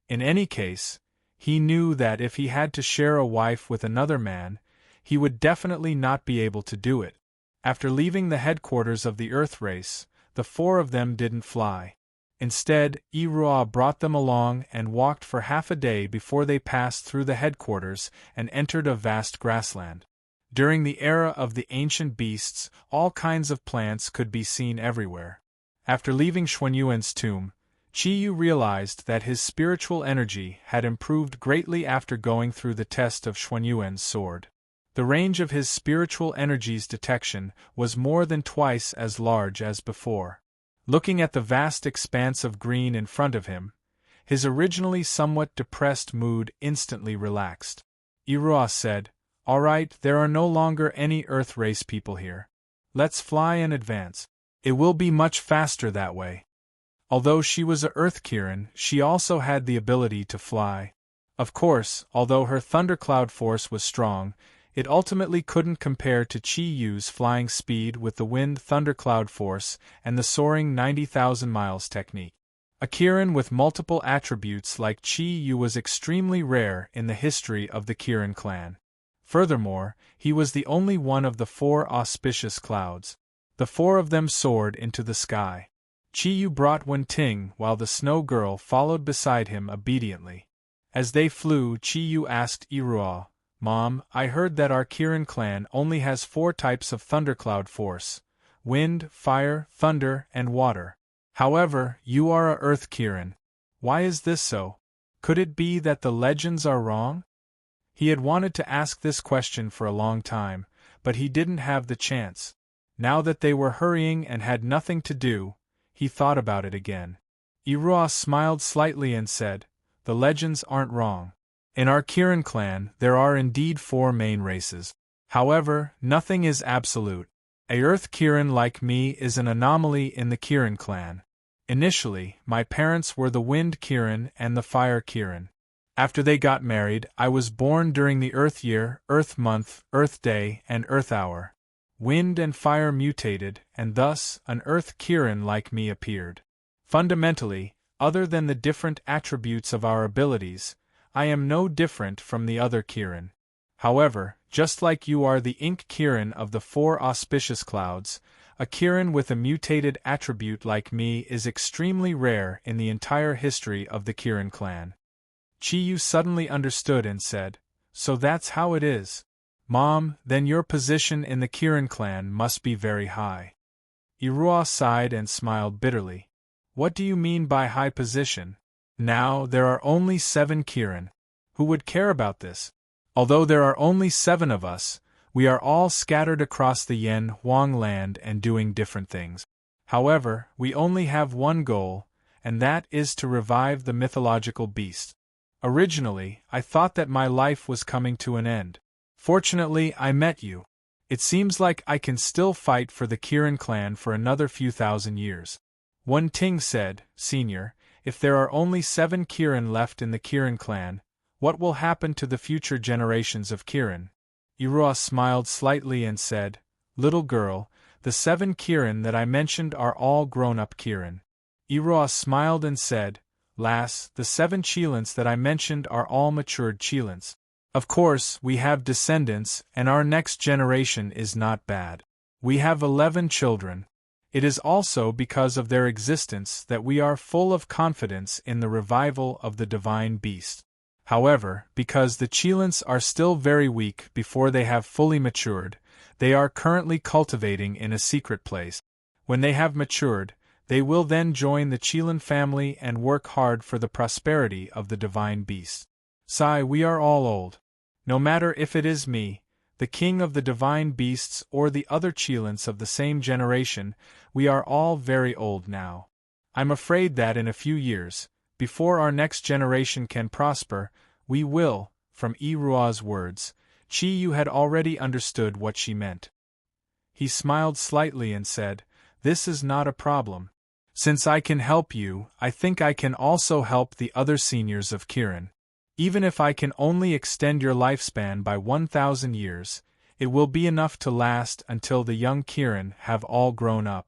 In any case, he knew that if he had to share a wife with another man, he would definitely not be able to do it. After leaving the headquarters of the Earth race, the four of them didn't fly. Instead, Iruo brought them along and walked for half a day before they passed through the headquarters and entered a vast grassland. During the era of the ancient beasts, all kinds of plants could be seen everywhere. After leaving Xuanyuan's tomb, Chiyu realized that his spiritual energy had improved greatly after going through the test of Xuanyuan's sword. The range of his spiritual energy's detection was more than twice as large as before. Looking at the vast expanse of green in front of him, his originally somewhat depressed mood instantly relaxed. Iruo said, "All right, there are no longer any Earth race people here. Let's fly and advance. It will be much faster that way." Although she was a Earth Kirin, she also had the ability to fly. Of course, although her thundercloud force was strong, it ultimately couldn't compare to Chiyu's flying speed with the wind thundercloud force and the soaring 90,000 miles technique. A Kirin with multiple attributes like Chiyu was extremely rare in the history of the Kirin clan. Furthermore, he was the only one of the four auspicious clouds. The four of them soared into the sky. Chiyu brought Wen Ting while the Snow Girl followed beside him obediently. As they flew, Chiyu asked Iruo, "Mom, I heard that our Kirin clan only has 4 types of thundercloud force: wind, fire, thunder, and water. However, you are a Earth Kirin. Why is this so? Could it be that the legends are wrong?" He had wanted to ask this question for a long time, but he didn't have the chance. Now that they were hurrying and had nothing to do, he thought about it again. Iruo smiled slightly and said, "The legends aren't wrong. In our Kirin clan, there are indeed 4 main races. However, nothing is absolute. A Earth Kirin like me is an anomaly in the Kirin clan. Initially, my parents were the Wind Kirin and the Fire Kirin. After they got married, I was born during the Earth Year, Earth Month, Earth Day, and Earth Hour. Wind and fire mutated, and thus, an earth Kirin like me appeared. Fundamentally, other than the different attributes of our abilities, I am no different from the other Kirin. However, just like you are the ink Kirin of the 4 auspicious clouds, a Kirin with a mutated attribute like me is extremely rare in the entire history of the Kirin clan. Chiyu suddenly understood and said, "So that's how it is. Mom, then your position in the Kirin clan must be very high." Irua sighed and smiled bitterly. "What do you mean by high position? Now, there are only 7 Kirin. Who would care about this? Although there are only 7 of us, we are all scattered across the Yen Huang land and doing different things. However, we only have one goal, and that is to revive the mythological beast. Originally, I thought that my life was coming to an end. Fortunately, I met you. It seems like I can still fight for the Kirin clan for another few thousand years." Wen Ting said, "Senior, if there are only 7 Kirin left in the Kirin clan, what will happen to the future generations of Kirin?" Irua smiled slightly and said, "Little girl, the 7 Kirin that I mentioned are all grown-up Kirin." Irua smiled and said, "Lass, the 7 Qilins that I mentioned are all matured Qilins. Of course, we have descendants, and our next generation is not bad. We have 11 children. It is also because of their existence that we are full of confidence in the revival of the divine beast. However, because the Qilins are still very weak before they have fully matured, they are currently cultivating in a secret place. When they have matured, they will then join the Qilin family and work hard for the prosperity of the divine beast. Sai, we are all old. No matter if it is me, the king of the divine beasts, or the other Qilins of the same generation, we are all very old now. I'm afraid that in a few years, before our next generation can prosper, we will," from Irua's words, Chiyu had already understood what she meant. He smiled slightly and said, "This is not a problem. Since I can help you, I think I can also help the other seniors of Kirin. Even if I can only extend your lifespan by 1,000 years, it will be enough to last until the young Kirin have all grown up."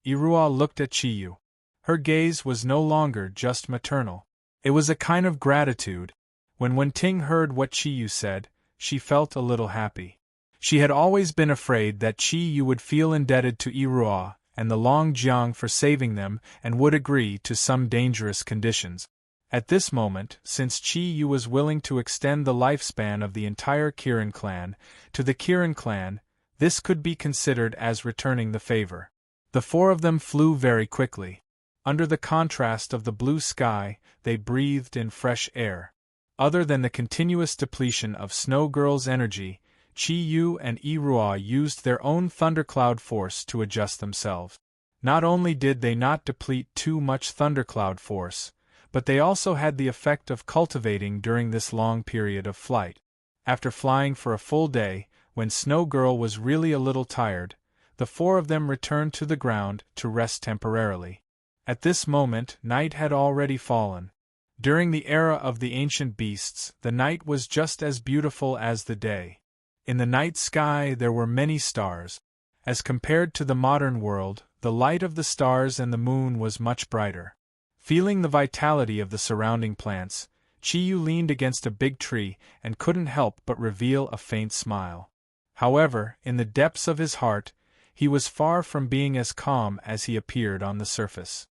Irua looked at Chiyu. Her gaze was no longer just maternal. It was a kind of gratitude. When Wen Ting heard what Chiyu said, she felt a little happy. She had always been afraid that Chiyu would feel indebted to Irua and the Long Jiang for saving them and would agree to some dangerous conditions. At this moment, since Chiyu was willing to extend the lifespan of the entire Kirin clan to the Kirin clan, this could be considered as returning the favor. The 4 of them flew very quickly. Under the contrast of the blue sky, they breathed in fresh air. Other than the continuous depletion of Snow Girl's energy, Chiyu and Irua used their own thundercloud force to adjust themselves. Not only did they not deplete too much thundercloud force, but they also had the effect of cultivating during this long period of flight. After flying for a full day, when Snow Girl was really a little tired, the 4 of them returned to the ground to rest temporarily. At this moment, night had already fallen. During the era of the ancient beasts, the night was just as beautiful as the day. In the night sky there were many stars. As compared to the modern world, the light of the stars and the moon was much brighter. Feeling the vitality of the surrounding plants, Chiyu leaned against a big tree and couldn't help but reveal a faint smile. However, in the depths of his heart, he was far from being as calm as he appeared on the surface.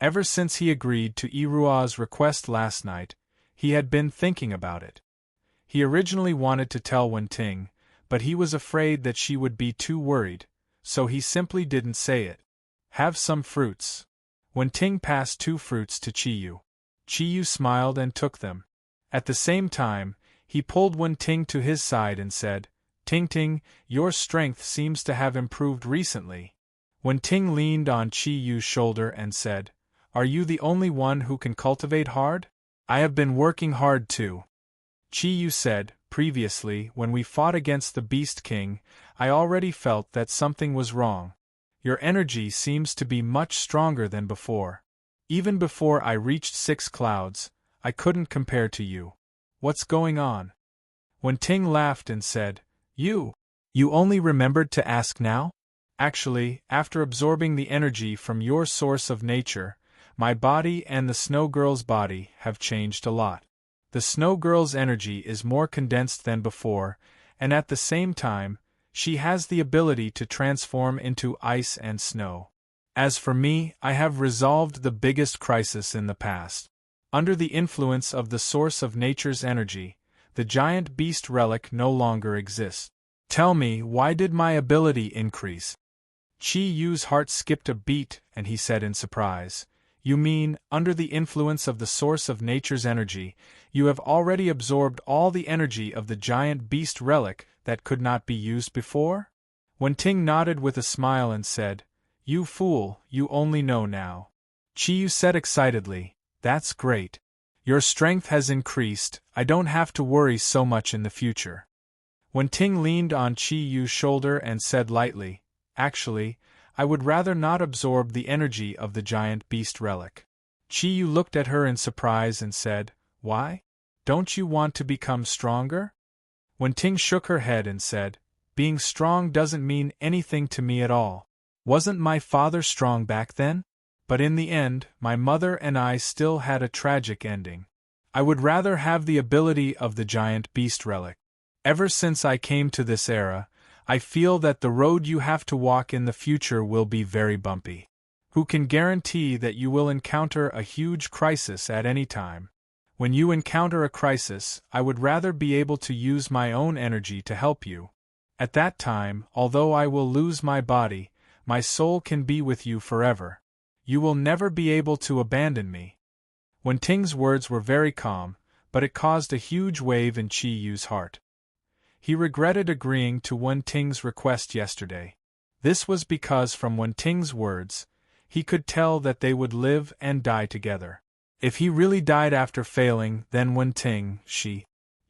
Ever since he agreed to Irua's request last night, he had been thinking about it. He originally wanted to tell Wen Ting, but he was afraid that she would be too worried, so he simply didn't say it. "Have some fruits." Wen Ting passed 2 fruits to Chiyu. Chiyu smiled and took them. At the same time, he pulled Wen Ting to his side and said, "Ting Ting, your strength seems to have improved recently." Wen Ting leaned on Chiyu's shoulder and said, "Are you the only one who can cultivate hard? I have been working hard too." Chiyu said, "Previously, when we fought against the Beast King, I already felt that something was wrong. Your energy seems to be much stronger than before. Even before I reached 6 clouds, I couldn't compare to you. What's going on?" Wen Ting laughed and said, "You? You only remembered to ask now? Actually, after absorbing the energy from your source of nature, my body and the Snow Girl's body have changed a lot. The Snow Girl's energy is more condensed than before, and at the same time, she has the ability to transform into ice and snow. As for me, I have resolved the biggest crisis in the past. Under the influence of the source of nature's energy, the giant beast relic no longer exists. Tell me, why did my ability increase? Chi Yu's heart skipped a beat, and he said in surprise, You mean, under the influence of the source of nature's energy, you have already absorbed all the energy of the giant beast relic that could not be used before? Wen Ting nodded with a smile and said, You fool, you only know now. Chi Yu said excitedly, That's great. Your strength has increased, I don't have to worry so much in the future. Wen Ting leaned on Chi Yu's shoulder and said lightly, Actually, I would rather not absorb the energy of the giant beast relic. Chi Yu looked at her in surprise and said, Why? Don't you want to become stronger? Wen Ting shook her head and said, Being strong doesn't mean anything to me at all. Wasn't my father strong back then? But in the end, my mother and I still had a tragic ending. I would rather have the ability of the giant beast relic. Ever since I came to this era, I feel that the road you have to walk in the future will be very bumpy. Who can guarantee that you will encounter a huge crisis at any time? When you encounter a crisis, I would rather be able to use my own energy to help you. At that time, although I will lose my body, my soul can be with you forever. You will never be able to abandon me. Wen Ting's words were very calm, but it caused a huge wave in Chi Yu's heart. He regretted agreeing to Wen Ting's request yesterday. This was because from Wen Ting's words, he could tell that they would live and die together. If he really died after failing, then Wen Ting, Chi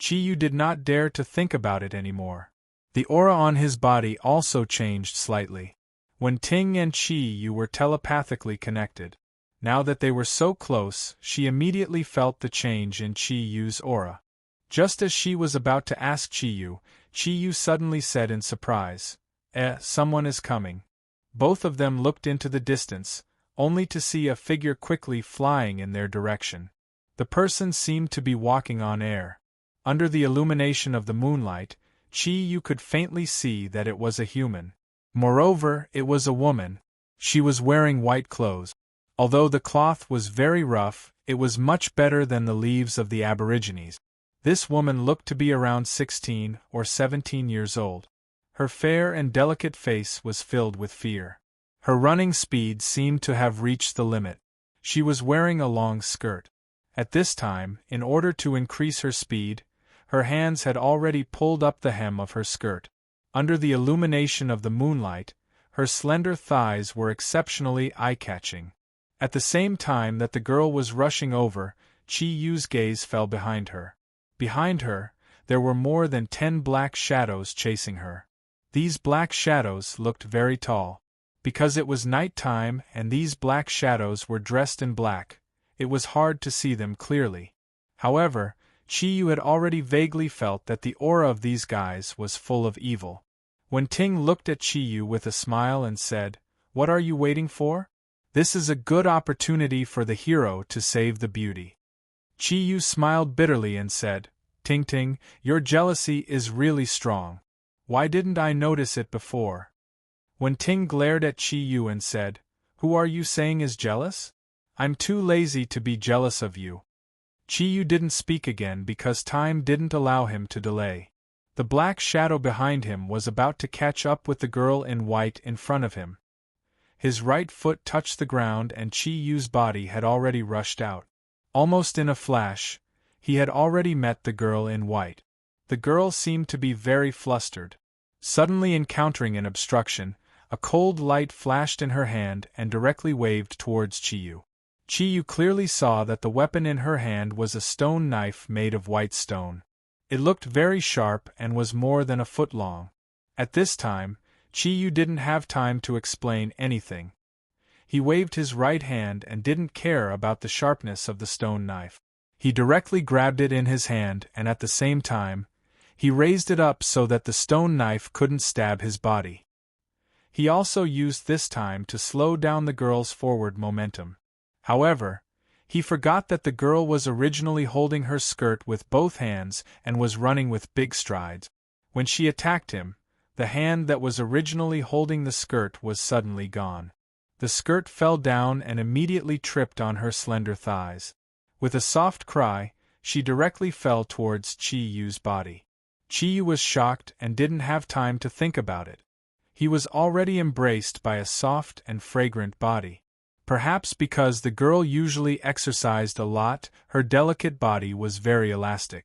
Yu did not dare to think about it anymore. The aura on his body also changed slightly. Wen Ting and Chi Yu were telepathically connected. Now that they were so close, she immediately felt the change in Chi Yu's aura. Just as she was about to ask Chi Yu suddenly said in surprise, someone is coming. Both of them looked into the distance, only to see a figure quickly flying in their direction. The person seemed to be walking on air. Under the illumination of the moonlight, Chi Yu could faintly see that it was a human. Moreover, it was a woman. She was wearing white clothes. Although the cloth was very rough, it was much better than the leaves of the Aborigines. This woman looked to be around 16 or 17 years old. Her fair and delicate face was filled with fear. Her running speed seemed to have reached the limit. She was wearing a long skirt. At this time, in order to increase her speed, her hands had already pulled up the hem of her skirt. Under the illumination of the moonlight, her slender thighs were exceptionally eye-catching. At the same time that the girl was rushing over, Chi Yu's gaze fell behind her. Behind her, there were more than 10 black shadows chasing her. These black shadows looked very tall. Because it was night time and these black shadows were dressed in black, it was hard to see them clearly. However, Chi Yu had already vaguely felt that the aura of these guys was full of evil. Wen Ting looked at Chi Yu with a smile and said, What are you waiting for? This is a good opportunity for the hero to save the beauty. Chi Yu smiled bitterly and said, Ting Ting, your jealousy is really strong. Why didn't I notice it before? Wen Ting glared at Chi Yu and said, Who are you saying is jealous? I'm too lazy to be jealous of you. Chi Yu didn't speak again because time didn't allow him to delay. The black shadow behind him was about to catch up with the girl in white in front of him. His right foot touched the ground and Chi Yu's body had already rushed out. Almost in a flash, he had already met the girl in white. The girl seemed to be very flustered. Suddenly encountering an obstruction, a cold light flashed in her hand and directly waved towards Chi Yu. Chi Yu clearly saw that the weapon in her hand was a stone knife made of white stone. It looked very sharp and was more than a foot long. At this time, Chi Yu didn't have time to explain anything. He waved his right hand and didn't care about the sharpness of the stone knife. He directly grabbed it in his hand and at the same time, He raised it up so that the stone knife couldn't stab his body. He also used this time to slow down the girl's forward momentum. However, he forgot that the girl was originally holding her skirt with both hands and was running with big strides. When she attacked him, the hand that was originally holding the skirt was suddenly gone. The skirt fell down and immediately tripped on her slender thighs. With a soft cry, she directly fell towards Chi-Yu's body. Chi-Yu was shocked and didn't have time to think about it. He was already embraced by a soft and fragrant body. Perhaps because the girl usually exercised a lot, her delicate body was very elastic.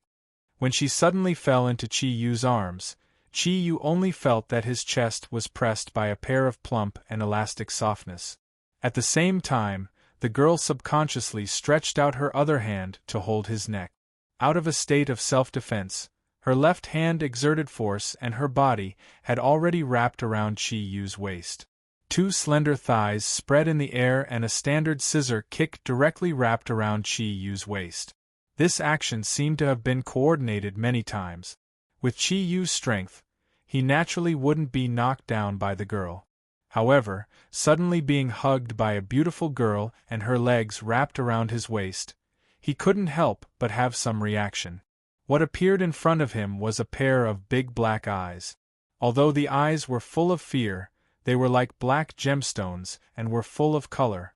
When she suddenly fell into Chi-Yu's arms, Chi-Yu only felt that his chest was pressed by a pair of plump and elastic softness. At the same time, the girl subconsciously stretched out her other hand to hold his neck. Out of a state of self-defense, her left hand exerted force and her body had already wrapped around Chi-Yu's waist. Two slender thighs spread in the air and a standard scissor kick directly wrapped around Chi-Yu's waist. This action seemed to have been coordinated many times. With Chi-Yu's strength, he naturally wouldn't be knocked down by the girl. However, suddenly being hugged by a beautiful girl and her legs wrapped around his waist, he couldn't help but have some reaction. What appeared in front of him was a pair of big black eyes. Although the eyes were full of fear, they were like black gemstones and were full of color.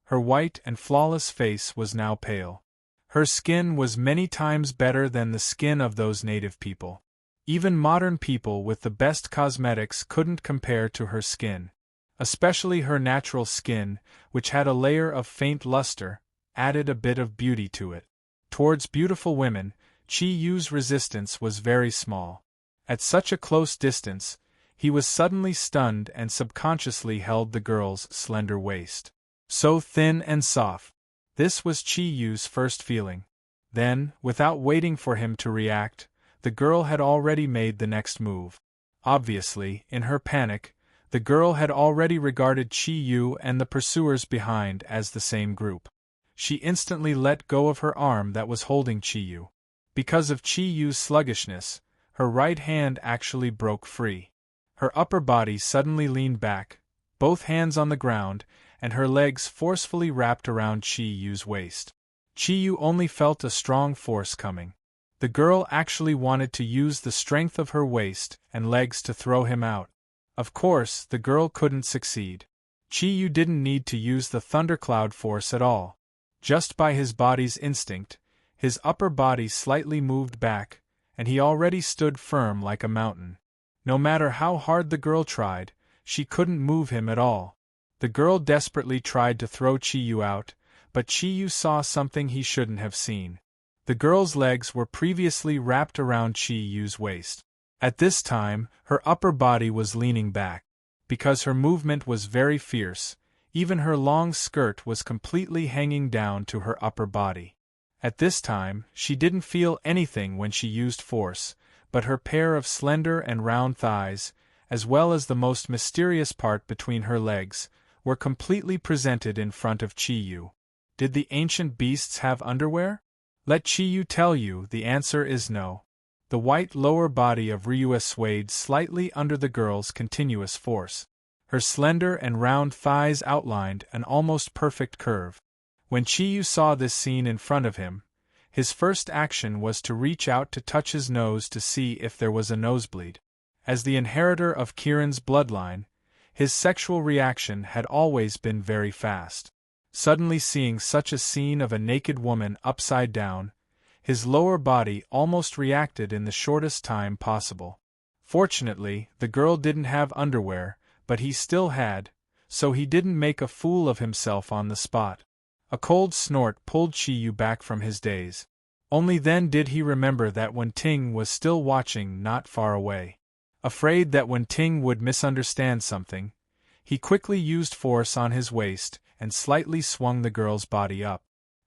Her white and flawless face was now pale. Her skin was many times better than the skin of those native people. Even modern people with the best cosmetics couldn't compare to her skin. Especially her natural skin, which had a layer of faint luster, added a bit of beauty to it. Towards beautiful women, Chi-Yu's resistance was very small. At such a close distance, he was suddenly stunned and subconsciously held the girl's slender waist. So thin and soft. This was Chi-Yu's first feeling. Then, without waiting for him to react, the girl had already made the next move. Obviously, in her panic, the girl had already regarded Chi-Yu and the pursuers behind as the same group. She instantly let go of her arm that was holding Chi-Yu. Because of Chi-Yu's sluggishness, her right hand actually broke free. Her upper body suddenly leaned back, both hands on the ground, and her legs forcefully wrapped around Chi-Yu's waist. Chi-Yu only felt a strong force coming. The girl actually wanted to use the strength of her waist and legs to throw him out. Of course, the girl couldn't succeed. Chi-Yu didn't need to use the thundercloud force at all. Just by his body's instinct, his upper body slightly moved back, and he already stood firm like a mountain. No matter how hard the girl tried, she couldn't move him at all. The girl desperately tried to throw Chi-Yu out, but Chi-Yu saw something he shouldn't have seen. The girl's legs were previously wrapped around Chi-Yu's waist. At this time, her upper body was leaning back. Because her movement was very fierce, even her long skirt was completely hanging down to her upper body. At this time, she didn't feel anything when she used force, but her pair of slender and round thighs, as well as the most mysterious part between her legs, were completely presented in front of Chi-Yu. Did the ancient beasts have underwear? Let Chi-Yu tell you, the answer is no. The white lower body of Ryua swayed slightly under the girl's continuous force. Her slender and round thighs outlined an almost perfect curve. When Chi-Yu saw this scene in front of him, his first action was to reach out to touch his nose to see if there was a nosebleed. As the inheritor of Kirin's bloodline, his sexual reaction had always been very fast. Suddenly seeing such a scene of a naked woman upside down, his lower body almost reacted in the shortest time possible. Fortunately, the girl didn't have underwear, but he still had, so he didn't make a fool of himself on the spot. A cold snort pulled Chi-Yu back from his daze. Only then did he remember that Wen Ting was still watching not far away. Afraid that Wen Ting would misunderstand something, he quickly used force on his waist and slightly swung the girl's body up.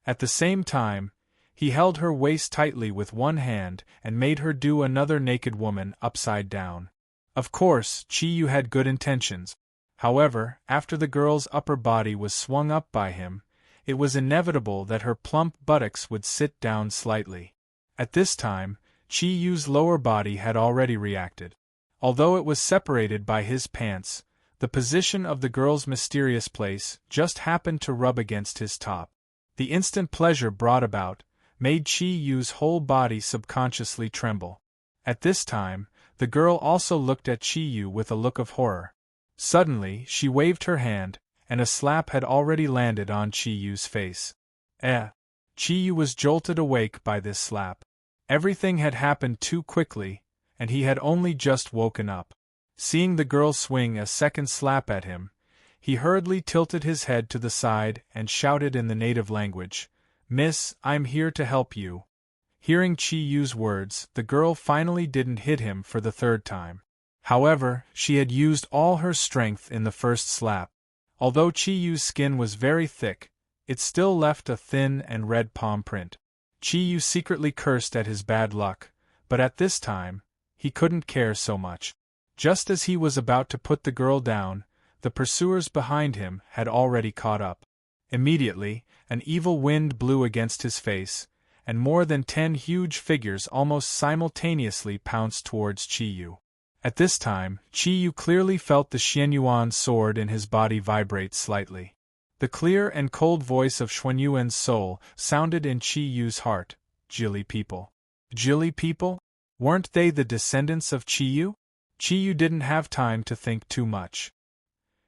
At the same time, he held her waist tightly with one hand and made her do another naked woman upside down. Of course, Chi-Yu had good intentions. However, after the girl's upper body was swung up by him, it was inevitable that her plump buttocks would sit down slightly. At this time, Chi Yu's lower body had already reacted. Although it was separated by his pants, the position of the girl's mysterious place just happened to rub against his top. The instant pleasure brought about made Chi Yu's whole body subconsciously tremble. At this time, the girl also looked at Chi Yu with a look of horror. Suddenly, she waved her hand, and a slap had already landed on Chi Yu's face. Chi Yu was jolted awake by this slap. Everything had happened too quickly, and he had only just woken up. Seeing the girl swing a second slap at him, he hurriedly tilted his head to the side and shouted in the native language, "Miss, I'm here to help you." Hearing Chi Yu's words, the girl finally didn't hit him for the third time. However, she had used all her strength in the first slap. Although Chi Yu's skin was very thick, it still left a thin and red palm print. Chi Yu secretly cursed at his bad luck, but at this time, he couldn't care so much. Just as he was about to put the girl down, the pursuers behind him had already caught up. Immediately, an evil wind blew against his face, and more than 10 huge figures almost simultaneously pounced towards Chi Yu. At this time, Chi Yu clearly felt the Xianyuan sword in his body vibrate slightly. The clear and cold voice of Xuanyuan's soul sounded in Chi Yu's heart. Jili people. Jili people? Weren't they the descendants of Chi Yu? Chi Yu didn't have time to think too much.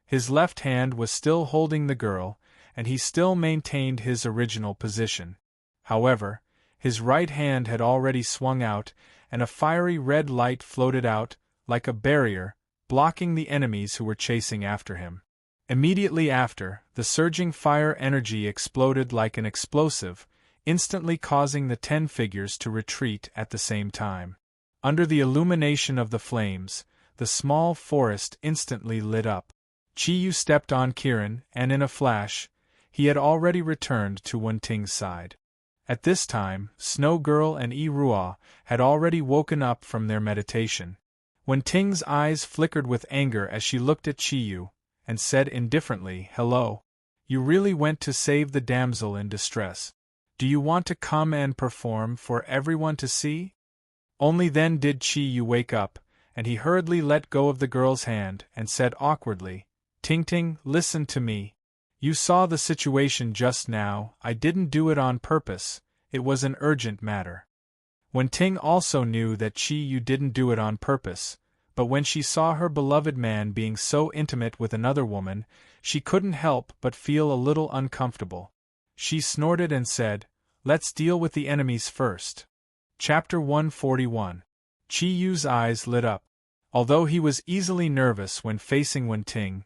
His left hand was still holding the girl, and he still maintained his original position. However, his right hand had already swung out, and a fiery red light floated out, like a barrier, blocking the enemies who were chasing after him. Immediately after, the surging fire energy exploded like an explosive, instantly causing the 10 figures to retreat at the same time. Under the illumination of the flames, the small forest instantly lit up. Chi Yu stepped on Kirin, and in a flash, he had already returned to Wenting's side. At this time, Snow Girl and Yi Ruo had already woken up from their meditation. Wenting's eyes flickered with anger as she looked at Chi Yu, and said indifferently, "Hello. You really went to save the damsel in distress. Do you want to come and perform for everyone to see?" Only then did Chi Yu wake up, and he hurriedly let go of the girl's hand and said awkwardly, "Ting Ting, listen to me. You saw the situation just now. I didn't do it on purpose, it was an urgent matter." Wen Ting also knew that Chi Yu didn't do it on purpose, but when she saw her beloved man being so intimate with another woman, she couldn't help but feel a little uncomfortable. She snorted and said, "Let's deal with the enemies first." Chapter 141. Chi Yu's eyes lit up. Although he was easily nervous when facing Wen Ting,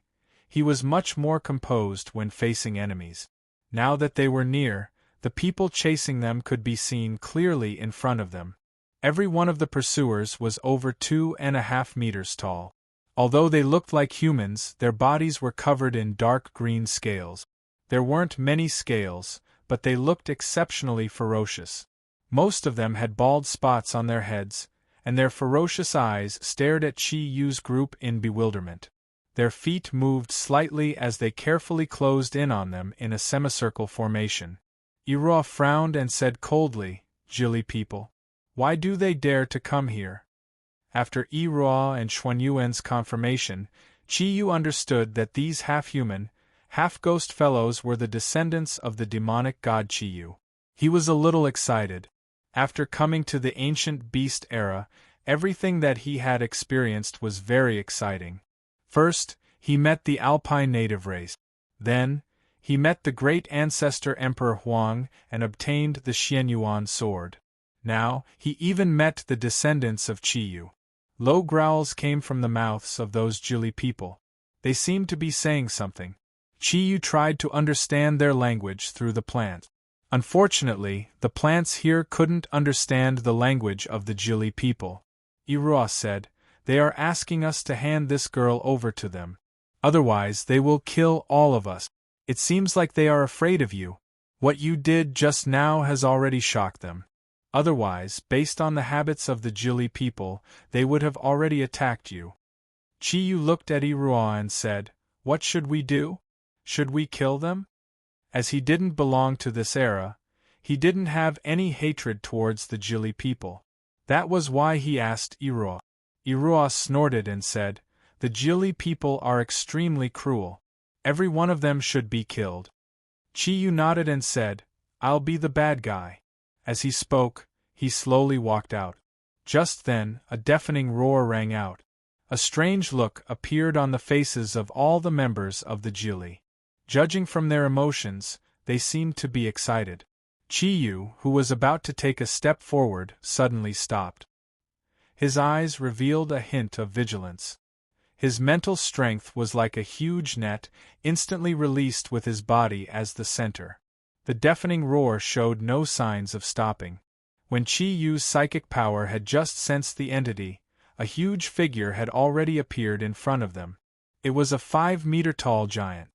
he was much more composed when facing enemies. Now that they were near, the people chasing them could be seen clearly in front of them. Every one of the pursuers was over 2.5 meters tall. Although they looked like humans, their bodies were covered in dark green scales. There weren't many scales, but they looked exceptionally ferocious. Most of them had bald spots on their heads, and their ferocious eyes stared at Chi Yu's group in bewilderment. Their feet moved slightly as they carefully closed in on them in a semicircle formation. Iroh frowned and said coldly, "Jili people. Why do they dare to come here?" After Iroh and Xuanyuan's confirmation, Chi Yu understood that these half-human, half-ghost fellows were the descendants of the demonic god Chi Yu. He was a little excited. After coming to the ancient beast era, everything that he had experienced was very exciting. First, he met the Alpine native race. Then, he met the great ancestor Emperor Huang and obtained the Xianyuan sword. Now, he even met the descendants of Chi Yu. Low growls came from the mouths of those Jili people. They seemed to be saying something. Chi Yu tried to understand their language through the plant. Unfortunately, the plants here couldn't understand the language of the Jili people. Iroh said, "They are asking us to hand this girl over to them. Otherwise they will kill all of us. It seems like they are afraid of you. What you did just now has already shocked them. Otherwise, based on the habits of the Jili people, they would have already attacked you." Chi Yu looked at Iroh and said, "What should we do? Should we kill them?" As he didn't belong to this era, he didn't have any hatred towards the Jili people. That was why he asked Iroha. Iroha snorted and said, "The Jili people are extremely cruel. Every one of them should be killed." Chiyu nodded and said, "I'll be the bad guy." As he spoke, he slowly walked out. Just then, a deafening roar rang out. A strange look appeared on the faces of all the members of the Jili. Judging from their emotions, they seemed to be excited. Chiyu, who was about to take a step forward, suddenly stopped. His eyes revealed a hint of vigilance. His mental strength was like a huge net, instantly released with his body as the center. The deafening roar showed no signs of stopping. When Chiyu's psychic power had just sensed the entity, a huge figure had already appeared in front of them. It was a 5-meter-tall giant.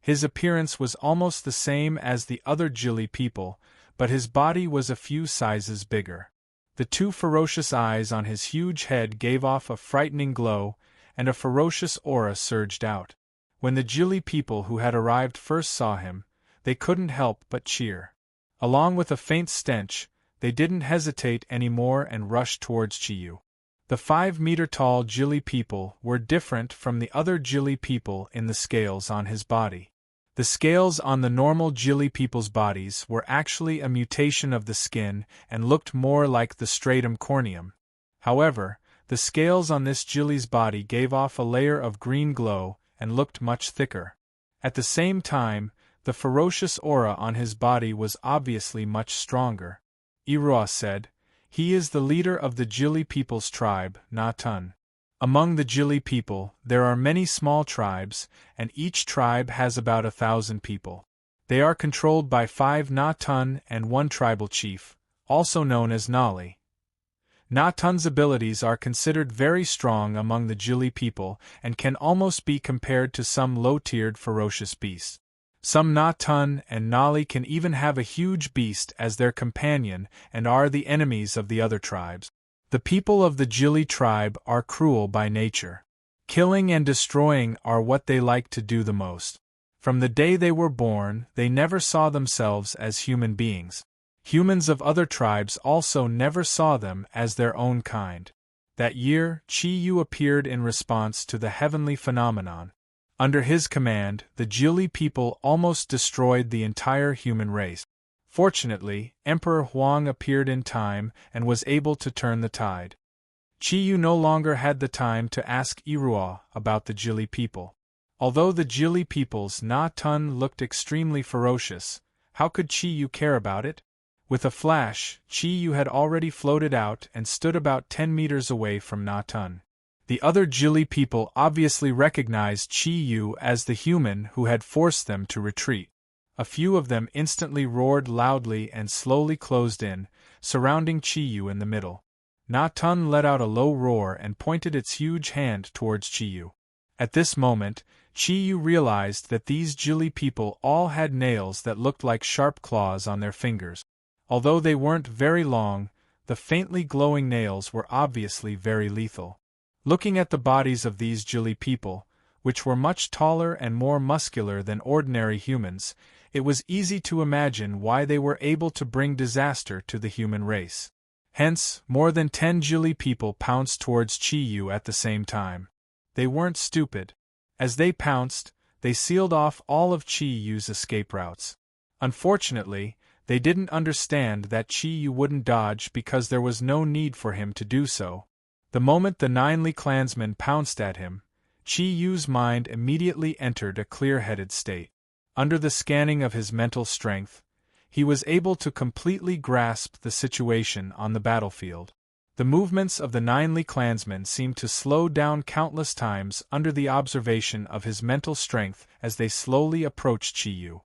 His appearance was almost the same as the other Jili people, but his body was a few sizes bigger. The two ferocious eyes on his huge head gave off a frightening glow, and a ferocious aura surged out. When the Jili people who had arrived first saw him, they couldn't help but cheer. Along with a faint stench, they didn't hesitate anymore and rushed towards Chiyu. The 5-meter-tall Jili people were different from the other Jili people in the scales on his body. The scales on the normal Jili people's bodies were actually a mutation of the skin and looked more like the stratum corneum. However, the scales on this Jili's body gave off a layer of green glow and looked much thicker. At the same time, the ferocious aura on his body was obviously much stronger. Iroha said, "He is the leader of the Jili people's tribe, Na-Tun. Among the Jili people, there are many small tribes, and each tribe has about 1,000 people. They are controlled by 5 Na-Tun and 1 tribal chief, also known as Nali. Na-Tun's abilities are considered very strong among the Jili people and can almost be compared to some low-tiered ferocious beasts. Some Na-Tun and Nali can even have a huge beast as their companion and are the enemies of the other tribes. The people of the Jili tribe are cruel by nature. Killing and destroying are what they like to do the most. From the day they were born, they never saw themselves as human beings. Humans of other tribes also never saw them as their own kind. That year, Chiyu appeared in response to the heavenly phenomenon. Under his command, the Jili people almost destroyed the entire human race. Fortunately, Emperor Huang appeared in time and was able to turn the tide. Chiyu no longer had the time to ask Iroha about the Jili people. Although the Jili people's Na-Tun looked extremely ferocious, how could Chiyu care about it? With a flash, Chiyu had already floated out and stood about 10 meters away from Na-Tun. The other Jili people obviously recognized Chiyu as the human who had forced them to retreat. A few of them instantly roared loudly and slowly closed in, surrounding Chiyu in the middle. Na-Tun let out a low roar and pointed its huge hand towards Chiyu. At this moment, Chiyu realized that these Jili people all had nails that looked like sharp claws on their fingers. Although they weren't very long, the faintly glowing nails were obviously very lethal. Looking at the bodies of these Jili people, which were much taller and more muscular than ordinary humans, it was easy to imagine why they were able to bring disaster to the human race. Hence, more than 10 Jili people pounced towards Chiyu at the same time. They weren't stupid. As they pounced, they sealed off all of Chiyu's escape routes. Unfortunately, they didn't understand that Chiyu wouldn't dodge because there was no need for him to do so. The moment the 9 Li clansmen pounced at him, Chiyu's mind immediately entered a clear-headed state. Under the scanning of his mental strength, he was able to completely grasp the situation on the battlefield. The movements of the 9 Li clansmen seemed to slow down countless times under the observation of his mental strength as they slowly approached Chiyu.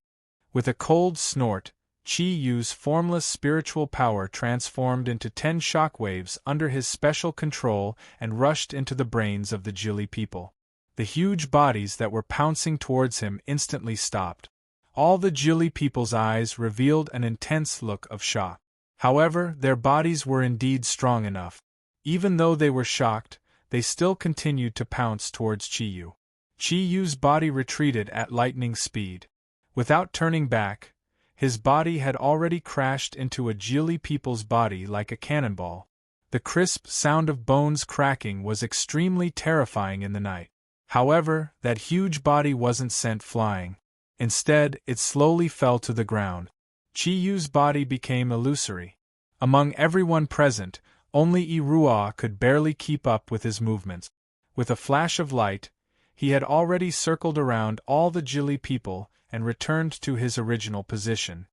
With a cold snort, Chiyu's formless spiritual power transformed into 10 shockwaves under his special control and rushed into the brains of the Jili people. The huge bodies that were pouncing towards him instantly stopped. All the Jili people's eyes revealed an intense look of shock. However, their bodies were indeed strong enough. Even though they were shocked, they still continued to pounce towards Chiyu. Chiyu's body retreated at lightning speed. Without turning back, his body had already crashed into a Jili people's body like a cannonball. The crisp sound of bones cracking was extremely terrifying in the night. However, that huge body wasn't sent flying. Instead, it slowly fell to the ground. Chi-Yu's body became illusory. Among everyone present, only Irua could barely keep up with his movements. With a flash of light, he had already circled around all the Jilly people and returned to his original position.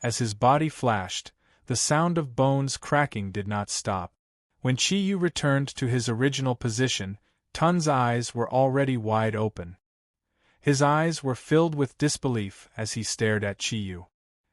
As his body flashed, the sound of bones cracking did not stop. When Chi-Yu returned to his original position, Tun's eyes were already wide open. His eyes were filled with disbelief as he stared at Chi-Yu.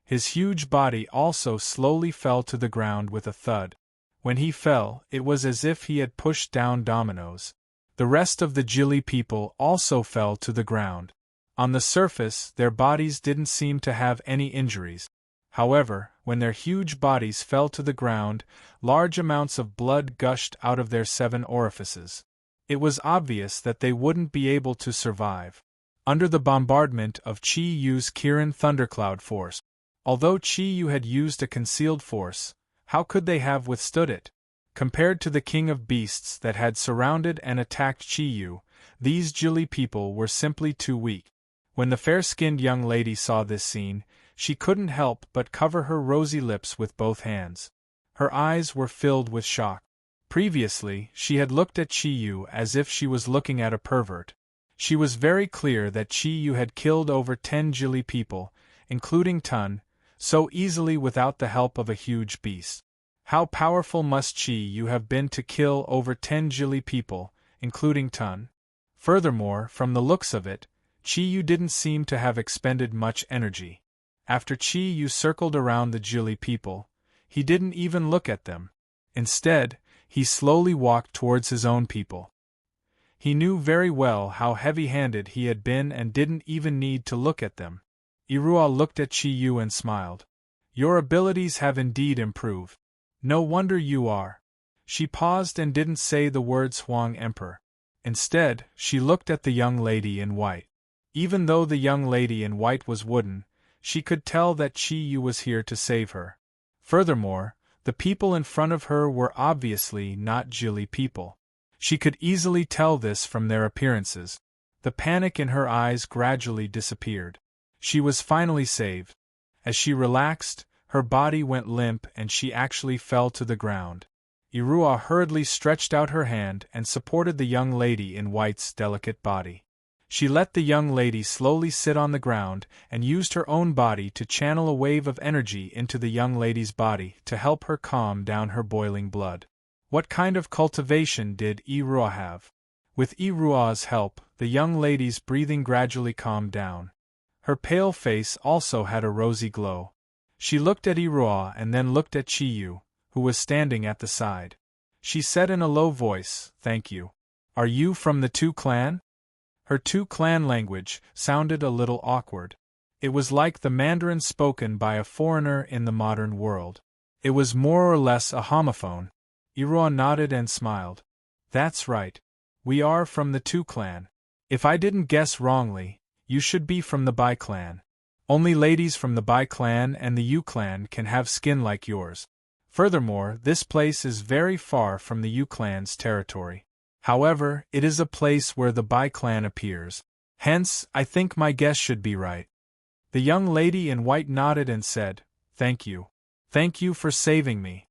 His huge body also slowly fell to the ground with a thud. When he fell, it was as if he had pushed down dominoes. The rest of the Jilly people also fell to the ground. On the surface, their bodies didn't seem to have any injuries. However, when their huge bodies fell to the ground, large amounts of blood gushed out of their 7 orifices. It was obvious that they wouldn't be able to survive under the bombardment of Chi-Yu's Kirin Thundercloud force. Although Chi-Yu had used a concealed force, how could they have withstood it? Compared to the King of Beasts that had surrounded and attacked Chi-Yu, these Jilly people were simply too weak. When the fair-skinned young lady saw this scene, she couldn't help but cover her rosy lips with both hands. Her eyes were filled with shock. Previously, she had looked at Chi-Yu as if she was looking at a pervert. She was very clear that Chi-Yu had killed over 10 Jilly people, including Tun, so easily without the help of a huge beast. How powerful must Chi-Yu have been to kill over 10 Jilly people, including Tun? Furthermore, from the looks of it, Chi-Yu didn't seem to have expended much energy. After Chi-Yu circled around the Jilly people, he didn't even look at them. Instead, he slowly walked towards his own people. He knew very well how heavy-handed he had been and didn't even need to look at them. Irua looked at Chi-Yu and smiled. "Your abilities have indeed improved. No wonder you are." She paused and didn't say the words Huang Emperor. Instead, she looked at the young lady in white. Even though the young lady in white was wooden, she could tell that Chi-Yu was here to save her. Furthermore, the people in front of her were obviously not Jilly people. She could easily tell this from their appearances. The panic in her eyes gradually disappeared. She was finally saved. As she relaxed, her body went limp and she actually fell to the ground. Irua hurriedly stretched out her hand and supported the young lady in white's delicate body. She let the young lady slowly sit on the ground and used her own body to channel a wave of energy into the young lady's body to help her calm down her boiling blood. What kind of cultivation did Irua have? With Irua's help, the young lady's breathing gradually calmed down. Her pale face also had a rosy glow. She looked at Irua and then looked at Chi-Yu, who was standing at the side. She said in a low voice, "Thank you. Are you from the Tu clan?" Her Tu clan language sounded a little awkward. It was like the Mandarin spoken by a foreigner in the modern world. It was more or less a homophone. Irua nodded and smiled. "That's right. We are from the Tu clan. If I didn't guess wrongly, you should be from the Bai clan. Only ladies from the Bai clan and the Yu clan can have skin like yours. Furthermore, this place is very far from the Yu clan's territory. However, it is a place where the Bai clan appears. Hence, I think my guess should be right." The young lady in white nodded and said, "Thank you. Thank you for saving me."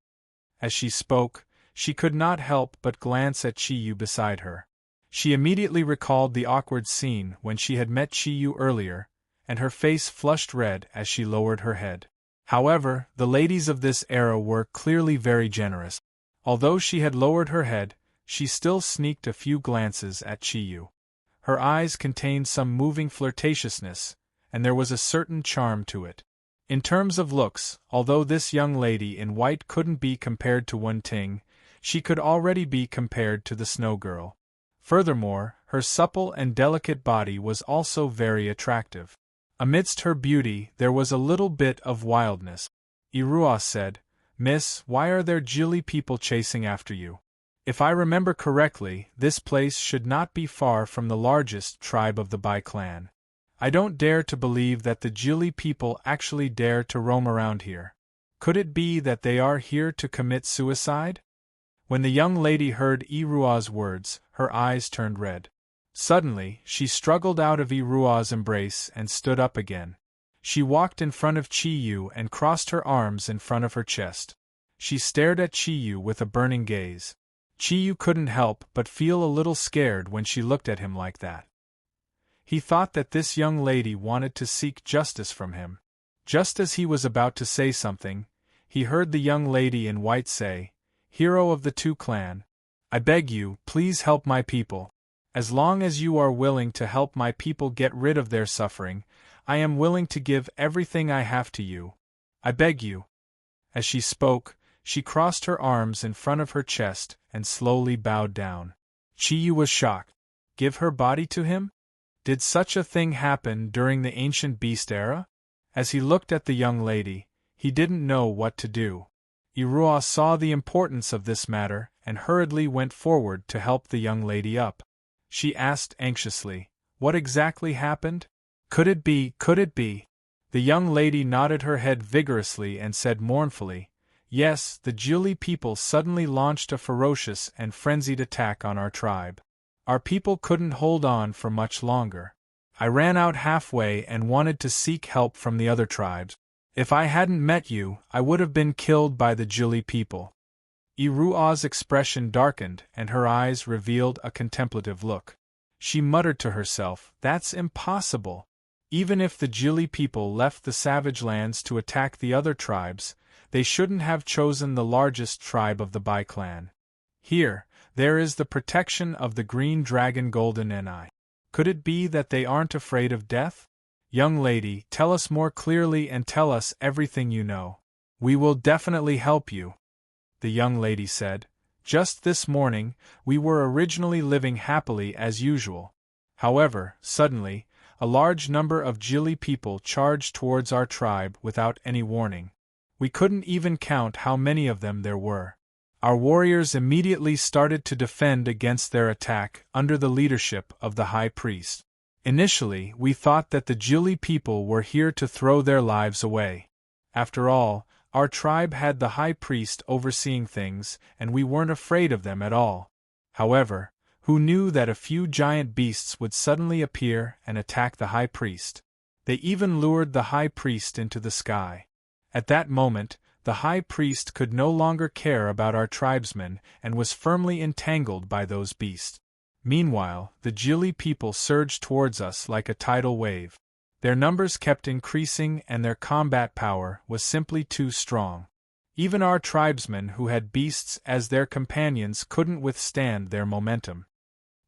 As she spoke, she could not help but glance at Chi-Yu beside her. She immediately recalled the awkward scene when she had met Chi-Yu earlier, and her face flushed red as she lowered her head. However, the ladies of this era were clearly very generous. Although she had lowered her head, she still sneaked a few glances at Chi-Yu. Her eyes contained some moving flirtatiousness, and there was a certain charm to it. In terms of looks, although this young lady in white couldn't be compared to Wen Ting, she could already be compared to the Snow Girl. Furthermore, her supple and delicate body was also very attractive. Amidst her beauty there was a little bit of wildness. Irua said, "Miss, why are there Jilly people chasing after you? If I remember correctly, this place should not be far from the largest tribe of the Bai clan. I don't dare to believe that the Jilly people actually dare to roam around here. Could it be that they are here to commit suicide?" When the young lady heard Irua's words, her eyes turned red. Suddenly, she struggled out of Irua's embrace and stood up again. She walked in front of Chiyu and crossed her arms in front of her chest. She stared at Chiyu with a burning gaze. Chiyu couldn't help but feel a little scared when she looked at him like that. He thought that this young lady wanted to seek justice from him. Just as he was about to say something, he heard the young lady in white say, "Hero of the Two Clan, I beg you, please help my people. As long as you are willing to help my people get rid of their suffering, I am willing to give everything I have to you. I beg you." As she spoke, she crossed her arms in front of her chest and slowly bowed down. Chiyu was shocked. Give her body to him? Did such a thing happen during the ancient beast era? As he looked at the young lady, he didn't know what to do. Irua saw the importance of this matter and hurriedly went forward to help the young lady up. She asked anxiously, "What exactly happened? Could it be? The young lady nodded her head vigorously and said mournfully, "Yes, the Jili people suddenly launched a ferocious and frenzied attack on our tribe. Our people couldn't hold on for much longer. I ran out halfway and wanted to seek help from the other tribes. If I hadn't met you, I would have been killed by the Jili people." Irua's expression darkened and her eyes revealed a contemplative look. She muttered to herself, "That's impossible. Even if the Jili people left the savage lands to attack the other tribes, they shouldn't have chosen the largest tribe of the Bai clan. There is the protection of the green dragon Golden Eye. Could it be that they aren't afraid of death? Young lady, tell us more clearly and tell us everything you know. We will definitely help you." The young lady said, "Just this morning, we were originally living happily as usual. However, suddenly, a large number of Jili people charged towards our tribe without any warning. We couldn't even count how many of them there were. Our warriors immediately started to defend against their attack under the leadership of the high priest. Initially, we thought that the Jili people were here to throw their lives away. After all, our tribe had the high priest overseeing things, and we weren't afraid of them at all. However, who knew that a few giant beasts would suddenly appear and attack the high priest? They even lured the high priest into the sky. At that moment, the high priest could no longer care about our tribesmen and was firmly entangled by those beasts. Meanwhile, the Jili people surged towards us like a tidal wave. Their numbers kept increasing and their combat power was simply too strong. Even our tribesmen who had beasts as their companions couldn't withstand their momentum.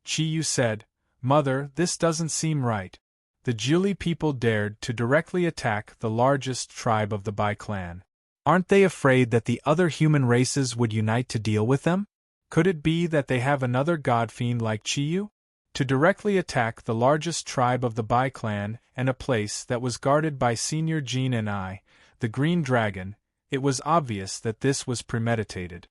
Chiyu said, "Mother, this doesn't seem right. The Jili people dared to directly attack the largest tribe of the Bai clan. Aren't they afraid that the other human races would unite to deal with them? Could it be that they have another god fiend like Chiyu? To directly attack the largest tribe of the Bai clan and a place that was guarded by Senior Jean and I, the Green Dragon, it was obvious that this was premeditated."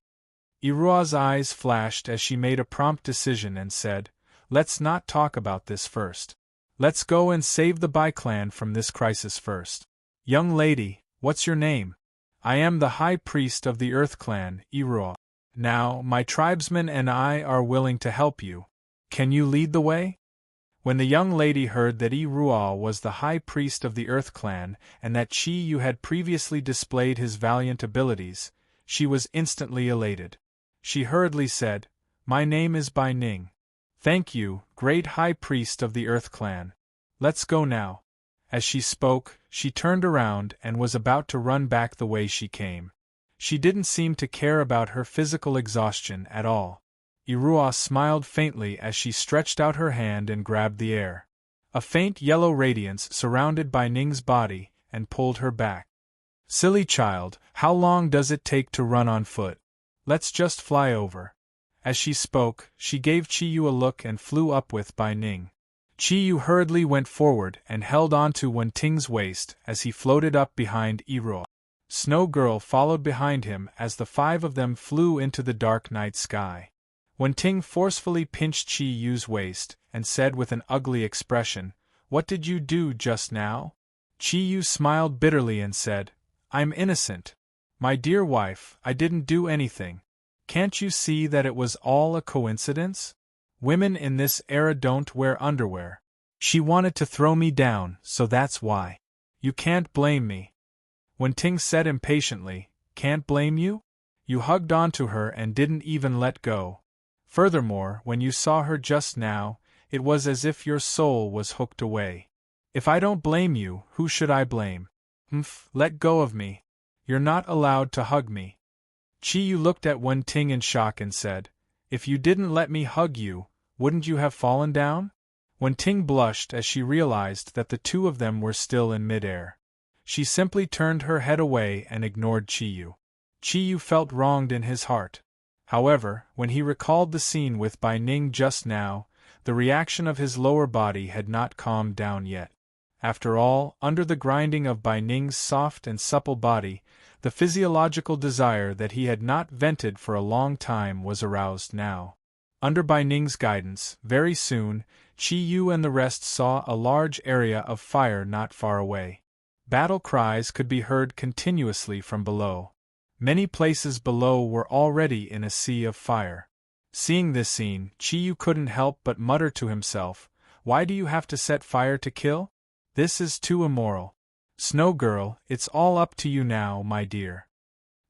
Irua's eyes flashed as she made a prompt decision and said, "Let's not talk about this first. Let's go and save the Bai clan from this crisis first. Young lady, what's your name?" "I am the High Priest of the Earth Clan, Irua. Now, my tribesmen and I are willing to help you. Can you lead the way?" When the young lady heard that Irua was the High Priest of the Earth Clan and that Chiyu had previously displayed his valiant abilities, she was instantly elated. She hurriedly said, "My name is Bai Ning. Thank you, great High Priest of the Earth Clan. Let's go now." As she spoke, she turned around and was about to run back the way she came. She didn't seem to care about her physical exhaustion at all. Irua smiled faintly as she stretched out her hand and grabbed the air. A faint yellow radiance surrounded Bai Ning's body and pulled her back. "Silly child, how long does it take to run on foot? Let's just fly over." As she spoke, she gave Chiyu a look and flew up with Bai Ning. Chiyu hurriedly went forward and held onto Wen Ting's waist as he floated up behind Irua. Snow Girl followed behind him as the five of them flew into the dark night sky. Wen Ting forcefully pinched Chiyu's waist and said with an ugly expression, "What did you do just now?" Chiyu smiled bitterly and said, "I'm innocent. My dear wife, I didn't do anything. Can't you see that it was all a coincidence? Women in this era don't wear underwear. She wanted to throw me down, so that's why. You can't blame me. Wen-Ting said impatiently, can't blame you? You hugged onto her and didn't even let go. Furthermore, when you saw her just now, it was as if your soul was hooked away. If I don't blame you, who should I blame? Let go of me. You're not allowed to hug me. Chi-Yu looked at Wen-Ting in shock and said, if you didn't let me hug you, wouldn't you have fallen down? Wen-Ting blushed as she realized that the two of them were still in midair. She simply turned her head away and ignored Chi-Yu. Chi-Yu felt wronged in his heart. However, when he recalled the scene with Bai Ning just now, the reaction of his lower body had not calmed down yet. After all, under the grinding of Bai Ning's soft and supple body, the physiological desire that he had not vented for a long time was aroused now. Under Bai Ning's guidance, very soon, Chi-Yu and the rest saw a large area of fire not far away. Battle cries could be heard continuously from below. Many places below were already in a sea of fire. Seeing this scene, Chi-Yu couldn't help but mutter to himself, why do you have to set fire to kill? This is too immoral. Snow Girl, it's all up to you now, my dear.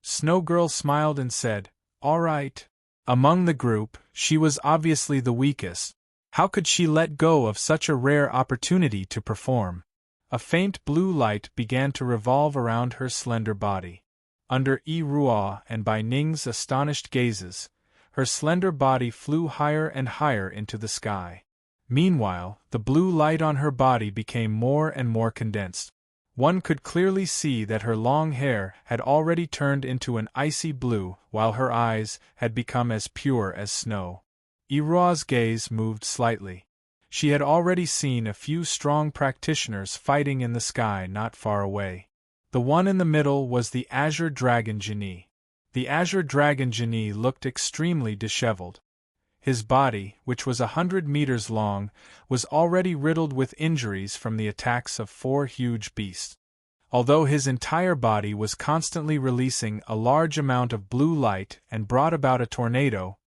Snow Girl smiled and said, all right. Among the group, she was obviously the weakest. How could she let go of such a rare opportunity to perform? A faint blue light began to revolve around her slender body. Under Yi Ruo and Bai Ning's astonished gazes, her slender body flew higher and higher into the sky. Meanwhile, the blue light on her body became more and more condensed. One could clearly see that her long hair had already turned into an icy blue, while her eyes had become as pure as snow. Yi Ruo's gaze moved slightly. She had already seen a few strong practitioners fighting in the sky not far away. The one in the middle was the Azure Dragon Genie. The Azure Dragon Genie looked extremely disheveled. His body, which was 100 meters long, was already riddled with injuries from the attacks of 4 huge beasts. Although his entire body was constantly releasing a large amount of blue light and brought about a tornado,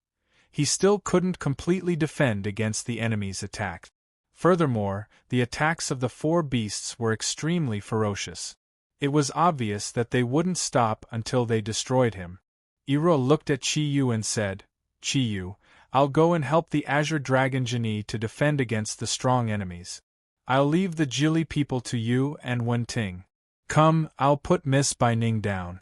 he still couldn't completely defend against the enemy's attack. Furthermore, the attacks of the 4 beasts were extremely ferocious. It was obvious that they wouldn't stop until they destroyed him. Yi Ruo looked at Chi-Yu and said, Chi-Yu, I'll go and help the Azure Dragon Genie to defend against the strong enemies. I'll leave the Jili people to you and Wen-Ting. Come, I'll put Miss Bai Ning down.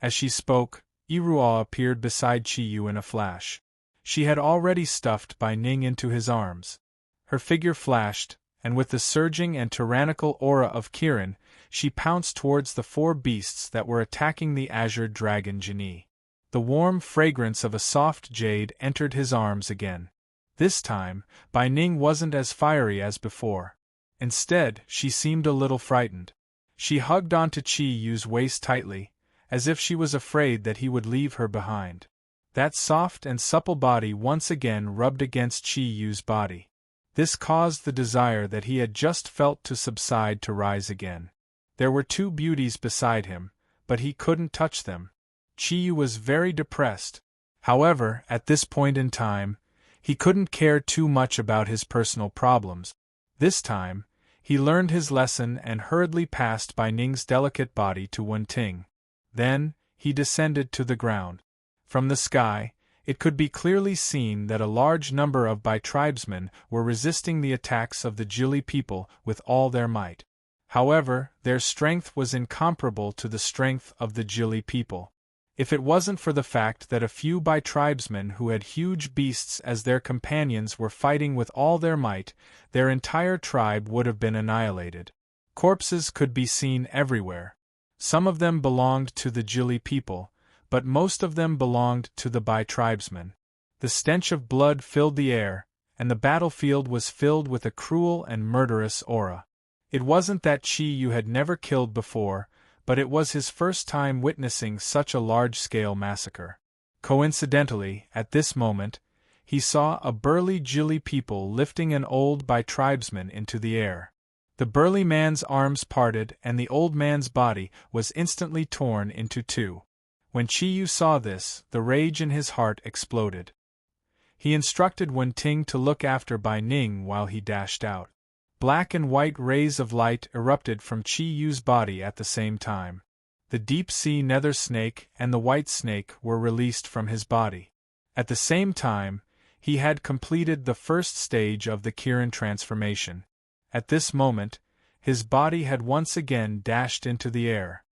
As she spoke, Yi Ruo appeared beside Chi-Yu in a flash. She had already stuffed Bai Ning into his arms. Her figure flashed, and with the surging and tyrannical aura of Kirin, she pounced towards the 4 beasts that were attacking the Azure Dragon Genie. The warm fragrance of a soft jade entered his arms again. This time, Bai Ning wasn't as fiery as before. Instead, she seemed a little frightened. She hugged onto Chi-Yu's waist tightly, as if she was afraid that he would leave her behind. That soft and supple body once again rubbed against Chi-Yu's body. This caused the desire that he had just felt to subside to rise again. There were 2 beauties beside him, but he couldn't touch them. Chi-Yu was very depressed. However, at this point in time, he couldn't care too much about his personal problems. This time, he learned his lesson and hurriedly passed Bai Ning's delicate body to Wen-Ting. Then, he descended to the ground. From the sky, it could be clearly seen that a large number of Bai tribesmen were resisting the attacks of the Jili people with all their might. However, their strength was incomparable to the strength of the Jili people. If it wasn't for the fact that a few Bai tribesmen who had huge beasts as their companions were fighting with all their might, their entire tribe would have been annihilated. Corpses could be seen everywhere. Some of them belonged to the Jili people, but most of them belonged to the Bai tribesmen. The stench of blood filled the air, and the battlefield was filled with a cruel and murderous aura. It wasn't that Chi-Yu had never killed before, but it was his first time witnessing such a large-scale massacre. Coincidentally, at this moment, he saw a burly Jili people lifting an old Bai tribesman into the air. The burly man's arms parted and the old man's body was instantly torn into 2. When Chi Yu saw this, the rage in his heart exploded. He instructed Wen Ting to look after Bai Ning while he dashed out. Black and white rays of light erupted from Chi Yu's body at the same time. The deep-sea nether snake and the white snake were released from his body. At the same time, he had completed the first stage of the Kirin transformation. At this moment, his body had once again dashed into the air.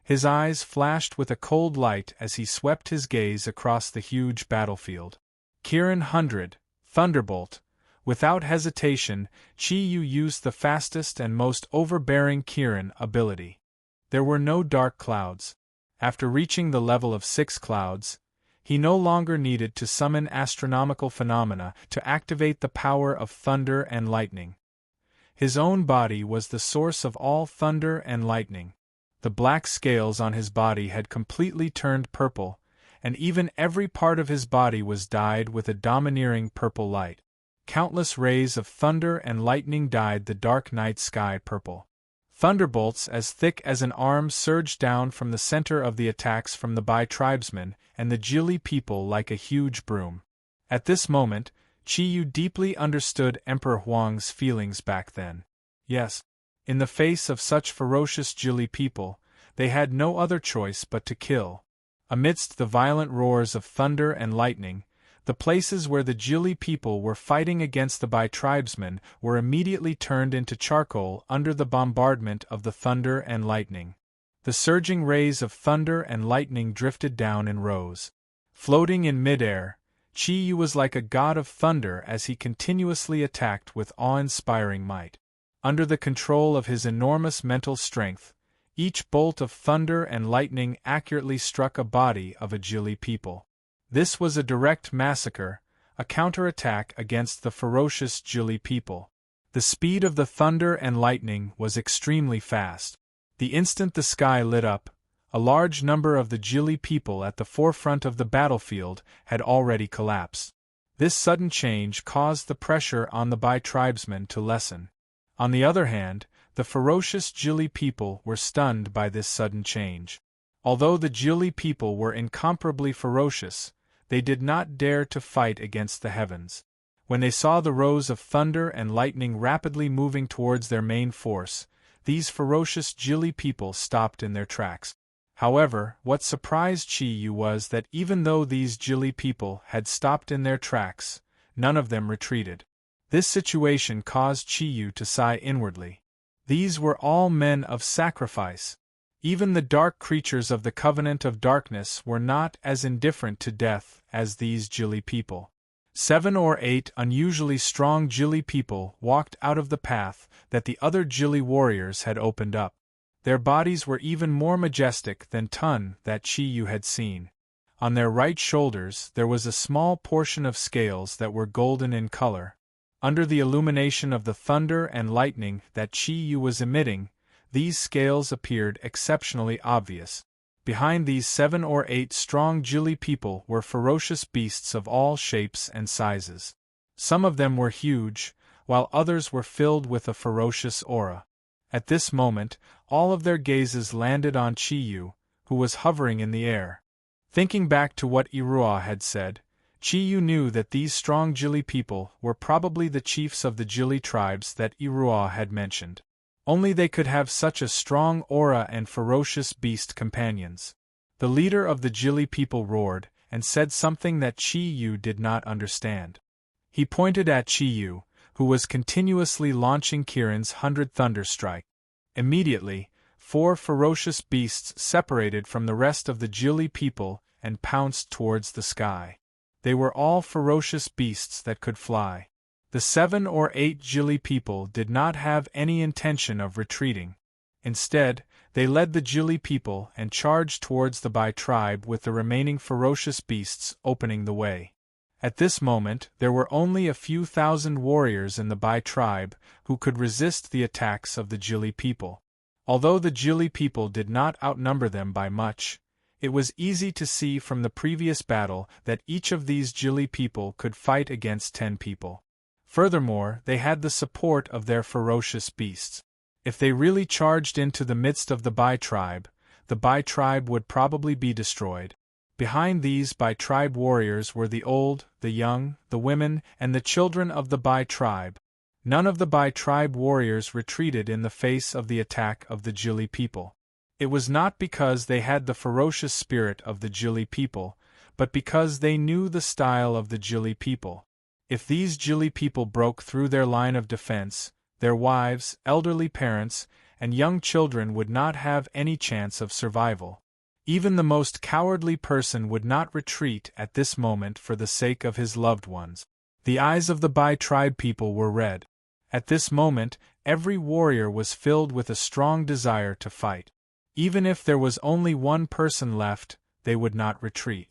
His eyes flashed with a cold light as he swept his gaze across the huge battlefield. Kirin 100, Thunderbolt. Without hesitation, Chi Yu used the fastest and most overbearing Kirin ability. There were no dark clouds. After reaching the level of 6 clouds, he no longer needed to summon astronomical phenomena to activate the power of thunder and lightning. His own body was the source of all thunder and lightning. The black scales on his body had completely turned purple, and even every part of his body was dyed with a domineering purple light. Countless rays of thunder and lightning dyed the dark night sky purple. Thunderbolts as thick as an arm surged down from the center of the attacks from the Bai tribesmen and the Jili people like a huge broom. At this moment, Chi Yu deeply understood Emperor Huang's feelings back then. Yes, in the face of such ferocious Jili people, they had no other choice but to kill. Amidst the violent roars of thunder and lightning, the places where the Jili people were fighting against the Bai tribesmen were immediately turned into charcoal under the bombardment of the thunder and lightning. The surging rays of thunder and lightning drifted down in rows. Floating in midair, Chi Yu was like a god of thunder as he continuously attacked with awe-inspiring might. Under the control of his enormous mental strength, each bolt of thunder and lightning accurately struck a body of a Jili people. This was a direct massacre, a counterattack against the ferocious Jili people. The speed of the thunder and lightning was extremely fast. The instant the sky lit up, a large number of the Jili people at the forefront of the battlefield had already collapsed. This sudden change caused the pressure on the Bai tribesmen to lessen. On the other hand, the ferocious Jili people were stunned by this sudden change. Although the Jili people were incomparably ferocious, they did not dare to fight against the heavens. When they saw the rows of thunder and lightning rapidly moving towards their main force, these ferocious Jili people stopped in their tracks. However, what surprised Chi Yu was that even though these Jili people had stopped in their tracks, none of them retreated. This situation caused Chi Yu to sigh inwardly. These were all men of sacrifice. Even the dark creatures of the Covenant of Darkness were not as indifferent to death as these Jili people. 7 or 8 unusually strong Jili people walked out of the path that the other Jili warriors had opened up. Their bodies were even more majestic than Tun that Chi Yu had seen. On their right shoulders there was a small portion of scales that were golden in color. Under the illumination of the thunder and lightning that Chi Yu was emitting, these scales appeared exceptionally obvious. Behind these 7 or 8 strong Jili people were ferocious beasts of all shapes and sizes. Some of them were huge, while others were filled with a ferocious aura. At this moment, all of their gazes landed on Chi Yu, who was hovering in the air. Thinking back to what Irua had said, Chi Yu knew that these strong Jili people were probably the chiefs of the Jili tribes that Irua had mentioned. Only they could have such a strong aura and ferocious beast companions. The leader of the Jili people roared and said something that Chi Yu did not understand. He pointed at Chi Yu, who was continuously launching Kirin's 100 Thunder Strike. Immediately, 4 ferocious beasts separated from the rest of the Jili people and pounced towards the sky. They were all ferocious beasts that could fly. The 7 or 8 Jili people did not have any intention of retreating. Instead, they led the Jili people and charged towards the Bai tribe with the remaining ferocious beasts opening the way. At this moment, there were only a few thousand warriors in the Bai tribe who could resist the attacks of the Jili people. Although the Jili people did not outnumber them by much, it was easy to see from the previous battle that each of these Jili people could fight against 10 people. Furthermore, they had the support of their ferocious beasts. If they really charged into the midst of the Bai tribe, the Bai tribe would probably be destroyed. Behind these Bai tribe warriors were the old, the young, the women, and the children of the Bai tribe. None of the Bai tribe warriors retreated in the face of the attack of the Jili people. It was not because they had the ferocious spirit of the Jili people, but because they knew the style of the Jili people. If these Jili people broke through their line of defense, their wives, elderly parents, and young children would not have any chance of survival. Even the most cowardly person would not retreat at this moment for the sake of his loved ones. The eyes of the Bai tribe people were red. At this moment, every warrior was filled with a strong desire to fight. Even if there was only one person left, they would not retreat.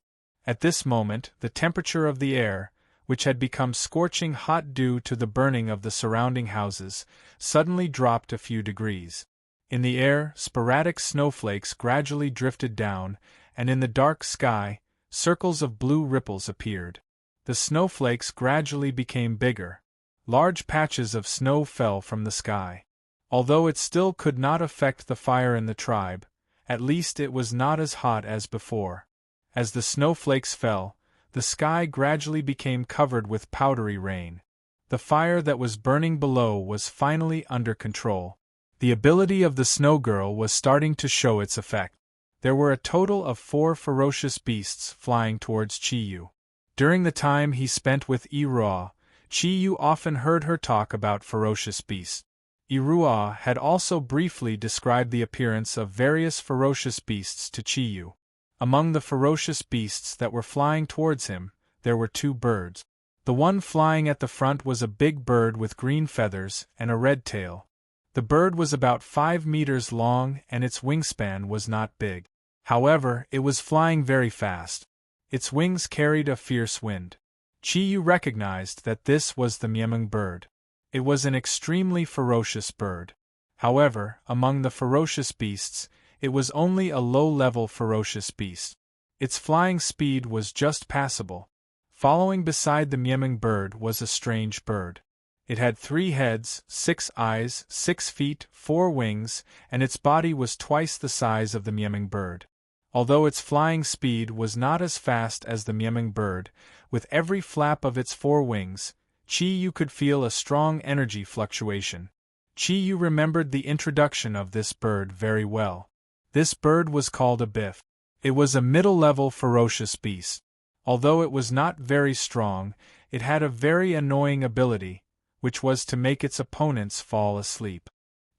At this moment, the temperature of the air, which had become scorching hot due to the burning of the surrounding houses, suddenly dropped a few degrees. In the air, sporadic snowflakes gradually drifted down, and in the dark sky, circles of blue ripples appeared. The snowflakes gradually became bigger. Large patches of snow fell from the sky. Although it still could not affect the fire in the tribe, at least it was not as hot as before. As the snowflakes fell, the sky gradually became covered with powdery rain. The fire that was burning below was finally under control. The ability of the Snow Girl was starting to show its effect. There were a total of 4 ferocious beasts flying towards Chiyu. During the time he spent with Irua, Chiyu often heard her talk about ferocious beasts. Irua had also briefly described the appearance of various ferocious beasts to Chiyu. Among the ferocious beasts that were flying towards him, there were 2 birds. The one flying at the front was a big bird with green feathers and a red tail. The bird was about 5 meters long and its wingspan was not big. However, it was flying very fast. Its wings carried a fierce wind. Chiyu recognized that this was the Myemung bird. It was an extremely ferocious bird. However, among the ferocious beasts, it was only a low-level ferocious beast. Its flying speed was just passable. Following beside the Myemung bird was a strange bird. It had 3 heads, 6 eyes, 6 feet, 4 wings, and its body was twice the size of the Myemung bird. Although its flying speed was not as fast as the Myemung bird, with every flap of its 4 wings, Chiyu could feel a strong energy fluctuation. Chiyu remembered the introduction of this bird very well. This bird was called a biff. It was a middle-level ferocious beast. Although it was not very strong, it had a very annoying ability, which was to make its opponents fall asleep.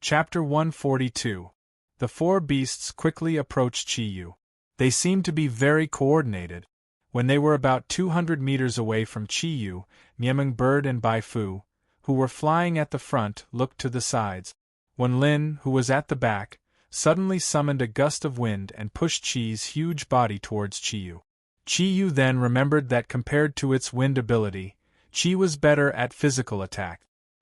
Chapter 142. The 4 beasts quickly approached Chiyu. They seemed to be very coordinated. When they were about 200 meters away from Chiyu, Myemung bird and Bai Fu, who were flying at the front, looked to the sides. Wenlin, who was at the back, suddenly summoned a gust of wind and pushed Chi's huge body towards Chiyu. Chiyu then remembered that compared to its wind ability, Chi was better at physical attack.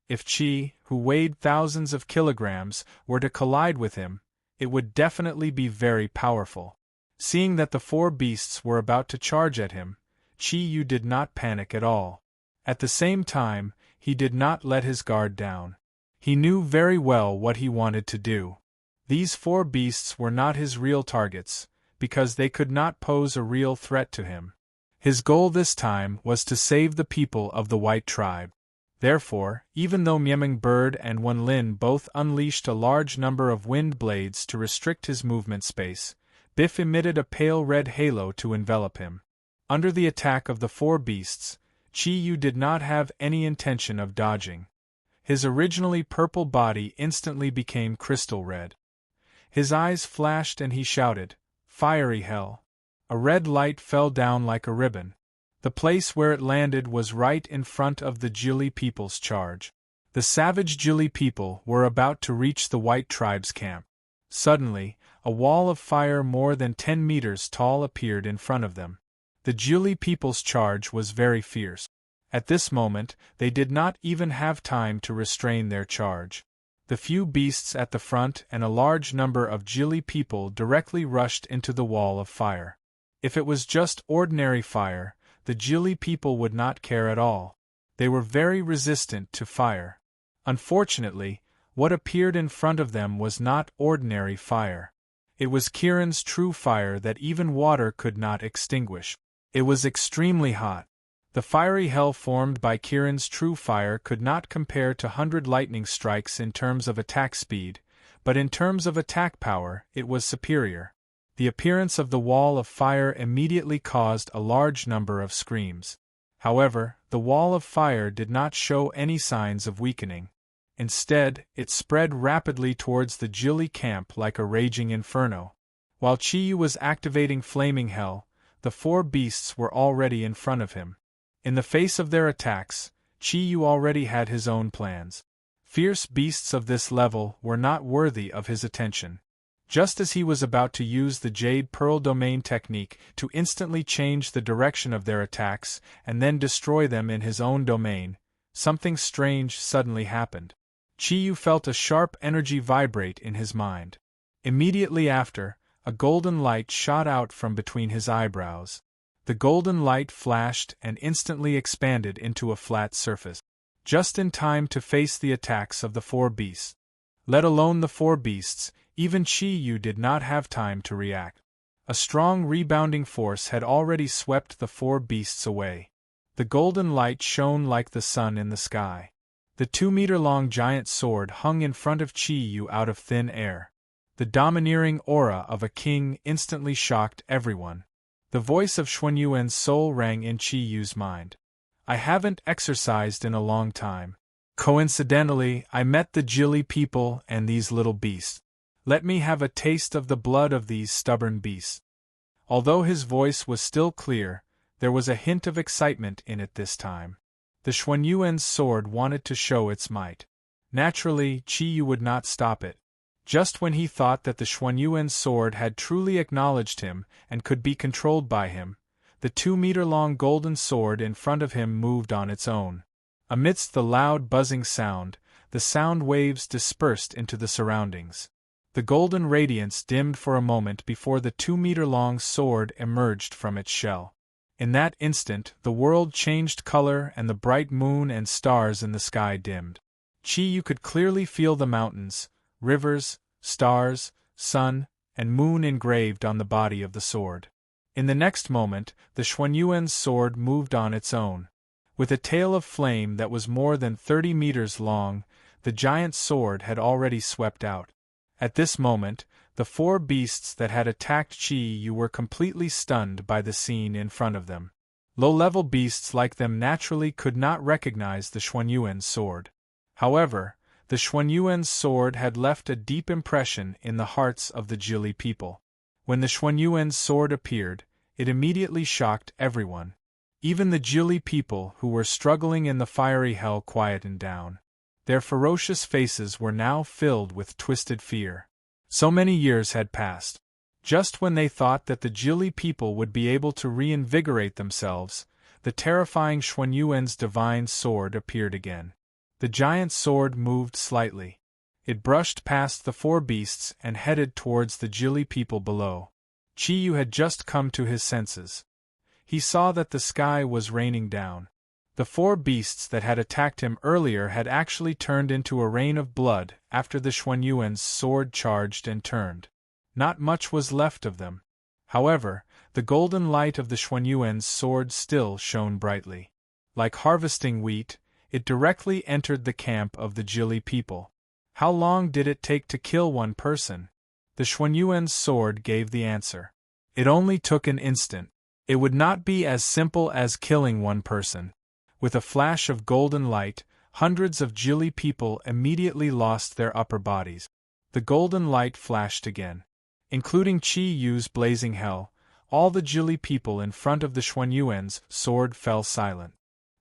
If Chi, who weighed thousands of kilograms, were to collide with him, it would definitely be very powerful. Seeing that the 4 beasts were about to charge at him, Chiyu did not panic at all. At the same time, he did not let his guard down. He knew very well what he wanted to do. These 4 beasts were not his real targets, because they could not pose a real threat to him. His goal this time was to save the people of the White Tribe. Therefore, even though Myemung bird and Wenlin both unleashed a large number of wind blades to restrict his movement space, Biff emitted a pale red halo to envelop him. Under the attack of the 4 beasts, Chiyu did not have any intention of dodging. His originally purple body instantly became crystal red. His eyes flashed and he shouted, "Fiery hell!" A red light fell down like a ribbon. The place where it landed was right in front of the Jili people's charge. The savage Jili people were about to reach the White Tribe's camp. Suddenly, a wall of fire more than 10 meters tall appeared in front of them. The Jili people's charge was very fierce. At this moment, they did not even have time to restrain their charge. The few beasts at the front and a large number of Jili people directly rushed into the wall of fire. If it was just ordinary fire, the Jili people would not care at all. They were very resistant to fire. Unfortunately, what appeared in front of them was not ordinary fire. It was Kiran's true fire that even water could not extinguish. It was extremely hot. The fiery hell formed by Kiran's true fire could not compare to 100 lightning strikes in terms of attack speed, but in terms of attack power, it was superior. The appearance of the wall of fire immediately caused a large number of screams. However, the wall of fire did not show any signs of weakening. Instead, it spread rapidly towards the Jili camp like a raging inferno. While Chiyu was activating flaming hell, the 4 beasts were already in front of him. In the face of their attacks, Chiyu already had his own plans. Fierce beasts of this level were not worthy of his attention. Just as he was about to use the Jade Pearl Domain technique to instantly change the direction of their attacks and then destroy them in his own domain, something strange suddenly happened. Chiyu felt a sharp energy vibrate in his mind. Immediately after, a golden light shot out from between his eyebrows. The golden light flashed and instantly expanded into a flat surface, just in time to face the attacks of the 4 beasts. Let alone the 4 beasts, even Chiyu did not have time to react. A strong rebounding force had already swept the 4 beasts away. The golden light shone like the sun in the sky. The 2-meter-long giant sword hung in front of Chiyu out of thin air. The domineering aura of a king instantly shocked everyone. The voice of Xuanyuan's soul rang in Chiyu's mind. I haven't exercised in a long time. Coincidentally, I met the Jili people and these little beasts. Let me have a taste of the blood of these stubborn beasts. Although his voice was still clear, there was a hint of excitement in it this time. The Xuanyuan's sword wanted to show its might. Naturally, Chiyu would not stop it. Just when he thought that the Xuanyuan's sword had truly acknowledged him and could be controlled by him, the 2-meter-long golden sword in front of him moved on its own. Amidst the loud buzzing sound, the sound waves dispersed into the surroundings. The golden radiance dimmed for a moment before the 2-meter-long sword emerged from its shell. In that instant, the world changed color and the bright moon and stars in the sky dimmed. Chiyu could clearly feel the mountains, rivers, stars, sun, and moon engraved on the body of the sword. In the next moment, the Xuanyuan's sword moved on its own. With a tail of flame that was more than 30 meters long, the giant sword had already swept out. At this moment, the 4 beasts that had attacked Chiyu were completely stunned by the scene in front of them. Low-level beasts like them naturally could not recognize the Xuanyuan's sword. However, the Xuanyuan's sword had left a deep impression in the hearts of the Jili people. When the Xuanyuan's sword appeared, it immediately shocked everyone. Even the Jili people who were struggling in the fiery hell quietened down. Their ferocious faces were now filled with twisted fear. So many years had passed. Just when they thought that the Jili people would be able to reinvigorate themselves, the terrifying Xuanyuan's divine sword appeared again. The giant sword moved slightly. It brushed past the 4 beasts and headed towards the Jili people below. Chiyu had just come to his senses. He saw that the sky was raining down. The 4 beasts that had attacked him earlier had actually turned into a rain of blood after the Xuanyuan's sword charged and turned. Not much was left of them. However, the golden light of the Xuanyuan's sword still shone brightly. Like harvesting wheat, it directly entered the camp of the Jili people. How long did it take to kill one person? The Xuanyuan's sword gave the answer. It only took an instant. It would not be as simple as killing one person. With a flash of golden light, hundreds of Jili people immediately lost their upper bodies. The golden light flashed again. Including Chiyu's blazing hell, all the Jili people in front of the Xuanyuan's sword fell silent.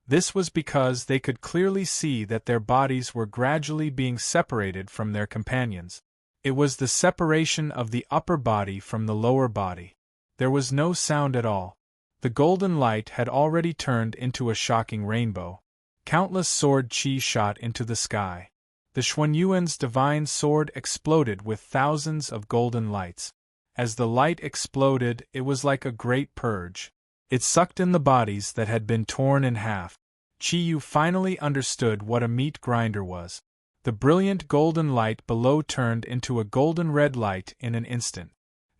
This was because they could clearly see that their bodies were gradually being separated from their companions. It was the separation of the upper body from the lower body. There was no sound at all. The golden light had already turned into a shocking rainbow. Countless sword chi shot into the sky. The Xuanyuan's divine sword exploded with thousands of golden lights. As the light exploded, it was like a great purge. It sucked in the bodies that had been torn in half. Chiyu finally understood what a meat grinder was. The brilliant golden light below turned into a golden red light in an instant.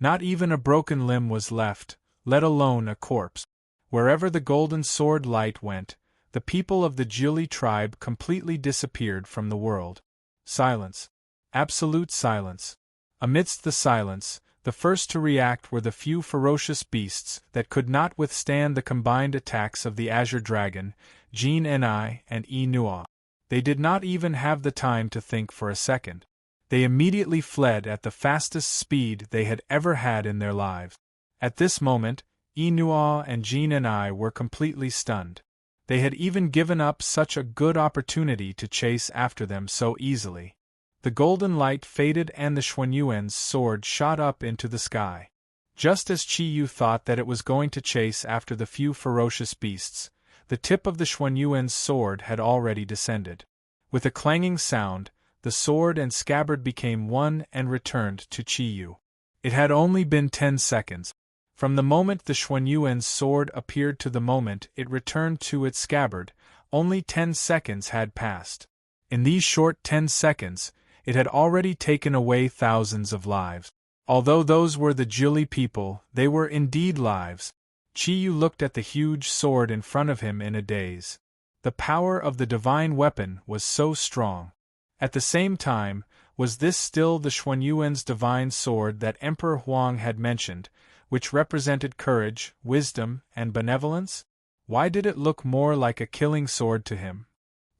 Not even a broken limb was left, let alone a corpse. Wherever the golden sword light went, the people of the Jili tribe completely disappeared from the world. Silence. Absolute silence. Amidst the silence, the first to react were the few ferocious beasts that could not withstand the combined attacks of the Azure Dragon, Jin Ni and Nua. They did not even have the time to think for a second. They immediately fled at the fastest speed they had ever had in their lives. At this moment, Nua and Jin Ni were completely stunned. They had even given up such a good opportunity to chase after them so easily. The golden light faded and the Xuanyuan's sword shot up into the sky. Just as Qiyu thought that it was going to chase after the few ferocious beasts, the tip of the Xuanyuan's sword had already descended. With a clanging sound, the sword and scabbard became one and returned to Qiyu. It had only been 10 seconds. From the moment the Xuanyuan's sword appeared to the moment it returned to its scabbard, only 10 seconds had passed. In these short 10 seconds, it had already taken away thousands of lives. Although those were the Jili people, they were indeed lives. Qiyu looked at the huge sword in front of him in a daze. The power of the divine weapon was so strong. At the same time, was this still the Xuanyuan's divine sword that Emperor Huang had mentioned, which represented courage, wisdom, and benevolence? Why did it look more like a killing sword to him?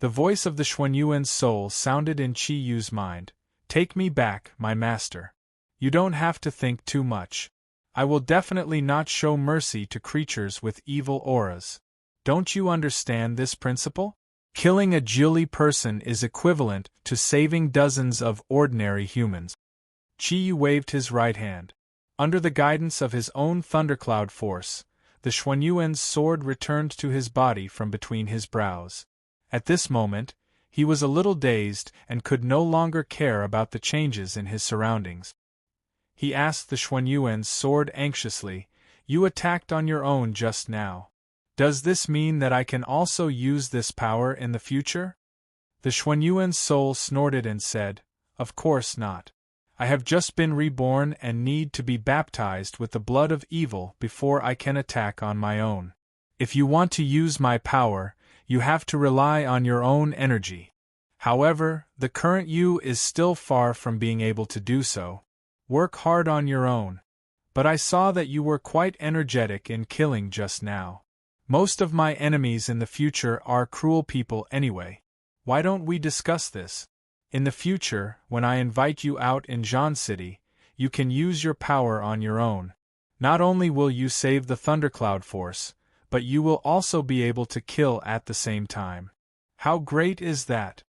The voice of the Xuanyuan's soul sounded in Qiyu's mind. Take me back, my master. You don't have to think too much. I will definitely not show mercy to creatures with evil auras. Don't you understand this principle? Killing a Jili person is equivalent to saving dozens of ordinary humans. Qiyu waved his right hand. Under the guidance of his own thundercloud force, the Xuanyuan's sword returned to his body from between his brows. At this moment, he was a little dazed and could no longer care about the changes in his surroundings. He asked the Xuanyuan's sword anxiously, "You attacked on your own just now. Does this mean that I can also use this power in the future?" The Xuanyuan's soul snorted and said, "Of course not. I have just been reborn and need to be baptized with the blood of evil before I can attack on my own. If you want to use my power, you have to rely on your own energy. However, the current you is still far from being able to do so. Work hard on your own. But I saw that you were quite energetic in killing just now. Most of my enemies in the future are cruel people anyway. Why don't we discuss this? In the future, when I invite you out in Zhan City, you can use your power on your own. Not only will you save the Thundercloud Force, but you will also be able to kill at the same time. How great is that?"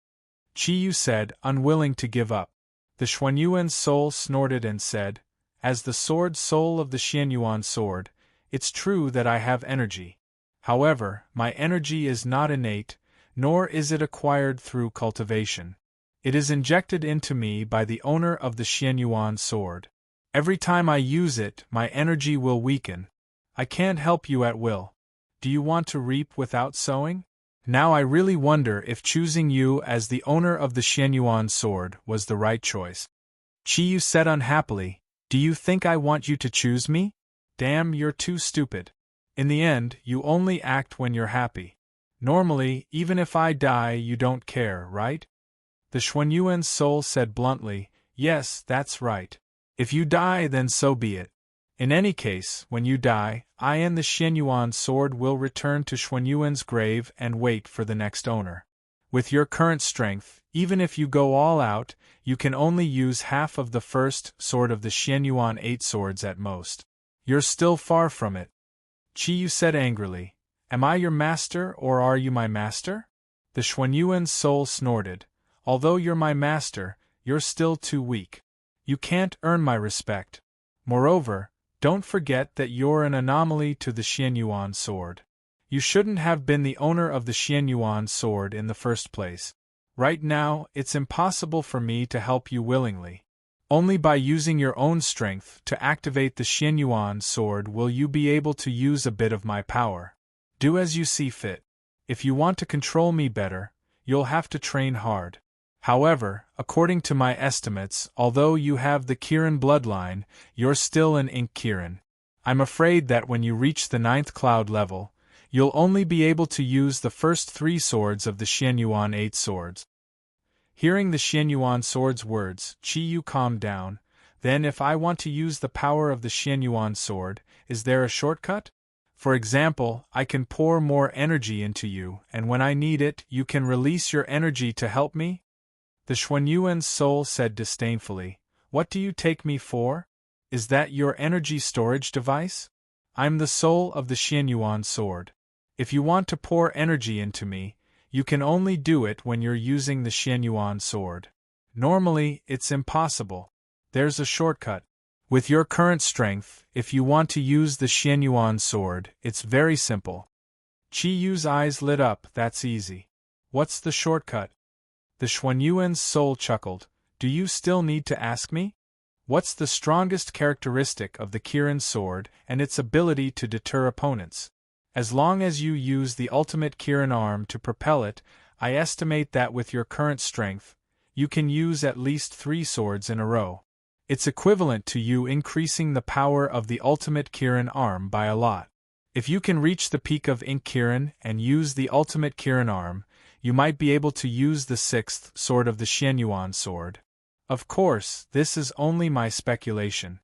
Qiyu said, unwilling to give up. The Xuanyuan's soul snorted and said, "As the sword soul of the Xianyuan sword, it's true that I have energy. However, my energy is not innate, nor is it acquired through cultivation. It is injected into me by the owner of the Xianyuan sword. Every time I use it, my energy will weaken. I can't help you at will. Do you want to reap without sowing? Now I really wonder if choosing you as the owner of the Xianyuan sword was the right choice." Qiyu said unhappily, "Do you think I want you to choose me? Damn, you're too stupid. In the end, you only act when you're happy. Normally, even if I die, you don't care, right?" The Xuanyuan's soul said bluntly, "Yes, that's right. If you die, then so be it. In any case, when you die, I and the Xianyuan sword will return to Xuanyuan's grave and wait for the next owner. With your current strength, even if you go all out, you can only use half of the first sword of the Xianyuan 8 swords at most. You're still far from it." Qiyu said angrily, "Am I your master or are you my master?" The Xuanyuan's soul snorted, "Although you're my master, you're still too weak. You can't earn my respect. Moreover, don't forget that you're an anomaly to the Xianyuan sword. You shouldn't have been the owner of the Xianyuan sword in the first place. Right now, it's impossible for me to help you willingly. Only by using your own strength to activate the Xianyuan sword will you be able to use a bit of my power. Do as you see fit. If you want to control me better, you'll have to train hard. However, according to my estimates, although you have the Kirin bloodline, you're still an Ink Kirin. I'm afraid that when you reach the 9th cloud level, you'll only be able to use the first 3 swords of the Xianyuan 8 swords. Hearing the Xianyuan sword's words, Qiyu calmed down. Then if I want to use the power of the Xianyuan sword, is there a shortcut? For example, I can pour more energy into you, and when I need it, you can release your energy to help me? The Xuanyuan's soul said disdainfully, What do you take me for? Is that your energy storage device? I'm the soul of the Xianyuan sword. If you want to pour energy into me, you can only do it when you're using the Xianyuan sword. Normally, it's impossible. There's a shortcut. With your current strength, if you want to use the Xianyuan sword, it's very simple. Qiyu's eyes lit up. That's easy. What's the shortcut? The Xuanyuan's soul chuckled. Do you still need to ask me? What's the strongest characteristic of the Kirin sword and its ability to deter opponents? As long as you use the ultimate Kirin arm to propel it, I estimate that with your current strength, you can use at least 3 swords in a row. It's equivalent to you increasing the power of the ultimate Kirin arm by a lot. If you can reach the peak of Ink Kirin and use the ultimate Kirin arm, you might be able to use the 6th sword of the Xianyuan sword. Of course, this is only my speculation.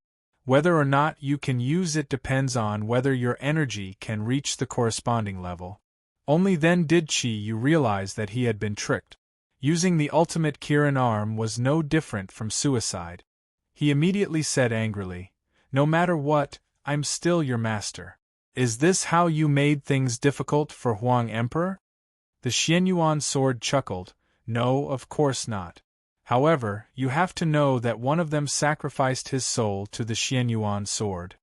Whether or not you can use it depends on whether your energy can reach the corresponding level. Only then did Qiyu realize that he had been tricked. Using the ultimate Kirin arm was no different from suicide. He immediately said angrily, No matter what, I'm still your master. Is this how you made things difficult for Huang Emperor? The Xianyuan sword chuckled, No, of course not. However, you have to know that one of them sacrificed his soul to the Xianyuan sword.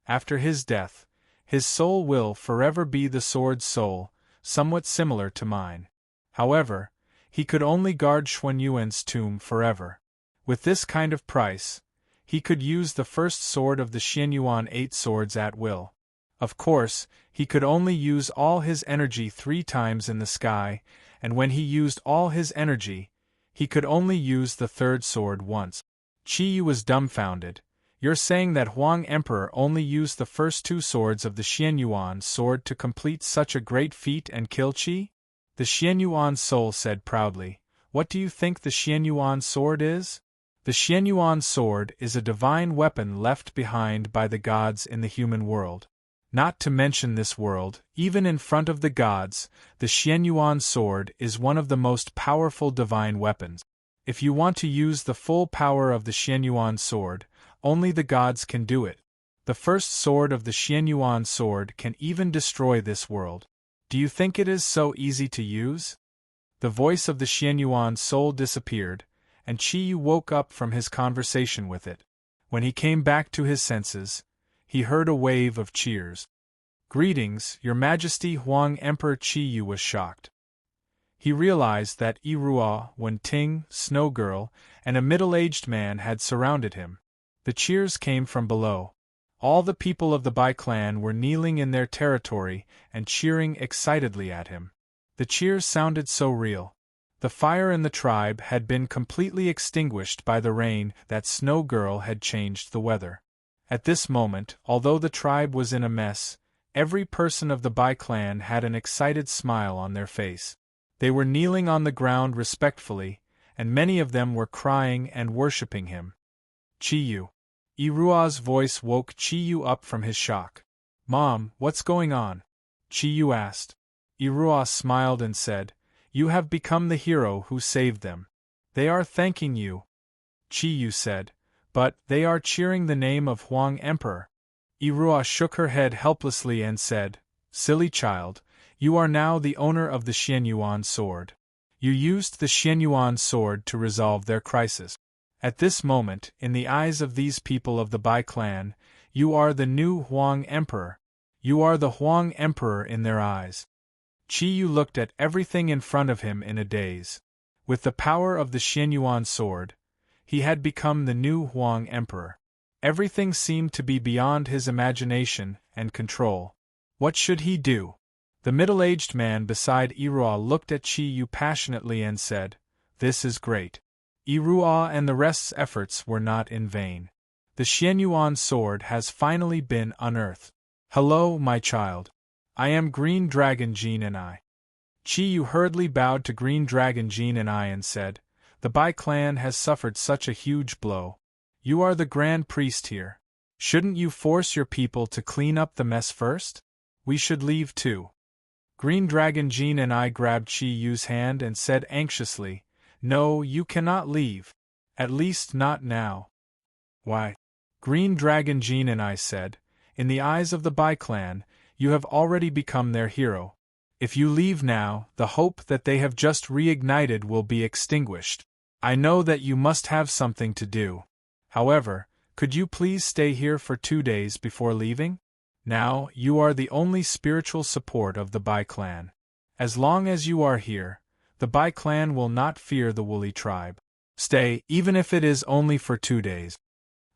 After his death, his soul will forever be the sword's soul, somewhat similar to mine. However, he could only guard Xuanyuan's tomb forever. With this kind of price, he could use the first sword of the Xianyuan 8 swords at will. Of course, he could only use all his energy 3 times in the sky, and when he used all his energy, he could only use the 3rd sword once. Qiyu was dumbfounded. You're saying that Huang Emperor only used the first 2 swords of the Xianyuan sword to complete such a great feat and kill Qi? The Xianyuan soul said proudly, What do you think the Xianyuan sword is? The Xianyuan sword is a divine weapon left behind by the gods in the human world. Not to mention this world, even in front of the gods, the Xianyuan sword is one of the most powerful divine weapons. If you want to use the full power of the Xianyuan sword, only the gods can do it. The first sword of the Xianyuan sword can even destroy this world. Do you think it is so easy to use? The voice of the Xianyuan soul disappeared, and Qiyu woke up from his conversation with it. When he came back to his senses, he heard a wave of cheers. Greetings, Your Majesty. Huang Emperor Qiyu was shocked. He realized that Irua, Wenting, Snow Girl, and a middle-aged man had surrounded him. The cheers came from below. All the people of the Bai clan were kneeling in their territory and cheering excitedly at him. The cheers sounded so real. The fire in the tribe had been completely extinguished by the rain that Snow Girl had changed the weather. At this moment, although the tribe was in a mess, every person of the Bai clan had an excited smile on their face. They were kneeling on the ground respectfully, and many of them were crying and worshipping him. Qiyu. Irua's voice woke Qiyu up from his shock. Mom, what's going on? Qiyu asked. Irua smiled and said, You have become the hero who saved them. They are thanking you. Qiyu said, But they are cheering the name of Huang Emperor. Irua shook her head helplessly and said, Silly child, you are now the owner of the Xianyuan sword. You used the Xianyuan sword to resolve their crisis. At this moment, in the eyes of these people of the Bai clan, you are the new Huang Emperor. You are the Huang Emperor in their eyes. Qiyu looked at everything in front of him in a daze. With the power of the Xianyuan sword, he had become the new Huang Emperor. Everything seemed to be beyond his imagination and control. What should he do? The middle-aged man beside Irua looked at Qiyu passionately and said, This is great. Irua and the rest's efforts were not in vain. The Xianyuan sword has finally been unearthed. Hello, my child. I am Green Dragon Jean and I. Chi Yu hurriedly bowed to Green Dragon Jean and I and said, "The Bai clan has suffered such a huge blow. You are the grand priest here. Shouldn't you force your people to clean up the mess first? We should leave too." Green Dragon Jean and I grabbed Chi Yu's hand and said anxiously, "No, you cannot leave. At least not now." "Why?" Green Dragon Jean and I said, "In the eyes of the Bai clan, you have already become their hero. If you leave now, the hope that they have just reignited will be extinguished. I know that you must have something to do. However, could you please stay here for 2 days before leaving? Now, you are the only spiritual support of the Bai clan. As long as you are here, the Bai clan will not fear the Woolly tribe. Stay, even if it is only for 2 days."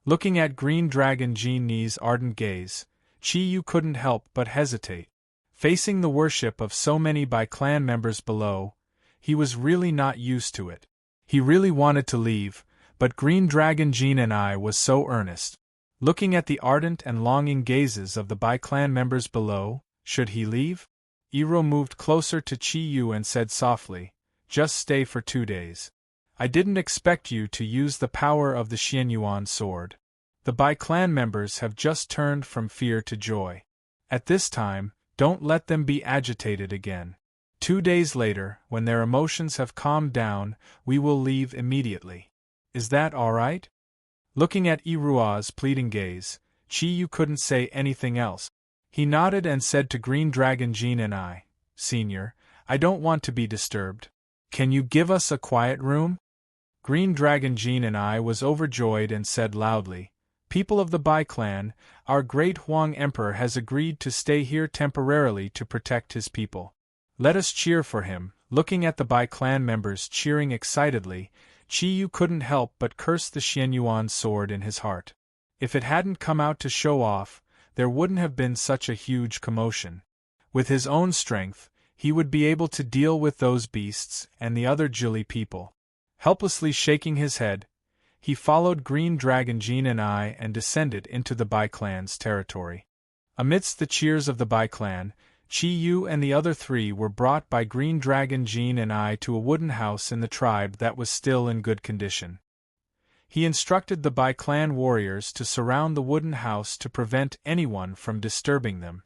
Looking at Green Dragon Jean Ni's ardent gaze, Chi Yu couldn't help but hesitate. Facing the worship of so many Bai clan members below, he was really not used to it. He really wanted to leave, but Green Dragon Jean and I was so earnest. Looking at the ardent and longing gazes of the Bai clan members below, should he leave? Iro moved closer to Chi Yu and said softly, "Just stay for 2 days. I didn't expect you to use the power of the Xianyuan sword. The Bai clan members have just turned from fear to joy. At this time, don't let them be agitated again. 2 days later, when their emotions have calmed down, we will leave immediately. Is that all right?" Looking at Irua's pleading gaze, Chi Yu couldn't say anything else. He nodded and said to Green Dragon Jean and I, "Senior, I don't want to be disturbed. Can you give us a quiet room?" Green Dragon Jean and I was overjoyed and said loudly, "People of the Bai clan, our great Huang Emperor has agreed to stay here temporarily to protect his people. Let us cheer for him." Looking at the Bai clan members cheering excitedly, Chi Yu couldn't help but curse the Xianyuan sword in his heart. If it hadn't come out to show off, there wouldn't have been such a huge commotion. With his own strength, he would be able to deal with those beasts and the other Jili people. Helplessly shaking his head, he followed Green Dragon Jean and I and descended into the Bai clan's territory. Amidst the cheers of the Bai clan, Chi Yu and the other 3 were brought by Green Dragon Jean and I to a wooden house in the tribe that was still in good condition. He instructed the Bai clan warriors to surround the wooden house to prevent anyone from disturbing them.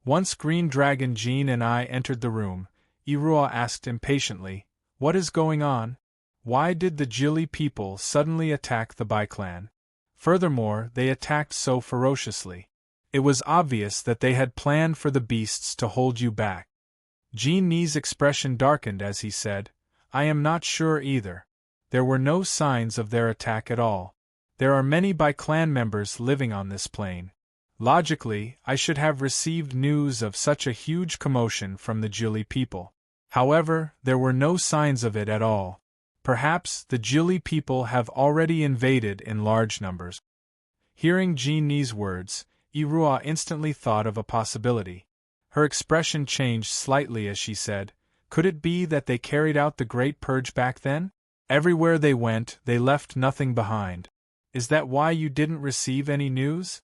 Once Green Dragon Jean and I entered the room, Irua asked impatiently, "What is going on? Why did the Jili people suddenly attack the Bai clan? Furthermore, they attacked so ferociously. It was obvious that they had planned for the beasts to hold you back." Jean Ni's expression darkened as he said, "I am not sure either. There were no signs of their attack at all. There are many Bai clan members living on this plain. Logically, I should have received news of such a huge commotion from the Jili people. However, there were no signs of it at all. Perhaps the Jili people have already invaded in large numbers." Hearing Jean Ni's words, Irua instantly thought of a possibility. Her expression changed slightly as she said, "Could it be that they carried out the Great Purge back then? Everywhere they went, they left nothing behind. Is that why you didn't receive any news?"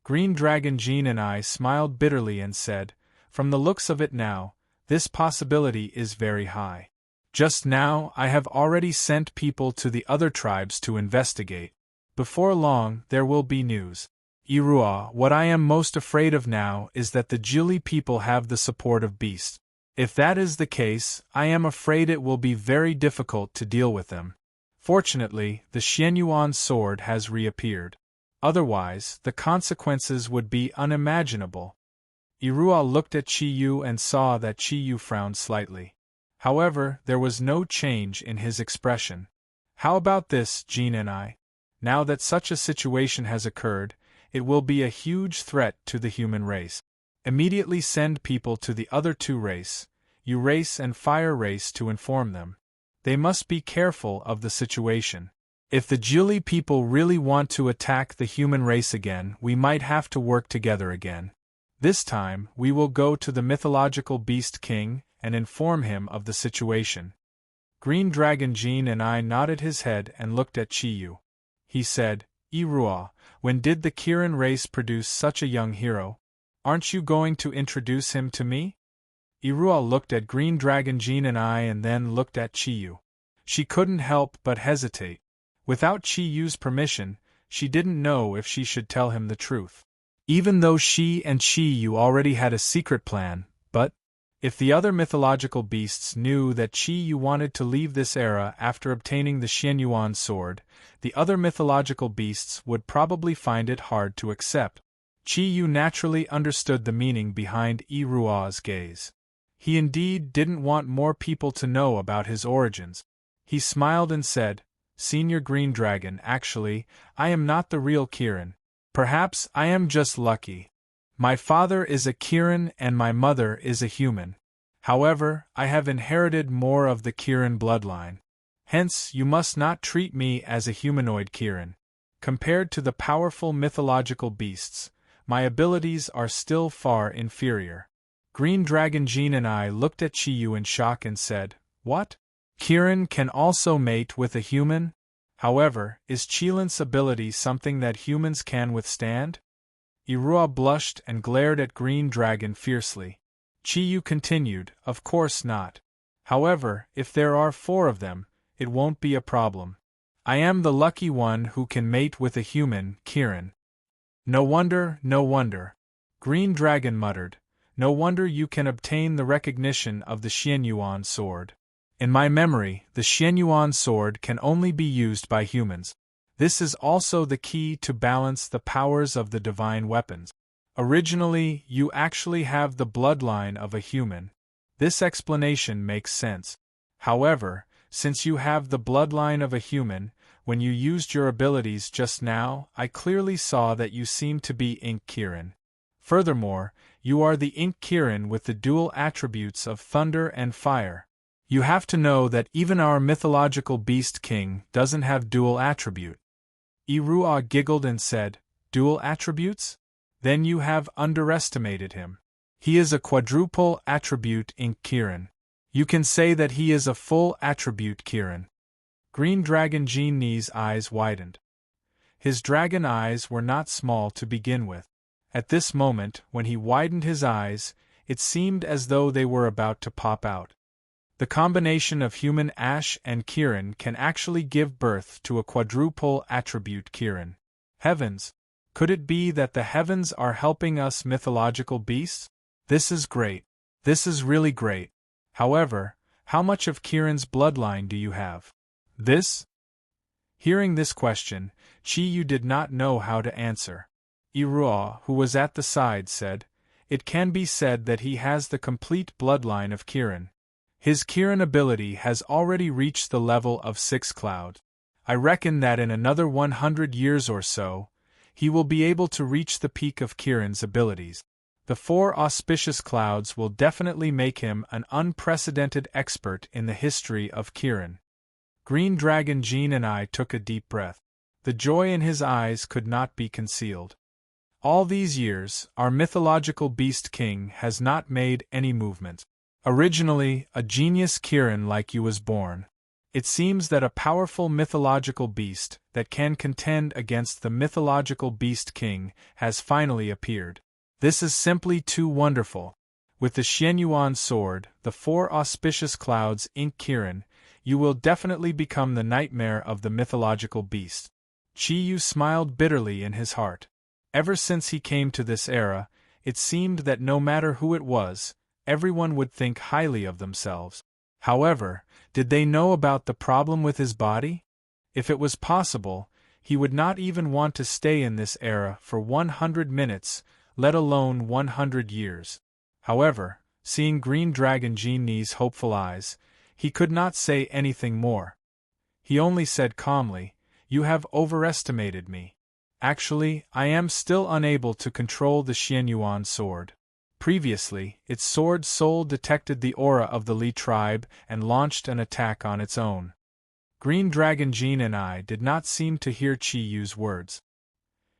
Green Dragon Jean and I smiled bitterly and said, "From the looks of it now, this possibility is very high. Just now, I have already sent people to the other tribes to investigate. Before long, there will be news. Irua, what I am most afraid of now is that the Jili people have the support of beasts. If that is the case, I am afraid it will be very difficult to deal with them. Fortunately, the Xianyuan sword has reappeared. Otherwise, the consequences would be unimaginable." Irua looked at Chi Yu and saw that Chi Yu frowned slightly. However, there was no change in his expression. "How about this, Jean and I? Now that such a situation has occurred, it will be a huge threat to the human race. Immediately send people to the other 2 race, U race and Fire race, to inform them. They must be careful of the situation. If the Jili people really want to attack the human race again, we might have to work together again. This time, we will go to the mythological beast king and inform him of the situation." Green Dragon Jean and I nodded his head and looked at Chiyu. He said, Irua, when did the Kirin race produce such a young hero? Aren't you going to introduce him to me? Irua looked at Green Dragon Jean and I and then looked at Chiyu. She couldn't help but hesitate. Without Chiyu's permission, she didn't know if she should tell him the truth. Even though she and Chiyu already had a secret plan, but if the other mythological beasts knew that Chiyu wanted to leave this era after obtaining the Xianyuan sword, the other mythological beasts would probably find it hard to accept. Chiyu naturally understood the meaning behind Irua's gaze. He indeed didn't want more people to know about his origins. He smiled and said, Senior Green Dragon, actually, I am not the real Kirin. Perhaps I am just lucky. My father is a Kirin and my mother is a human. However, I have inherited more of the Kirin bloodline. Hence, you must not treat me as a humanoid Kirin. Compared to the powerful mythological beasts, my abilities are still far inferior. Green Dragon Jean and I looked at Chiyu in shock and said, What? Kirin can also mate with a human? However, is Chilant's ability something that humans can withstand? Irua blushed and glared at Green Dragon fiercely. Chiyu continued, Of course not. However, if there are 4 of them, it won't be a problem. I am the lucky one who can mate with a human, Kirin. No wonder, no wonder. Green Dragon muttered, No wonder you can obtain the recognition of the Xianyuan sword. In my memory, the Xianyuan sword can only be used by humans. This is also the key to balance the powers of the divine weapons. Originally, you actually have the bloodline of a human. This explanation makes sense. However, since you have the bloodline of a human, when you used your abilities just now, I clearly saw that you seem to be Ink Kirin. Furthermore, you are the Ink Kirin with the dual attributes of thunder and fire. You have to know that even our mythological beast king doesn't have dual attribute. Irua giggled and said, Dual attributes? Then you have underestimated him. He is a quadruple attribute Ink Kirin. You can say that he is a full attribute Kirin. Green Dragon Genie's eyes widened. His dragon eyes were not small to begin with. At this moment, when he widened his eyes, it seemed as though they were about to pop out. The combination of human Ash and Kirin can actually give birth to a quadruple attribute Kirin. Heavens! Could it be that the heavens are helping us mythological beasts? This is great. This is really great. However, how much of Kirin's bloodline do you have? This? Hearing this question, Chiyu did not know how to answer. Irua, who was at the side, said, It can be said that he has the complete bloodline of Kirin. His Kirin ability has already reached the level of 6 clouds. I reckon that in another 100 years or so, he will be able to reach the peak of Kirin's abilities. The 4 auspicious clouds will definitely make him an unprecedented expert in the history of Kirin. Green Dragon Jean and I took a deep breath. The joy in his eyes could not be concealed. All these years, our mythological beast king has not made any movement. Originally, a genius Kirin like you was born. It seems that a powerful mythological beast that can contend against the mythological beast king has finally appeared. This is simply too wonderful. With the Xianyuan sword, the 4 auspicious clouds Ink Kirin, you will definitely become the nightmare of the mythological beast. Chiyu smiled bitterly in his heart. Ever since he came to this era, it seemed that no matter who it was, everyone would think highly of themselves. However, did they know about the problem with his body? If it was possible, he would not even want to stay in this era for 100 minutes, let alone 100 years. However, seeing Green Dragon Genie's hopeful eyes, he could not say anything more. He only said calmly, You have overestimated me. Actually, I am still unable to control the Xianyuan sword. Previously, its sword soul detected the aura of the Li tribe and launched an attack on its own. Green Dragon Jean and I did not seem to hear Chiyu's words.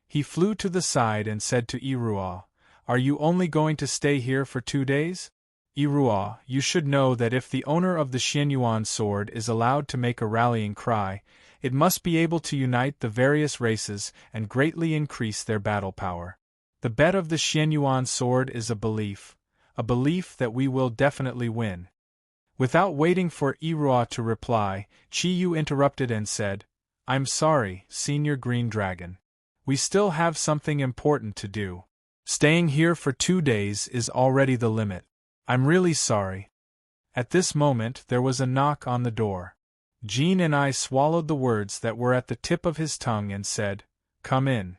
He flew to the side and said to Irua, Are you only going to stay here for 2 days? Irua, you should know that if the owner of the Xianyuan sword is allowed to make a rallying cry, it must be able to unite the various races and greatly increase their battle power. The bet of the Xianyuan sword is a belief that we will definitely win. Without waiting for Irua to reply, Chiyu interrupted and said, I'm sorry, Senior Green Dragon. We still have something important to do. Staying here for 2 days is already the limit. I'm really sorry. At this moment there was a knock on the door. Jean and I swallowed the words that were at the tip of his tongue and said, Come in.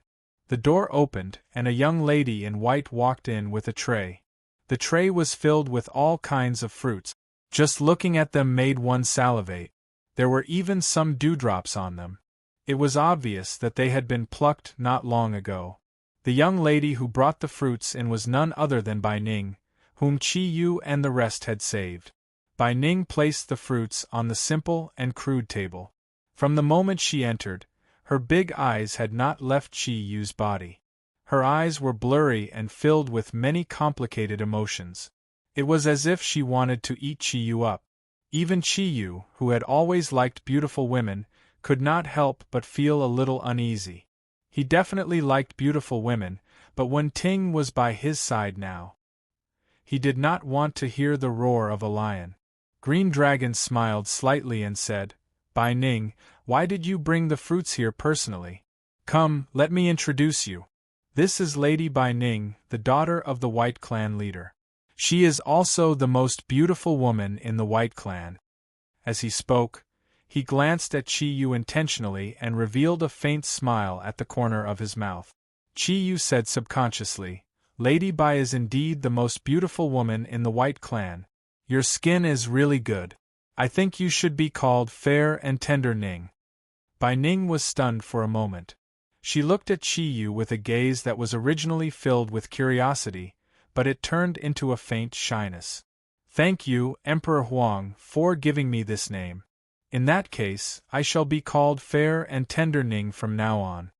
The door opened, and a young lady in white walked in with a tray. The tray was filled with all kinds of fruits. Just looking at them made one salivate. There were even some dewdrops on them. It was obvious that they had been plucked not long ago. The young lady who brought the fruits in was none other than Bai Ning, whom Chiyu and the rest had saved. Bai Ning placed the fruits on the simple and crude table. From the moment she entered, her big eyes had not left Chiyu's body. Her eyes were blurry and filled with many complicated emotions. It was as if she wanted to eat Chiyu up. Even Chiyu, who had always liked beautiful women, could not help but feel a little uneasy. He definitely liked beautiful women, but when Ting was by his side now, he did not want to hear the roar of a lion. Green Dragon smiled slightly and said, Bai Ning, why did you bring the fruits here personally? Come, let me introduce you. This is Lady Bai Ning, the daughter of the White Clan leader. She is also the most beautiful woman in the White Clan. As he spoke, he glanced at Chiyu intentionally and revealed a faint smile at the corner of his mouth. Chiyu said subconsciously, Lady Bai is indeed the most beautiful woman in the White Clan. Your skin is really good. I think you should be called Fair and Tender Ning. Bai Ning was stunned for a moment. She looked at Chiyu with a gaze that was originally filled with curiosity, but it turned into a faint shyness. Thank you, Emperor Huang, for giving me this name. In that case, I shall be called Fair and Tender Ning from now on.